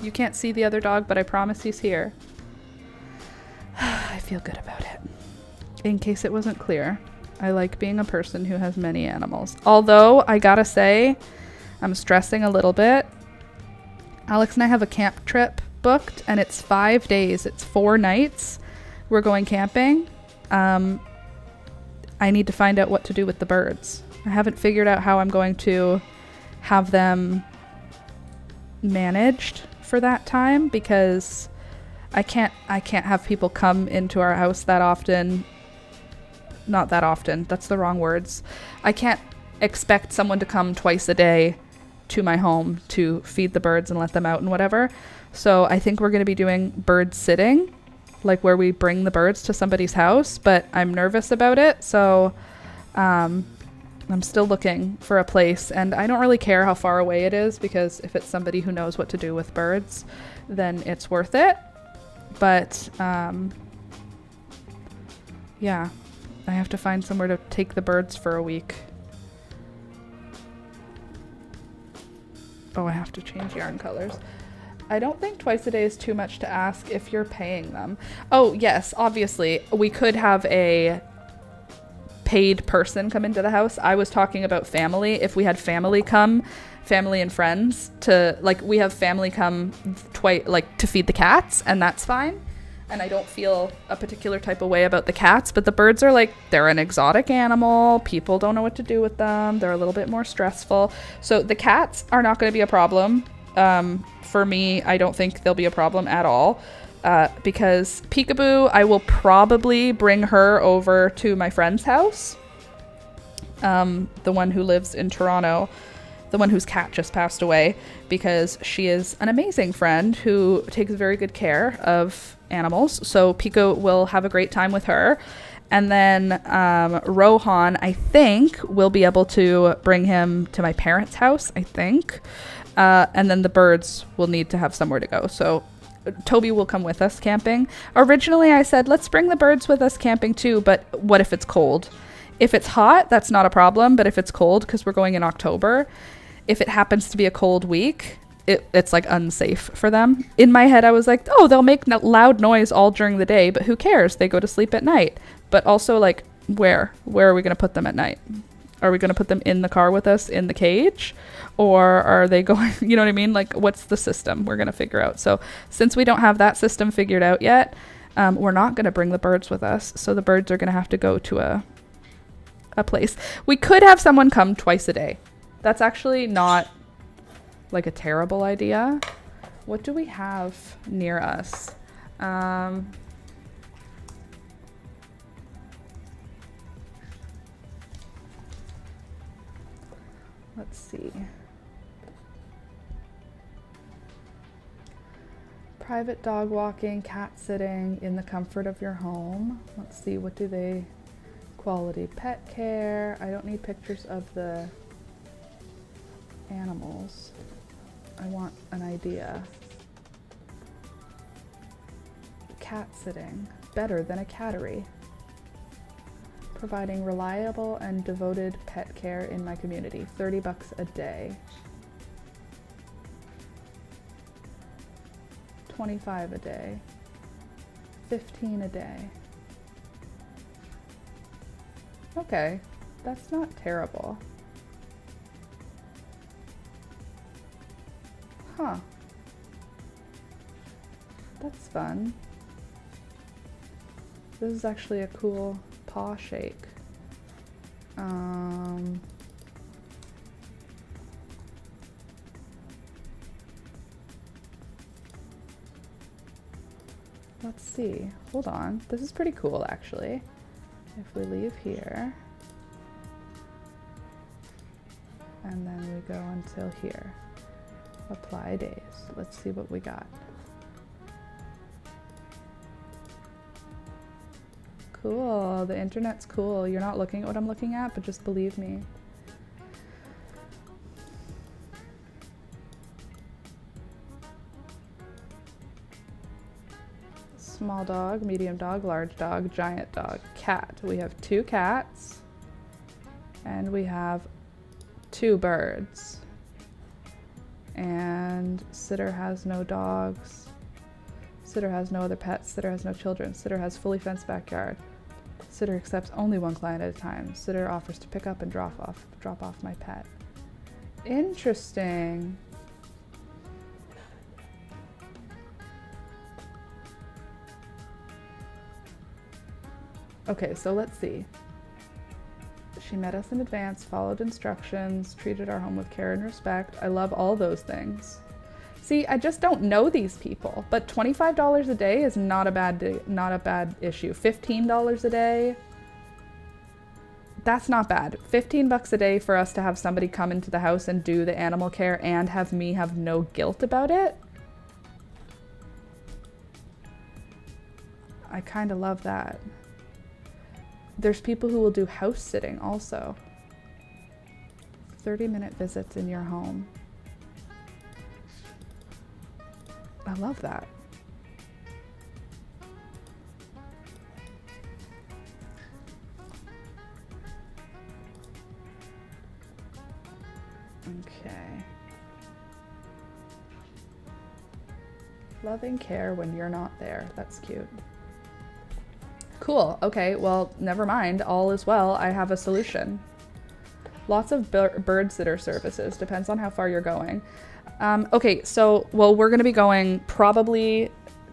You can't see the other dog, but I promise he's here. I feel good about it. In case it wasn't clear, I like being a person who has many animals. Although, I gotta say, I'm stressing a little bit. Alex and I have a camp trip booked, and it's 5 days. It's 4 nights. We're going camping. I need to find out what to do with the birds. I haven't figured out how I'm going to have them managed for that time because I can't have people come into our house that often. Not that often. That's the wrong words. I can't expect someone to come twice a day to my home to feed the birds and let them out and whatever. So I think we're going to be doing bird sitting, like where we bring the birds to somebody's house, but I'm nervous about it. So I'm still looking for a place, and I don't really care how far away it is because if it's somebody who knows what to do with birds, then it's worth it. But yeah, I have to find somewhere to take the birds for a week. Oh, I have to change yarn colors. I don't think twice a day is too much to ask if you're paying them. Oh, yes, obviously. We could have a paid person come into the house. I was talking about family. If we had family come, family and friends, to, like, we have family come twice, like, to feed the cats, and that's fine. and I don't feel a particular type of way about the cats, but the birds are like, they're an exotic animal. People don't know what to do with them. They're a little bit more stressful. So the cats are not going to be a problem. For me, I don't think they'll be a problem at all. Because Peekaboo, I will probably bring her over to my friend's house. The one who lives in Toronto, the one whose cat just passed away, because she is an amazing friend who takes very good care of animals. So Pico will have a great time with her. And then Rohan, I think, will be able to bring him to my parents' house, I think. And then the birds will need to have somewhere to go. So Toby will come with us camping. Originally, I said, let's bring the birds with us camping too, but what if it's cold? If it's hot, that's not a problem, but if it's cold, because we're going in October, if it happens to be a cold week, it's like unsafe for them. In my head, I was like, oh, they'll make loud noise all during the day, but who cares? They go to sleep at night. But also, like, where are we going to put them at night? Are we going to put them in the car with us in the cage? Or are they going, you know what I mean? Like, what's the system we're going to figure out? So since we don't have that system figured out yet, we're not going to bring the birds with us. So the birds are going to have to go to a place. We could have someone come twice a day. That's actually not like a terrible idea. What do we have near us? Let's see. Private dog walking, cat sitting in the comfort of your home. Let's see, what do they... Quality pet care. I don't need pictures of the animals. I want an idea. Cat sitting. Better than a cattery. Providing reliable and devoted pet care in my community. $30 a day. 25 a day. 15 a day. Okay, that's not terrible. Huh. That's fun. This is actually a cool paw shake. Let's see. Hold on. This is pretty cool, actually. If we leave here, and then we go until here. Apply days. Let's see what we got. Cool. The internet's cool. You're not looking at what I'm looking at, but just believe me. Small dog, medium dog, large dog, giant dog, cat. We have 2 cats and we have 2 birds. And sitter has no dogs. Sitter has no other pets. Sitter has no children. Sitter has fully fenced backyard. Sitter accepts only 1 client at a time. Sitter offers to pick up and drop off my pet. Interesting. Okay, so let's see. She met us in advance, followed instructions, treated our home with care and respect. I love all those things. See, I just don't know these people, but $25 a day is not a bad issue. $15 a day, that's not bad. $15 a day for us to have somebody come into the house and do the animal care and have me have no guilt about it. I kind of love that. There's people who will do house sitting also. 30-minute visits in your home. I love that. Okay. Loving care when you're not there. That's cute. Cool. Okay, well, never mind. All is well. I have a solution. Lots of bird sitter services. Depends on how far you're going. Okay, so, well, we're going to be going probably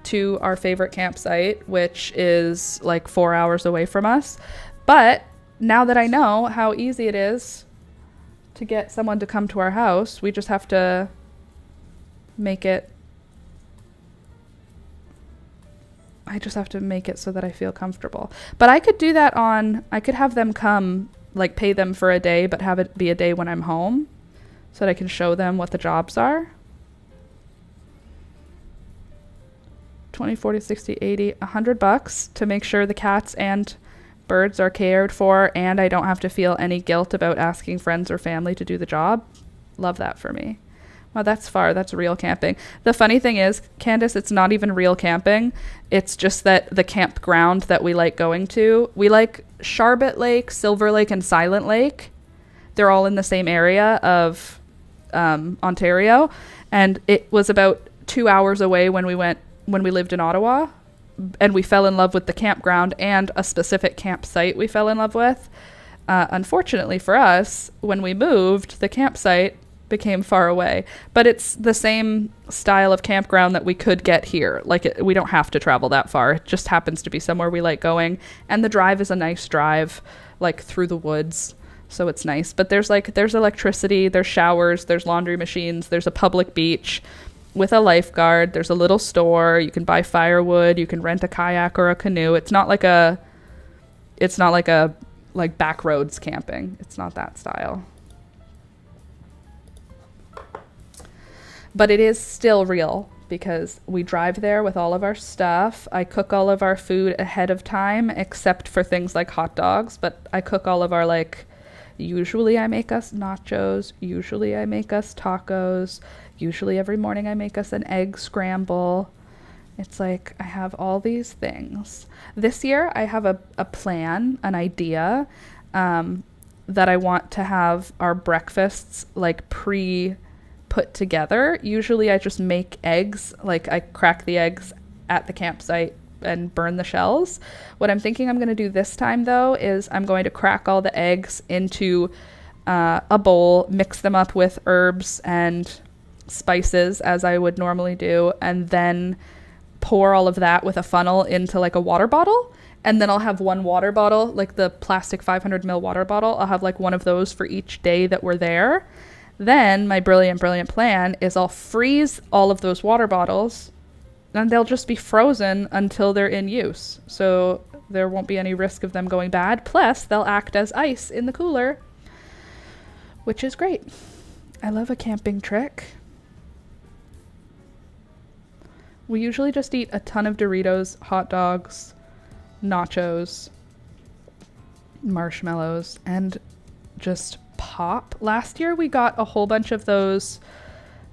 to our favorite campsite, which is like 4 hours away from us. But now that I know how easy it is to get someone to come to our house, we just have to make it. I just have to make it so that I feel comfortable. But I could do that I could have them come, like pay them for a day, but have it be a day when I'm home so that I can show them what the jobs are. 20, 40, 60, 80, $100 to make sure the cats and birds are cared for and I don't have to feel any guilt about asking friends or family to do the job. Love that for me. Wow, that's far. That's real camping. The funny thing is, Candace, it's not even real camping. It's just that the campground that we like going to, we like Sharbet Lake, Silver Lake, and Silent Lake. They're all in the same area of Ontario. And it was about 2 hours away when we lived in Ottawa. And we fell in love with the campground and a specific campsite we fell in love with. Unfortunately for us, when we moved, the campsite became far away, but it's the same style of campground that we could get here. Like we don't have to travel that far. It just happens to be somewhere we like going, and the drive is a nice drive, like through the woods, so it's nice. But there's electricity, there's showers, there's laundry machines, there's a public beach with a lifeguard, there's a little store, you can buy firewood, you can rent a kayak or a canoe. It's not like back roads camping. It's not that style. But it is still real because we drive there with all of our stuff. I cook all of our food ahead of time, except for things like hot dogs. But I cook all of our, usually I make us nachos. Usually I make us tacos. Usually every morning I make us an egg scramble. It's like I have all these things. This year I have a plan, an idea, that I want to have our breakfasts put together. Usually I just make eggs, I crack the eggs at the campsite and burn the shells. What I'm thinking I'm going to do this time though is I'm going to crack all the eggs into a bowl, mix them up with herbs and spices as I would normally do, and then pour all of that with a funnel into a water bottle. And then I'll have one water bottle, like the plastic 500 ml water bottle. I'll have one of those for each day that we're there. Then my brilliant plan is I'll freeze all of those water bottles and they'll just be frozen until they're in use. So there won't be any risk of them going bad. Plus they'll act as ice in the cooler, which is great. I love a camping trick. We usually just eat a ton of Doritos, hot dogs, nachos, marshmallows, and just pop. Last year we got a whole bunch of those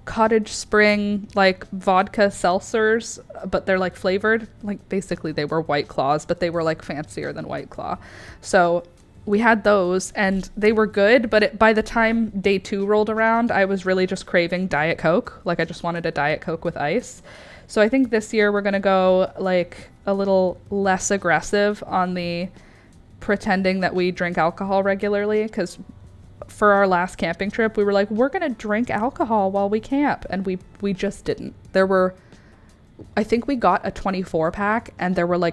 Cottage Spring vodka seltzers, but they're flavored. Basically they were White Claws, but they were fancier than White Claw. So we had those and they were good, but by the time day 2 rolled around, I was really just craving Diet Coke. I just wanted a Diet Coke with ice. So I think this year we're going to go a little less aggressive on the pretending that we drink alcohol regularly, because for our last camping trip, we were we're going to drink alcohol while we camp. And we just didn't. I think we got a 24 pack and there were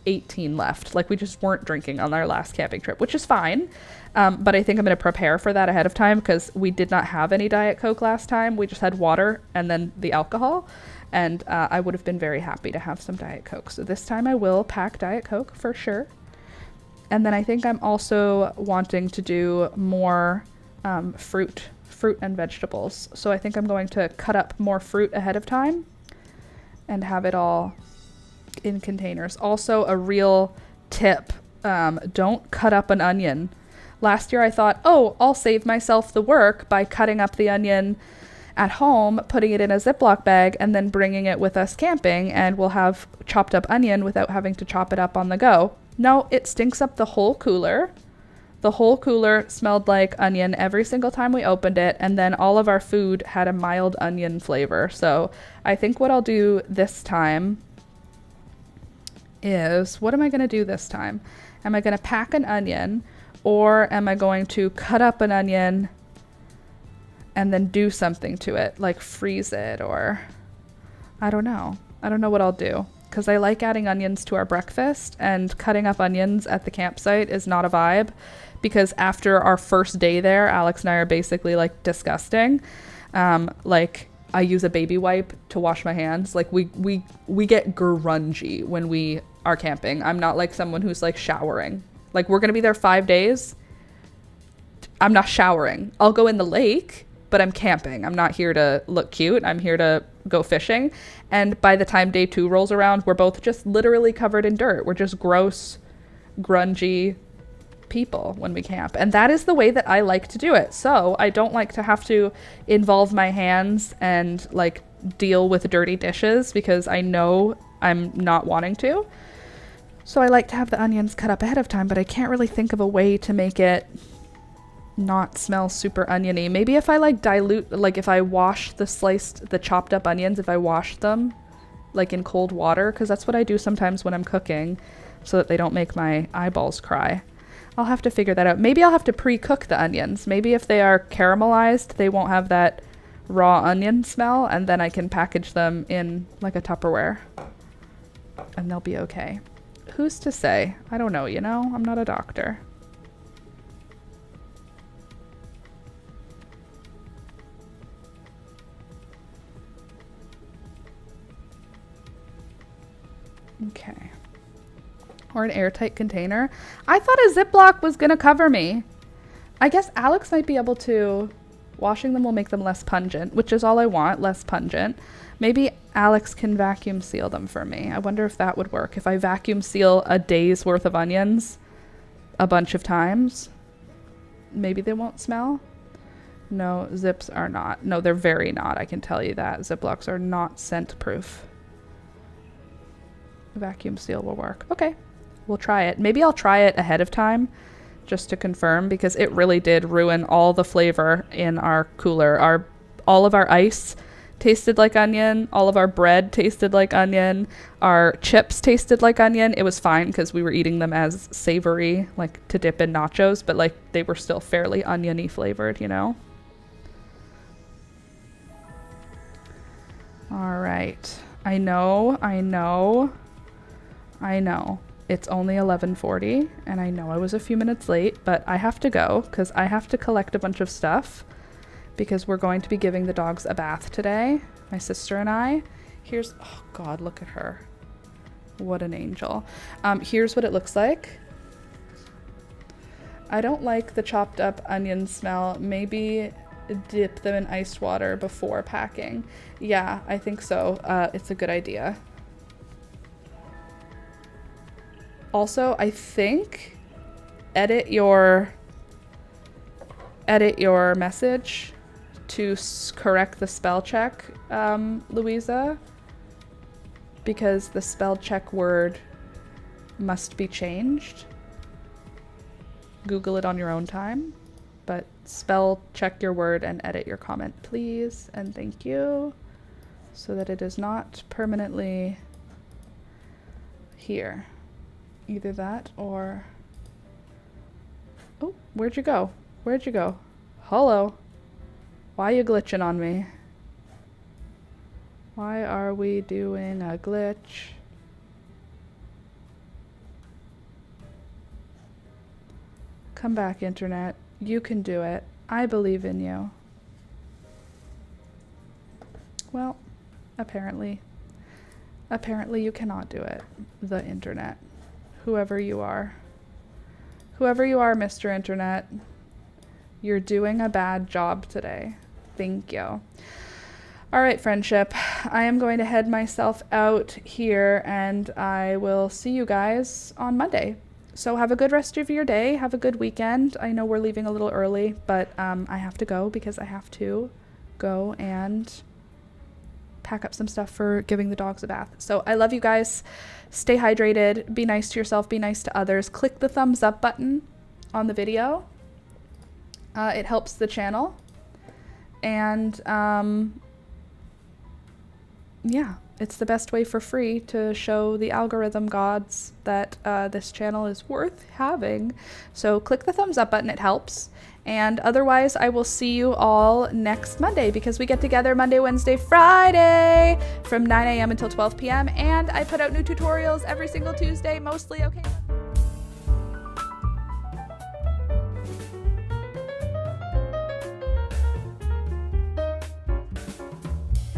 18 left. We just weren't drinking on our last camping trip, which is fine. But I think I'm going to prepare for that ahead of time because we did not have any Diet Coke last time. We just had water and then the alcohol. And I would have been very happy to have some Diet Coke. So this time I will pack Diet Coke for sure. And then I think I'm also wanting to do more fruit and vegetables. So I think I'm going to cut up more fruit ahead of time and have it all in containers. Also, a real tip, don't cut up an onion. Last year I thought, I'll save myself the work by cutting up the onion at home, putting it in a Ziploc bag, and then bringing it with us camping, and we'll have chopped up onion without having to chop it up on the go. No, it stinks up the whole cooler. The whole cooler smelled like onion every single time we opened it, and then all of our food had a mild onion flavor. So I think what I'll do this time is, what am I going to do this time? Am I going to pack an onion, or am I going to cut up an onion and then do something to it, freeze it, or I don't know. I don't know what I'll do, because I like adding onions to our breakfast, and cutting up onions at the campsite is not a vibe, because after our first day there, Alex and I are basically like disgusting. Like I use a baby wipe to wash my hands. Like we get grungy when we are camping. I'm not like someone who's like showering. Like we're gonna be there 5 days. I'm not showering. I'll go in the lake, but I'm camping. I'm not here to look cute. I'm here to go fishing. And by the time day 2 rolls around, we're both just literally covered in dirt. We're just gross, grungy people when we camp. And that is the way that I like to do it. So I don't like to have to involve my hands and like deal with dirty dishes, because I know I'm not wanting to. So I like to have the onions cut up ahead of time, but I can't really think of a way to make it not smell super oniony. Maybe if I like dilute, like if I wash the chopped up onions, if I wash them like in cold water, because that's what I do sometimes when I'm cooking, so that they don't make my eyeballs cry. I'll have to figure that out. Maybe I'll have to pre-cook the onions. Maybe if they are caramelized, they won't have that raw onion smell, and then I can package them in like a Tupperware and they'll be okay. Who's to say? I don't know, you know? I'm not a doctor. Okay. Or an airtight container. I thought a Ziploc was gonna cover me. I guess Alex might be able to. Washing them will make them less pungent, which is all I want, less pungent. Maybe Alex can vacuum seal them for me. I wonder if that would work. If I vacuum seal a day's worth of onions a bunch of times, maybe they won't smell. No, zips are not. No, they're very not. I can tell you that. Ziplocs are not scent proof. Vacuum seal will work. Okay, we'll try it. Maybe I'll try it ahead of time just to confirm, because it really did ruin all the flavor in our cooler. All of our ice tasted like onion. All of our bread tasted like onion. Our chips tasted like onion. It was fine because we were eating them as savory, like to dip in nachos, but like they were still fairly oniony flavored, you know? All right. I know. It's only 11:40 and I know I was a few minutes late, but I have to go because I have to collect a bunch of stuff because we're going to be giving the dogs a bath today, my sister and I. Here's, oh God, look at her. What an angel. Here's what it looks like. I don't like the chopped up onion smell. Maybe dip them in iced water before packing. Yeah, I think so. It's a good idea. Also, I think edit your message to correct the spell check, Louisa, because the spell check word must be changed. Google it on your own time, but spell check your word and edit your comment, please, and thank you, so that it is not permanently here. Either that or... Oh, where'd you go? Where'd you go? Hello. Why are you glitching on me? Why are we doing a glitch? Come back, internet. You can do it. I believe in you. Well, apparently you cannot do it. The internet. Whoever you are, Mr. Internet, you're doing a bad job today. Thank you. All right, friendship, I am going to head myself out here and I will see you guys on Monday. So have a good rest of your day. Have a good weekend. I know we're leaving a little early, but I have to go because I have to go and pack up some stuff for giving the dogs a bath. So I love you guys. Stay hydrated. Be nice to yourself. Be nice to others. Click the thumbs up button on the video. It helps the channel. And yeah, it's the best way for free to show the algorithm gods that this channel is worth having. So click the thumbs up button, it helps. And otherwise, I will see you all next Monday because we get together Monday, Wednesday, Friday from 9 a.m. until 12 p.m. And I put out new tutorials every single Tuesday, mostly okay.